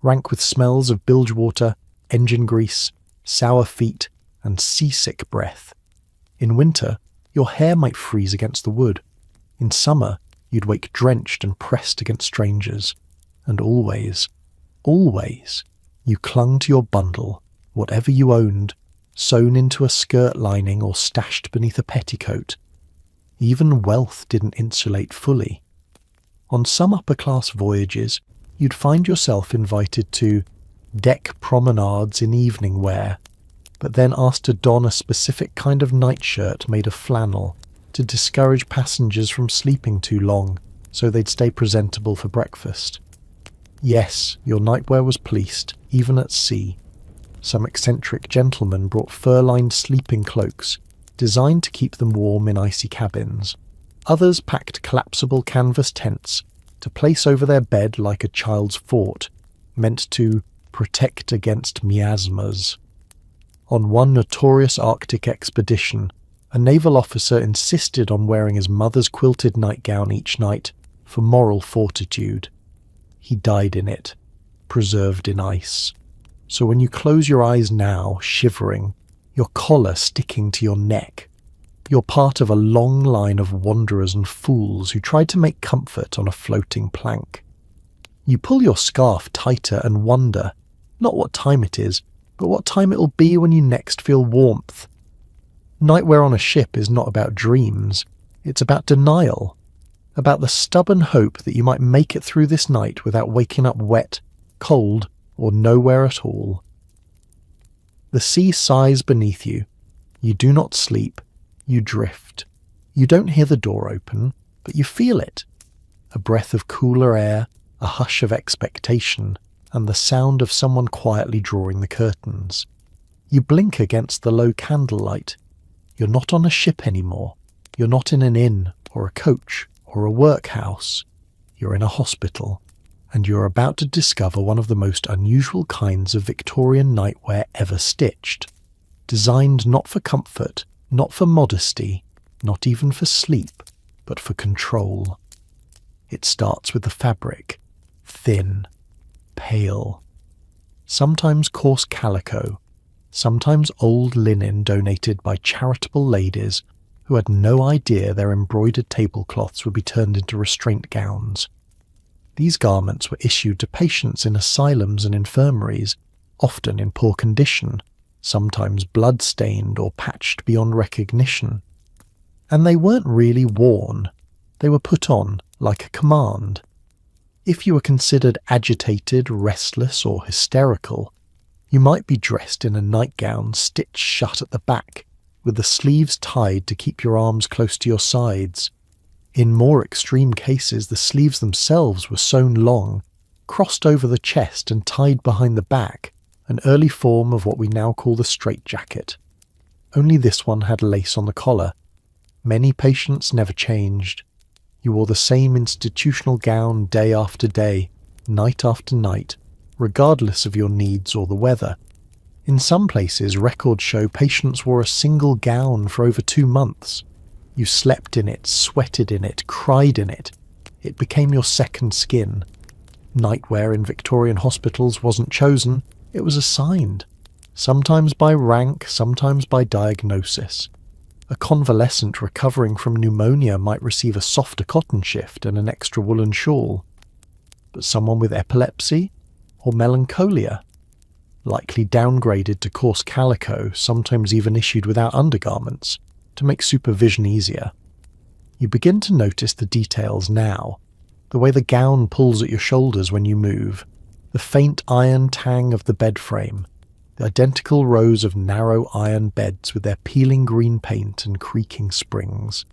rank with smells of bilge water, engine grease, sour feet, and seasick breath. In winter, your hair might freeze against the wood. In summer, you'd wake drenched and pressed against strangers. And always, always, you clung to your bundle, whatever you owned, sewn into a skirt lining or stashed beneath a petticoat. Even wealth didn't insulate fully. On some upper-class voyages, you'd find yourself invited to deck promenades in evening wear, but then asked to don a specific kind of nightshirt made of flannel to discourage passengers from sleeping too long so they'd stay presentable for breakfast. Yes, your nightwear was policed, even at sea. Some eccentric gentlemen brought fur-lined sleeping cloaks, designed to keep them warm in icy cabins. Others packed collapsible canvas tents to place over their bed like a child's fort, meant to protect against miasmas. On one notorious Arctic expedition, a naval officer insisted on wearing his mother's quilted nightgown each night for moral fortitude. He died in it, preserved in ice. So when you close your eyes now, shivering, your collar sticking to your neck, you're part of a long line of wanderers and fools who tried to make comfort on a floating plank. You pull your scarf tighter and wonder, not what time it is, but what time it'll be when you next feel warmth. Nightwear on a ship is not about dreams, it's about denial, about the stubborn hope that you might make it through this night without waking up wet, cold, or nowhere at all. The sea sighs beneath you. You do not sleep, you drift. You don't hear the door open, but you feel it. A breath of cooler air, a hush of expectation, and the sound of someone quietly drawing the curtains. You blink against the low candlelight. You're not on a ship anymore. You're not in an inn, or a coach, or a workhouse. You're in a hospital, and you're about to discover one of the most unusual kinds of Victorian nightwear ever stitched. Designed not for comfort, not for modesty, not even for sleep, but for control. It starts with the fabric, thin, pale, sometimes coarse calico, sometimes old linen donated by charitable ladies who had no idea their embroidered tablecloths would be turned into restraint gowns. These garments were issued to patients in asylums and infirmaries, often in poor condition, sometimes blood-stained or patched beyond recognition. And they weren't really worn. They were put on like a command. If you were considered agitated, restless, or hysterical, you might be dressed in a nightgown stitched shut at the back, with the sleeves tied to keep your arms close to your sides. In more extreme cases, the sleeves themselves were sewn long, crossed over the chest and tied behind the back, an early form of what we now call the straitjacket. Only this one had lace on the collar. Many patients never changed. You wore the same institutional gown day after day, night after night, regardless of your needs or the weather. In some places, records show patients wore a single gown for over 2 months. You slept in it, sweated in it, cried in it. It became your second skin. Nightwear in Victorian hospitals wasn't chosen, it was assigned. Sometimes by rank, sometimes by diagnosis. A convalescent recovering from pneumonia might receive a softer cotton shift and an extra woolen shawl. But someone with epilepsy or melancholia, likely downgraded to coarse calico, sometimes even issued without undergarments, to make supervision easier. You begin to notice the details now, the way the gown pulls at your shoulders when you move, the faint iron tang of the bed frame, the identical rows of narrow iron beds with their peeling green paint and creaking springs.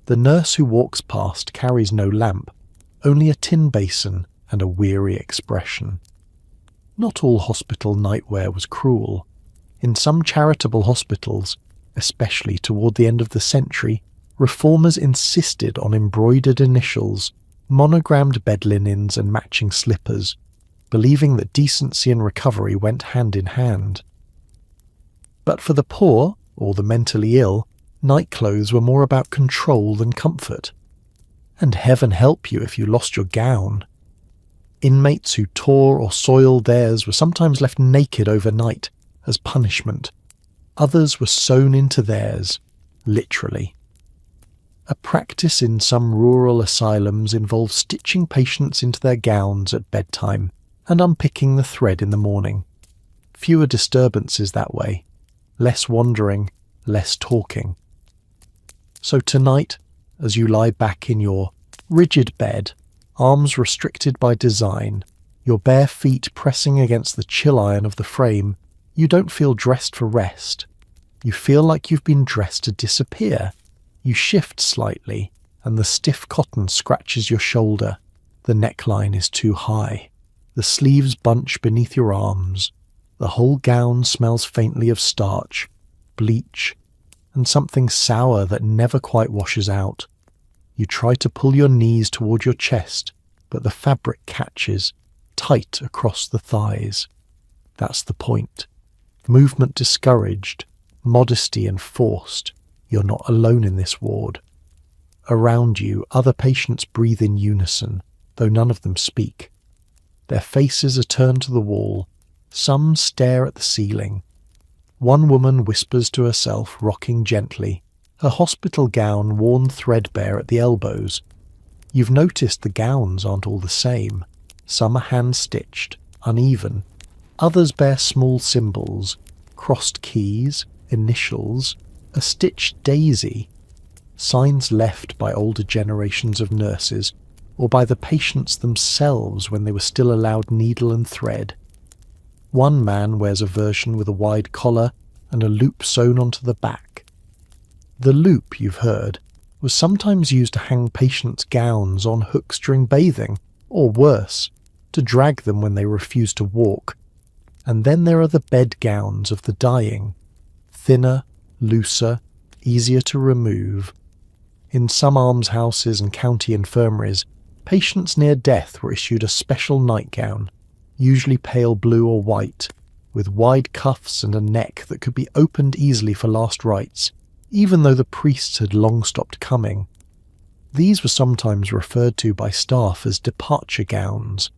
The nurse who walks past carries no lamp, only a tin basin and a weary expression. Not all hospital nightwear was cruel. In some charitable hospitals, especially toward the end of the century, reformers insisted on embroidered initials, monogrammed bed linens and matching slippers, believing that decency and recovery went hand in hand. But for the poor, or the mentally ill, nightclothes were more about control than comfort. And heaven help you if you lost your gown. Inmates who tore or soiled theirs were sometimes left naked overnight as punishment. Others were sewn into theirs, literally. A practice in some rural asylums involves stitching patients into their gowns at bedtime and unpicking the thread in the morning. Fewer disturbances that way, less wandering, less talking. So tonight, as you lie back in your rigid bed, arms restricted by design, your bare feet pressing against the chill iron of the frame, you don't feel dressed for rest. You feel like you've been dressed to disappear. You shift slightly, and the stiff cotton scratches your shoulder. The neckline is too high. The sleeves bunch beneath your arms. The whole gown smells faintly of starch, bleach, and something sour that never quite washes out. You try to pull your knees toward your chest, but the fabric catches, tight across the thighs. That's the point. Movement discouraged, modesty enforced. You're not alone in this ward. Around you, other patients breathe in unison, though none of them speak. Their faces are turned to the wall. Some stare at the ceiling. One woman whispers to herself, rocking gently, her hospital gown worn threadbare at the elbows. You've noticed the gowns aren't all the same. Some are hand-stitched, uneven. Others bear small symbols, crossed keys, initials, a stitched daisy, signs left by older generations of nurses or by the patients themselves when they were still allowed needle and thread. One man wears a version with a wide collar and a loop sewn onto the back. The loop, you've heard, was sometimes used to hang patients' gowns on hooks during bathing, or worse, to drag them when they refused to walk. And then there are the bed gowns of the dying, thinner, looser, easier to remove. In some almshouses and county infirmaries, patients near death were issued a special nightgown, usually pale blue or white, with wide cuffs and a neck that could be opened easily for last rites, even though the priests had long stopped coming. These were sometimes referred to by staff as departure gowns.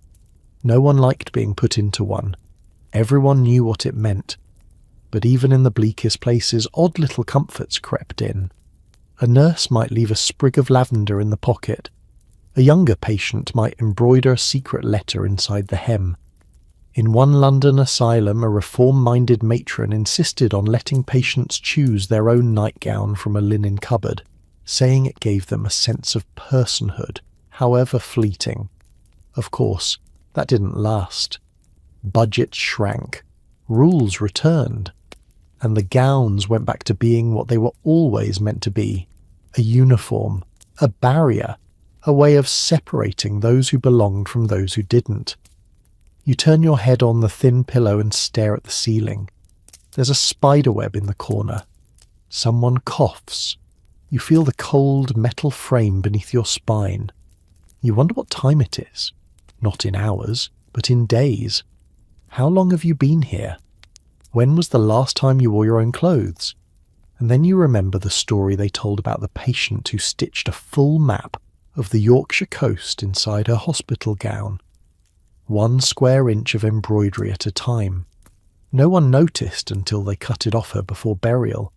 No one liked being put into one. Everyone knew what it meant. But even in the bleakest places, odd little comforts crept in. A nurse might leave a sprig of lavender in the pocket. A younger patient might embroider a secret letter inside the hem. In one London asylum, a reform-minded matron insisted on letting patients choose their own nightgown from a linen cupboard, saying it gave them a sense of personhood, however fleeting. Of course, that didn't last. Budgets shrank. Rules returned. And the gowns went back to being what they were always meant to be, a uniform, a barrier, a way of separating those who belonged from those who didn't. You turn your head on the thin pillow and stare at the ceiling. There's a spiderweb in the corner. Someone coughs. You feel the cold metal frame beneath your spine. You wonder what time it is. Not in hours, but in days. How long have you been here? When was the last time you wore your own clothes? And then you remember the story they told about the patient who stitched a full map of the Yorkshire coast inside her hospital gown. 1 square inch of embroidery at a time. No one noticed until they cut it off her before burial.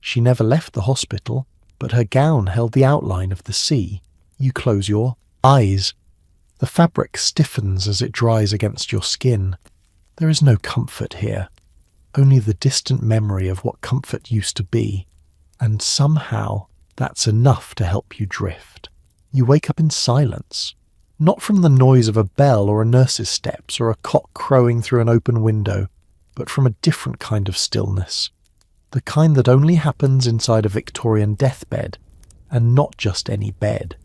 She never left the hospital, but her gown held the outline of the sea. You close your eyes. The fabric stiffens as it dries against your skin. There is no comfort here. Only the distant memory of what comfort used to be, and somehow that's enough to help you drift. You wake up in silence, not from the noise of a bell or a nurse's steps or a cock crowing through an open window, but from a different kind of stillness, the kind that only happens inside a Victorian deathbed, and not just any bed.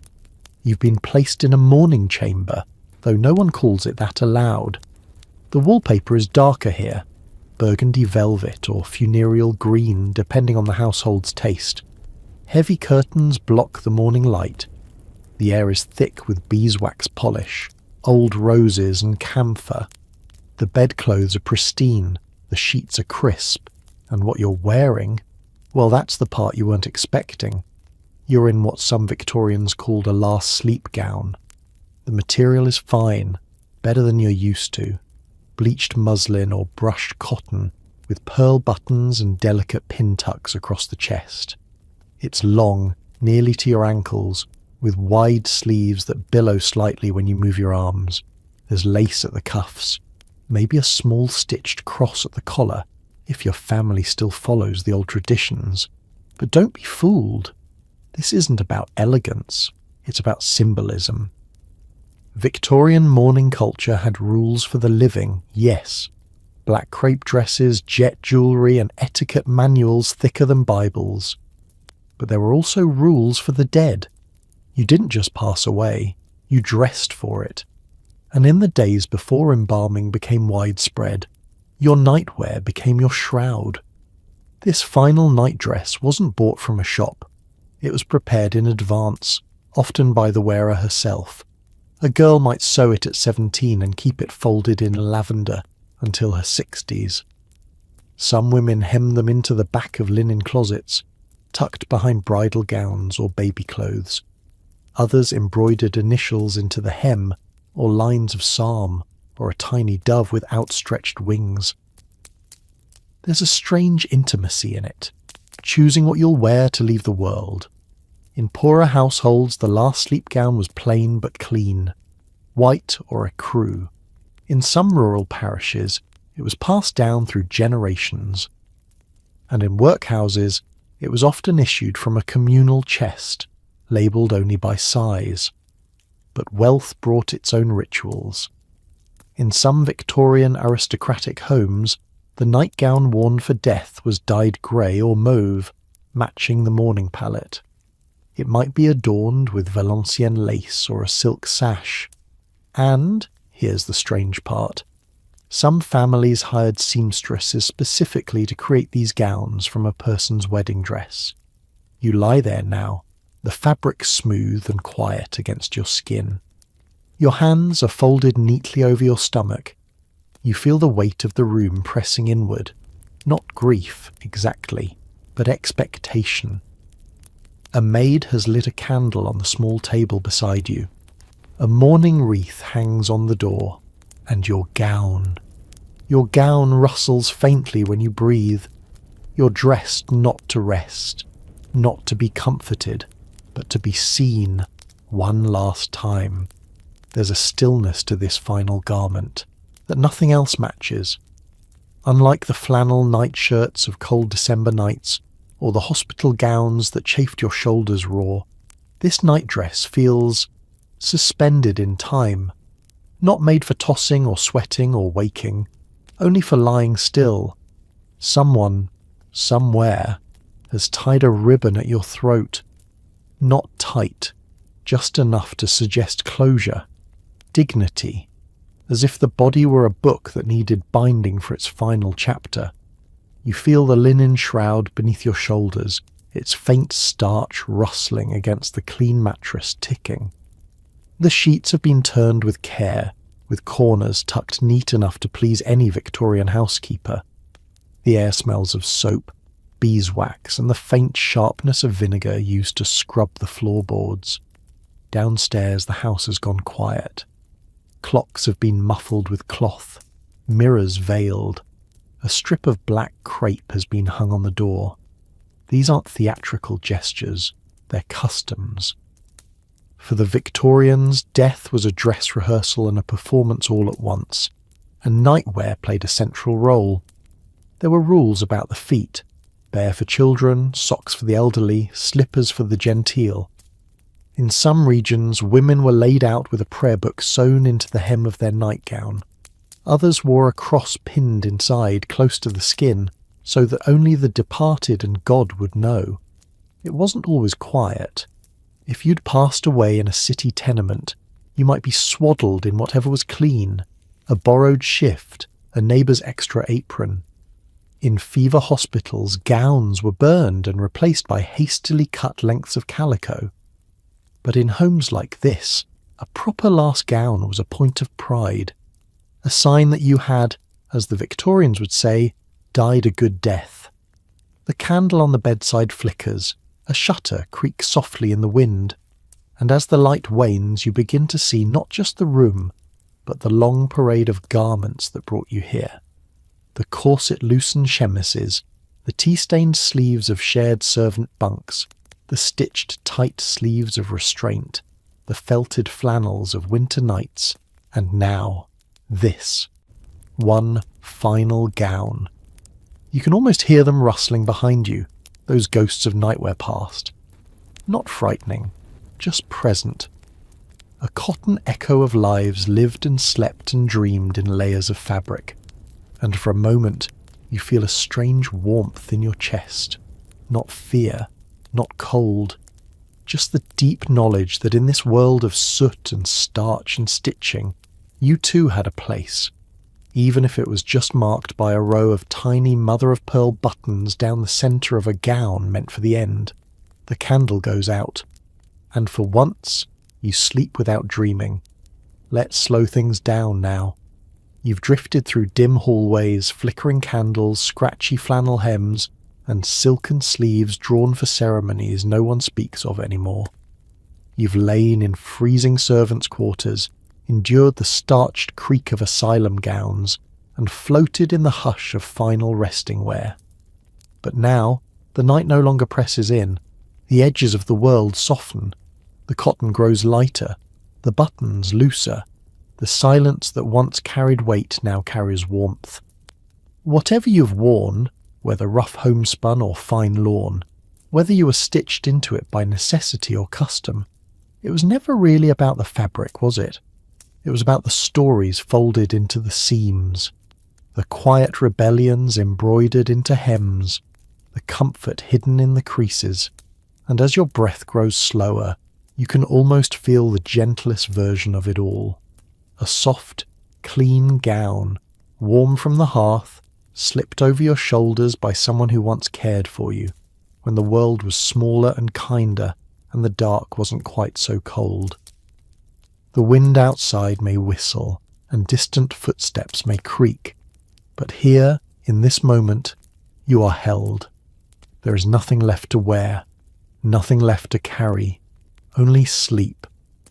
You've been placed in a mourning chamber, though no one calls it that aloud. The wallpaper is darker here, burgundy velvet or funereal green, depending on the household's taste. Heavy curtains block the morning light. The air is thick with beeswax polish, old roses and camphor. The bedclothes are pristine, the sheets are crisp, and what you're wearing, well, that's the part you weren't expecting. You're in what some Victorians called a last sleep gown. The material is fine, better than you're used to. Bleached muslin or brushed cotton with pearl buttons and delicate pin tucks across the chest. It's long, nearly to your ankles, with wide sleeves that billow slightly when you move your arms. There's lace at the cuffs, maybe a small stitched cross at the collar, if your family still follows the old traditions. But don't be fooled. This isn't about elegance, it's about symbolism. Victorian mourning culture had rules for the living, yes. Black crepe dresses, jet jewellery and etiquette manuals thicker than Bibles. But there were also rules for the dead. You didn't just pass away, you dressed for it. And in the days before embalming became widespread, your nightwear became your shroud. This final nightdress wasn't bought from a shop. It was prepared in advance, often by the wearer herself. A girl might sew it at 17 and keep it folded in lavender until her 60s. Some women hemmed them into the back of linen closets, tucked behind bridal gowns or baby clothes. Others embroidered initials into the hem, or lines of psalm, or a tiny dove with outstretched wings. There's a strange intimacy in it, choosing what you'll wear to leave the world. In poorer households, the last sleep gown was plain but clean, white or ecru. In some rural parishes, it was passed down through generations. And in workhouses, it was often issued from a communal chest, labelled only by size. But wealth brought its own rituals. In some Victorian aristocratic homes, the nightgown worn for death was dyed grey or mauve, matching the mourning palette. It might be adorned with Valenciennes lace or a silk sash. And, here's the strange part, some families hired seamstresses specifically to create these gowns from a person's wedding dress. You lie there now, the fabric smooth and quiet against your skin. Your hands are folded neatly over your stomach. You feel the weight of the room pressing inward. Not grief, exactly, but expectation. A maid has lit a candle on the small table beside you. A mourning wreath hangs on the door. And your gown. Your gown rustles faintly when you breathe. You're dressed not to rest, not to be comforted, but to be seen one last time. There's a stillness to this final garment that nothing else matches. Unlike the flannel nightshirts of cold December nights, or the hospital gowns that chafed your shoulders raw, this nightdress feels suspended in time, not made for tossing or sweating or waking, only for lying still. Someone, somewhere, has tied a ribbon at your throat. Not tight, just enough to suggest closure, dignity, as if the body were a book that needed binding for its final chapter. You feel the linen shroud beneath your shoulders, its faint starch rustling against the clean mattress ticking. The sheets have been turned with care, with corners tucked neat enough to please any Victorian housekeeper. The air smells of soap, beeswax, and the faint sharpness of vinegar used to scrub the floorboards. Downstairs the house has gone quiet. Clocks have been muffled with cloth, mirrors veiled. A strip of black crepe has been hung on the door. These aren't theatrical gestures, they're customs. For the Victorians, death was a dress rehearsal and a performance all at once, and nightwear played a central role. There were rules about the feet, bare for children, socks for the elderly, slippers for the genteel. In some regions, women were laid out with a prayer book sewn into the hem of their nightgown. Others wore a cross pinned inside, close to the skin, so that only the departed and God would know. It wasn't always quiet. If you'd passed away in a city tenement, you might be swaddled in whatever was clean, a borrowed shift, a neighbour's extra apron. In fever hospitals, gowns were burned and replaced by hastily cut lengths of calico. But in homes like this, a proper last gown was a point of pride, a sign that you had, as the Victorians would say, died a good death. The candle on the bedside flickers, A shutter creaks softly in the wind, and as the light wanes you begin to see not just the room, but the long parade of garments that brought you here. The corset-loosened chemises, the tea-stained sleeves of shared servant bunks, the stitched tight sleeves of restraint, the felted flannels of winter nights, and now, this. One final gown. You can almost hear them rustling behind you, those ghosts of Nightwear past. Not frightening, just present. A cotton echo of lives lived and slept and dreamed in layers of fabric, and for a moment you feel a strange warmth in your chest. Not fear, not cold, just the deep knowledge that in this world of soot and starch and stitching, you too had a place, even if it was just marked by a row of tiny mother-of-pearl buttons down the centre of a gown meant for the end. The candle goes out, and for once you sleep without dreaming. Let's slow things down now. You've drifted through dim hallways, flickering candles, scratchy flannel hems, and silken sleeves drawn for ceremonies no one speaks of anymore. You've lain in freezing servants' quarters, endured the starched creak of asylum gowns, and floated in the hush of final resting wear. But now, the night no longer presses in. The edges of the world soften. The cotton grows lighter, the buttons looser. The silence that once carried weight now carries warmth. Whatever you've worn, whether rough homespun or fine lawn, whether you were stitched into it by necessity or custom, it was never really about the fabric, was it? It was about the stories folded into the seams, the quiet rebellions embroidered into hems, the comfort hidden in the creases, and as your breath grows slower, you can almost feel the gentlest version of it all. A soft, clean gown, warm from the hearth, slipped over your shoulders by someone who once cared for you, when the world was smaller and kinder and the dark wasn't quite so cold. The wind outside may whistle and distant footsteps may creak, but here, in this moment, you are held. There is nothing left to wear, nothing left to carry, only sleep,